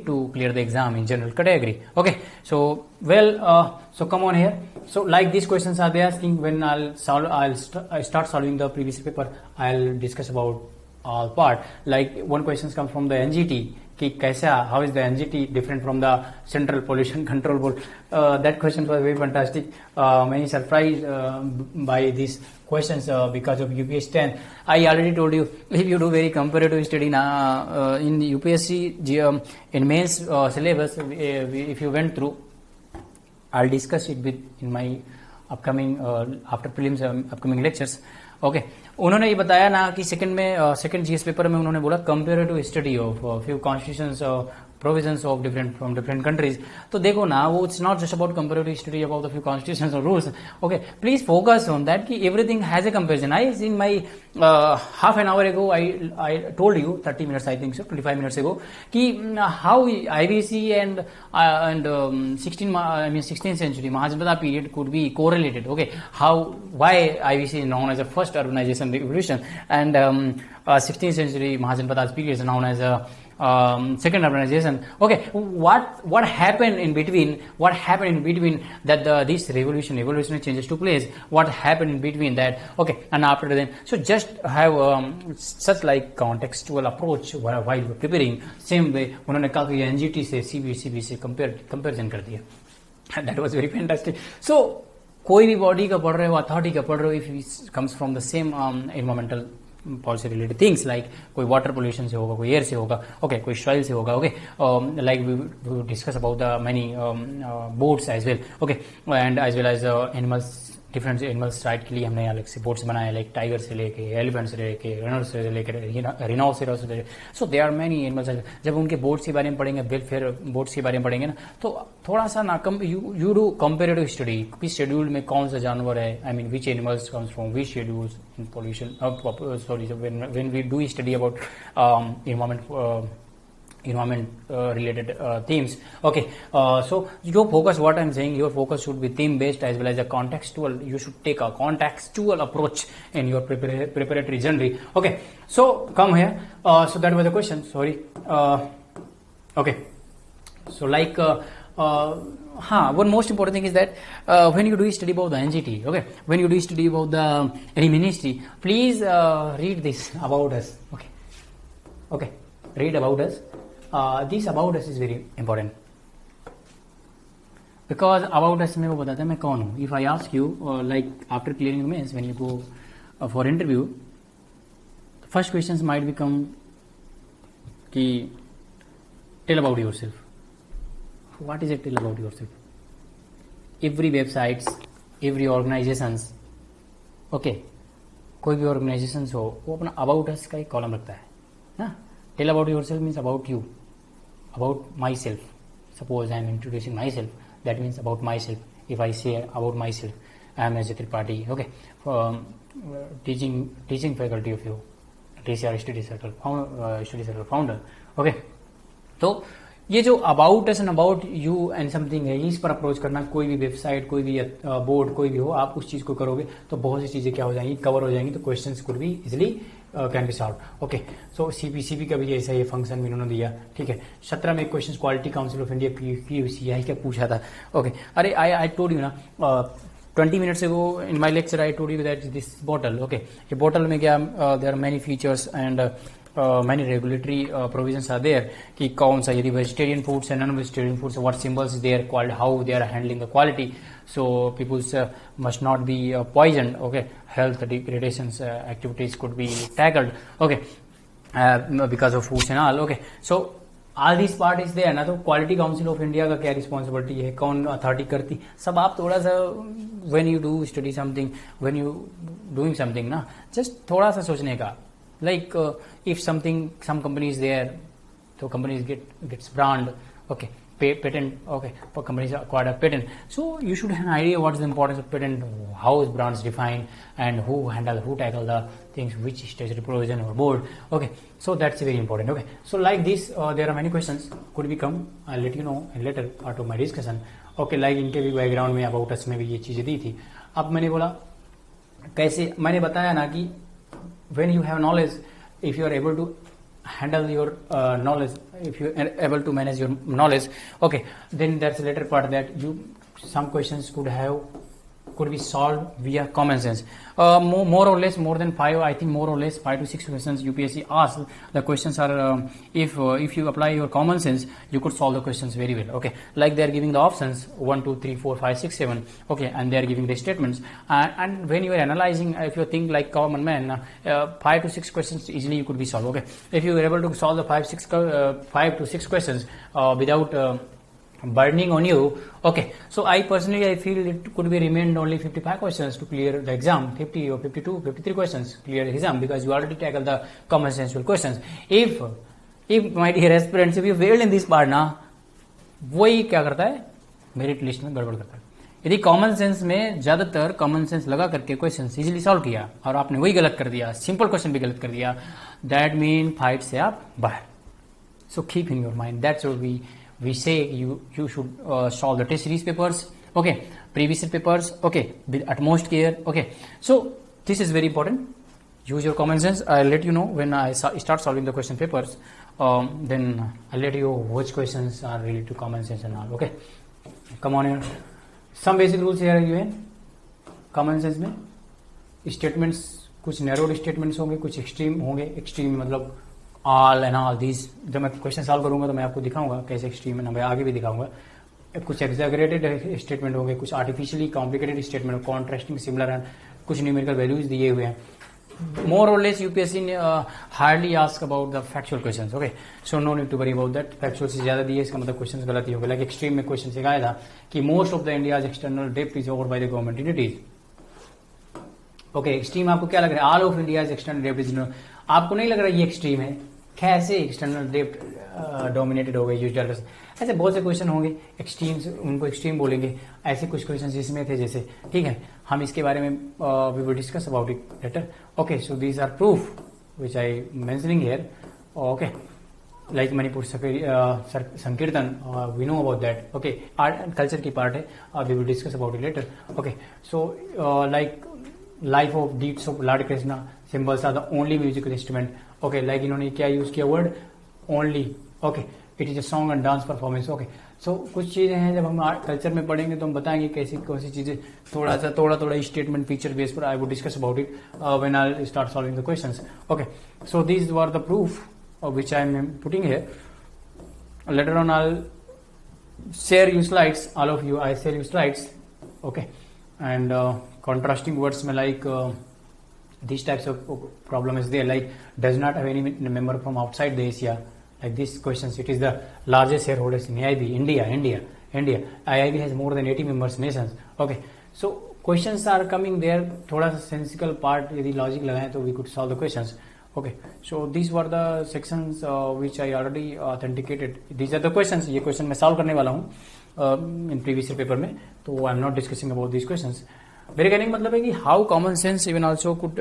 to clear the exam in general category, okay, so well, so come on here, so like these questions are they asking, when I'll start solving the previous paper, I'll discuss about all part. Like one question comes from the NGT कि कैसा, how is the NGT different from the Central Pollution Control Board? That question was very fantastic. Many surprised by these questions because of UPSC 10. I already told you, if you do very comparative study now in UPSC in mains syllabus, if you went through, I'll discuss it with in my upcoming after prelims upcoming lectures. Okay उन्होंने ये बताया ना कि second GS paper में उन्होंने बोला comparative study of few constitutions provisions of different countries. तो देखो ना, वो it's not just about comparative study about the few constitutions or rules. Okay, please focus on that कि everything has a comparison. I in my half an hour ago I told you 30 minutes I think so 25 minutes ago कि how IVC and 16th century Mahajapata period could be correlated. Okay, why IVC is known as the first urbanization revolution and 16th century Mahajapata period is known as a second urbanization. Okay, what happened in between? What happened in between that this evolutionary changes took place? What happened in between that? Okay, and after then, so just have such like contextual approach while preparing. Same way, उन्होंने कहा कि NGT से CBCB से comparison कर दिया. That was very fantastic. So कोई भी body का पढ़ रहे हो, अथॉरिटी का पढ़ रहे हो, if it comes from the same environmental policy related things like कोई वाटर पोल्यूशन से होगा, कोई एयर से होगा, ओके कोई सॉइल से होगा, okay like we discuss about the many boats as well, okay and as well as animals, different animals right के लिए हमने अलग से बोट्स बनाए लाइक टाइगर से लेके एलिफेंट से लेके रेनो से लेके रिनोसेरस से लेके, so there are many animals. जब उनके बोट्स के बारे में पढ़ेंगे, वेलफेयर बोट्स के बारे में पढ़ेंगे ना, तो थोड़ा सा ना यू डू कंपेरेटिव स्टडी किस शेड्यूल में कौन सा जानवर है, I mean which animals comes from which schedules in pollution, sorry when we do study about environment related themes. Okay, so your focus, what I'm saying, your focus should be theme based as well as a contextual. You should take a contextual approach in your preparatory journey. Okay, so come here. So that was the question, sorry. Okay, so like one most important thing is that when you do study about the NGT, okay, when you do study about the any ministry, please read this about us. Okay, read about us. This about us is very important because about us में वो बताता है मैं कौन हूँ. If I ask you like after clearing the mains, when you go for interview, the first questions might become कि tell about yourself. What is it tell about yourself? Every websites, every organizations, okay, कोई भी organizations हो वो अपना about us का एक column रखता है ना. Tell about yourself means about you, about myself. Suppose I am introducing myself, that means about myself. If I say about myself, I am Ajay Tripathi, okay, teaching faculty of you, TCR Study Circle founder, okay. तो ये जो about us and about you and something है, इस पर approach करना. कोई भी website, कोई भी बोर्ड, कोई भी हो, आप उस चीज को करोगे तो बहुत सी चीजें क्या हो जाएंगी, कवर हो जाएंगी. तो questions could be easily can be solve. Okay, so CP का भी ऐसा ये फंक्शन भी उन्होंने दिया. ठीक है, 17 में question quality council of India PUC क्या पूछा था. ओके, अरे आई टोल्ड यू ना 20 minutes ago in my lecture I told you that this bottle, okay, ये bottle में क्या there are many features and many regulatory provisions are there कि कौन सा, यदि vegetarian foods and non-vegetarian foods, what symbols they are called, how they are handling the quality, so people must not be poisoned. Okay, health degradations activities could be tackled. Okay, because of foods and all. Okay, so all these part is there ना. तो quality council of India का क्या responsibility है, कौन authority करती, सब आप थोड़ा सा when you do study something, when you doing something ना, जस्ट थोड़ा सा सोचने का. like if something, some companies there, so companies gets brand, okay, patent, okay, for companies acquired a patent, so you should have an idea what's the importance of patent, how is brands defined, and who tackle the things, which statutory provision or board. Okay, so that's very important. Okay, so like this there are many questions could become, I'll let you know in later part of my discussion. Okay, like इनके भी background में about us में भी ये चीजें दी थी. अब मैंने बोला कैसे, मैंने बताया ना कि when you have knowledge, if you are able to handle your knowledge, if you are able to manage your knowledge, okay, then that's the later part that you, some questions could have could be solved via common sense. More or less, more than 5, I think more or less 5 to 6 questions UPSC asks. The questions are, if you apply your common sense, you could solve the questions very well. Okay, like they are giving the options 1, 2, 3, 4, 5, 6, 7. Okay, and they are giving the statements. And when you are analyzing, if you think like common man, 5 to 6 questions easily you could be solved. Okay, if you are able to solve the 5 to 6 questions without burdening on you. Okay, so I feel it could be remained only 55 questions to clear the exam, 50 or 52, 53 questions clear the exam, because you already tackled the common sensual questions. If my dear aspirants, if you failed in this part ना, वही क्या करता है, merit list में गड़बड़ करता है. यदि कॉमन सेंस में ज्यादातर कॉमन सेंस लगा करके क्वेश्चन इजीली सॉल्व किया और आपने वही गलत कर दिया, सिंपल क्वेश्चन भी गलत कर दिया, दैट मीन फाइट से आप बाहर. So keep in your mind, that's what we say you should solve the test series papers, okay, previous year papers, okay, with utmost care. Okay, so this is very important. Use your common sense. I'll let you know when I start solving the question papers. Then I'll let you know which questions are related to common sense and all. Okay, come on here. Some basic rules here are given. Common sense में statements कुछ narrowed statements होंगे, कुछ extreme होंगे. Extreme मतलब all and all these. जब मैं question solve करूंगा तो मैं आपको दिखाऊंगा कैसे एक्सट्रीम है, मैं आगे भी दिखाऊंगा. कुछ एग्जैगरेटेड स्टेटमेंट होंगे, कुछ artificially complicated statement, contrasting, similar and कुछ न्यूमेरिकल वैल्यूज दिए हुए हैं. मोर और लेस यूपीएससी ने hardly ask about the factual questions. Okay, so no need to worry about that. Factual से ज्यादा दिए इसका मतलब क्वेश्चन गलत ही होगा. लाइक एक्सट्रीम में क्वेश्चन सिखाया था कि most of the India's external डेप्ट is over by the government entities. Okay, extreme आपको क्या लग रहा है? ऑल ऑफ इंडियाज एक्सटर्नल डेप्ट इज, आपको नहीं लग रहा ये एक्सट्रीम है? कैसे एक्सटर्नल डेप्ट डोमिनेटेड हो गई यूएस डॉलर से? ऐसे बहुत से क्वेश्चन होंगे एक्सट्रीम्स, उनको एक्सट्रीम बोलेंगे. ऐसे कुछ क्वेश्चन इसमें थे जैसे, ठीक है, हम इसके बारे में we will discuss about it later. Okay, so these are proof which I mentioning here. Okay, like Manipur Sankirtan, we know about that. Okay, art and culture की पार्ट है, we will discuss about it later. Okay, so like life of deeds of Lord Krishna, symbols are the only musical instrument. Okay, like इन्होंने क्या use किया word? Only. Okay, it is a song and dance performance. Okay, so कुछ चीजें हैं जब हम art culture में पढ़ेंगे तो हम बताएंगे कैसी कौन सी चीजें, थोड़ा स्टेटमेंट फीचर बेस पर I would discuss about it when I start solving the questions. Okay, so these were the proof which I am putting here. Later on I share you slides, all of you I share you slides. Okay, and contrasting words में like these types of problem is there, like does not have any member from outside the Asia, like these questions. It is the largest shareholders in AIB, India. AIB has more than 80 members nations. Okay, so questions are coming there. थोड़ा सा sensical part यदि logic लगाएं तो we could solve the questions. Okay, so these were the sections which I already authenticated. These are the questions. ये question मैं solve करने वाला हूँ in previous year paper में, तो I am not discussing about these questions. मेरे कहने का मतलब है कि how common sense even also could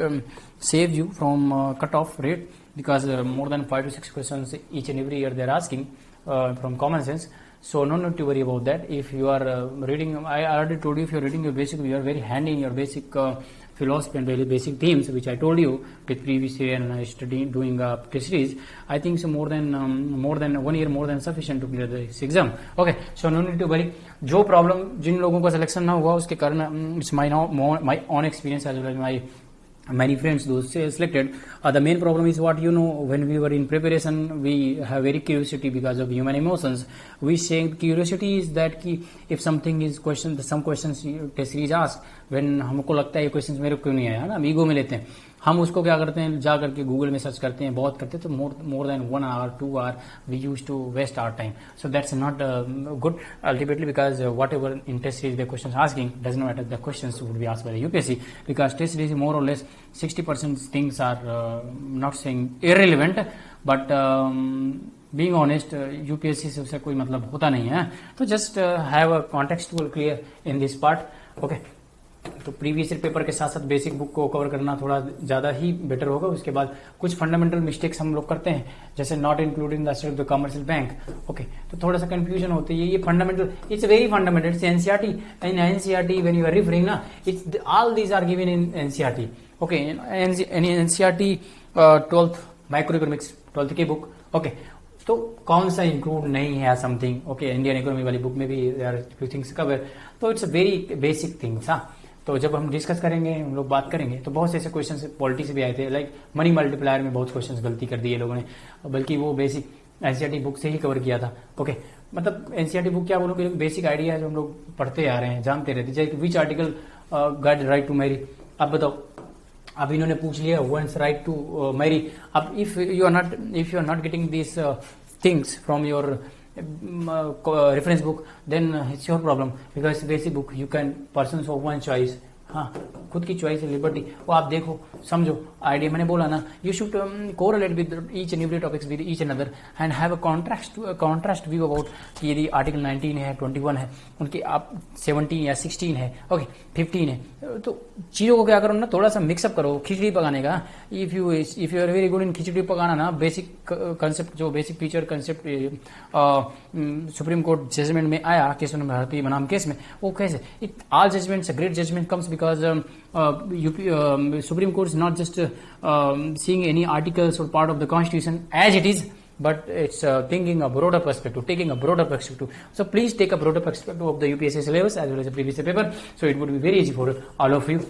save you from cut off rate, because more than 5 to 6 questions each and every year they are asking from common sense. So no need to worry about that. If you are reading, I already told you, if you are reading your basic, you are very handy in your basic philosophy and very basic themes, which I told you with previous year and studying doing test series. I think so more than 1 year more than sufficient to clear this exam. Okay, so no need to worry. जो problem जिन लोगों का selection ना हुआ उसके कारण it's my own experience as well as my many friends those selected. The main problem is what you know, when we were in preparation we have very curiosity because of human emotions. We saying curiosity is that कि if something is question, some questions test series ask, when हमको लगता है ये questions मेरे को क्यों नहीं आया ना, हम ईगो में लेते हैं. हम उसको क्या करते हैं, जा करके गूगल में सर्च करते हैं, बहुत करते हैं, तो more than 1 hour 2 hour we use to waste our time. So that's not good ultimately, because whatever in test series the question asking does not matter, the question would be asked by the UPSC, because test series more और less 60% things are not saying irrelevant, but being honest UPSC से उससे कोई मतलब होता नहीं है. तो just have a contextual clear in this part. Okay, तो प्रीवियस ईयर पेपर के साथ साथ बेसिक बुक को कवर करना थोड़ा ज्यादा ही बेटर होगा. उसके बाद कुछ फंडामेंटल मिस्टेक्स हम लोग करते हैं, जैसे not including the state of the commercial bank. Okay, तो थोड़ा सा कंफ्यूजन होती है. ये fundamental, it's very fundamental. It's NCERT. In NCERT when you are referring ना, it's all these are given in NCERT. Okay, NCERT 12th microeconomics 12th की book. Okay, तो कौन सा इंक्लूड नहीं है समथिंग. ओके, इंडियन इकोनॉमी वाली book में भी there are few things cover. तो इट्स वेरी बेसिक थिंग्स. हाँ, तो जब हम डिस्कस करेंगे, हम लोग बात करेंगे, तो बहुत से ऐसे क्वेश्चन पॉलिटी से भी आए थे, लाइक मनी मल्टीप्लायर में बहुत क्वेश्चन गलती कर दी है लोगों ने, बल्कि वो बेसिक एनसीईआरटी बुक से ही कवर किया था। ओके, मतलब एनसीईआरटी बुक क्या बोलोगे, बेसिक आइडिया है जो हम लोग पढ़ते आ रहे हैं, जानते रहते, जैसे which article guide right to marry. अब बताओ, अब इन्होंने पूछ लिया वंस राइट टू मैरी। अब if you are not getting this things from your reference book, then it's your problem, because basic book you can persons of one choice, हाँ खुद की चॉइस लिबर्टी, वो आप देखो समझो आइडिया। मैंने बोला ना, you should correlate with each and every topics with each and other and have a contrast view about कि यदि आर्टिकल 19 है, 21 है, उनके आप 17 या 16 है, ओके 15 है, तो चीज़ों को क्या करो ना, थोड़ा सा मिक्सअप करो खिचड़ी पकाने का। If you are very good in khichdi पकाना ना, बेसिक कंसेप्ट जो basic feature concept Supreme Court judgment में आया केस भारती बनाम केस में, वो कैसे all judgments great judgment comes because Supreme Court is not just seeing any articles or part of the Constitution as it is, but it's taking a broader perspective. So please take a broader perspective of the UPSC syllabus as well as the previous paper. So it would be very easy for all of you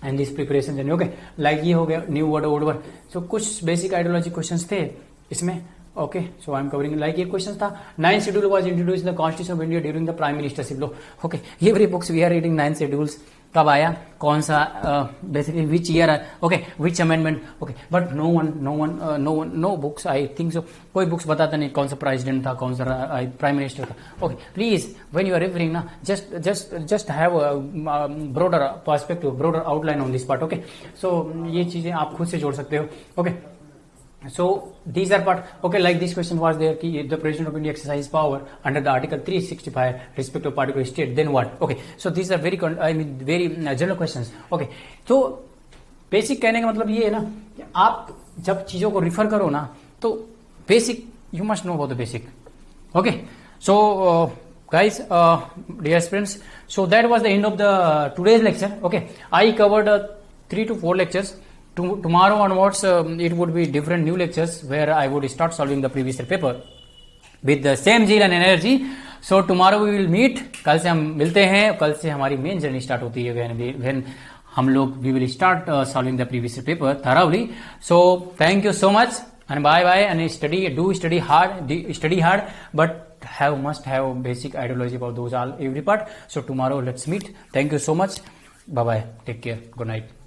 and this preparation journey. Okay, like ये हो गया new word old word. So कुछ basic ideology questions थे इसमें। ओके, so I am covering like ये question था, 9th schedule was introduced in the constitution of India during the prime ministership law. Okay, every books we are reading 9th schedules कब आया, कौन सा basically which year, okay which amendment, okay, but no books I think so, कोई books बताता नहीं कौन सा president था, कौन सा प्राइम मिनिस्टर था। Okay, please when you are referring ना, just have broader perspective, broader outline on this part. Okay, so ये चीजें आप खुद से जोड़ सकते हो। Okay, so these are part, okay, like this question was there ki the president of India exercises power under the article 365 respect of particular state, then what? Okay, so these are very very general questions. Okay, so basic कहने का मतलब ये है ना कि आप जब चीजों को रिफर करो ना, तो basic you must know about the basic. Okay, so guys, dear students, so that was the end of the today's lecture. Okay, I covered 3 to 4 lectures. Tomorrow onwards it would be different new lectures where I would start solving the previous year paper with the same zeal and energy. So tomorrow we will meet. कल से हम मिलते हैं, कल से हमारी main journey start होती है when हम लोग we will start solving the previous year paper thoroughly. So thank you so much and bye bye, and study hard, but must have basic ideology about those all every part. So tomorrow let's meet. Thank you so much. Bye bye. Take care. Good night.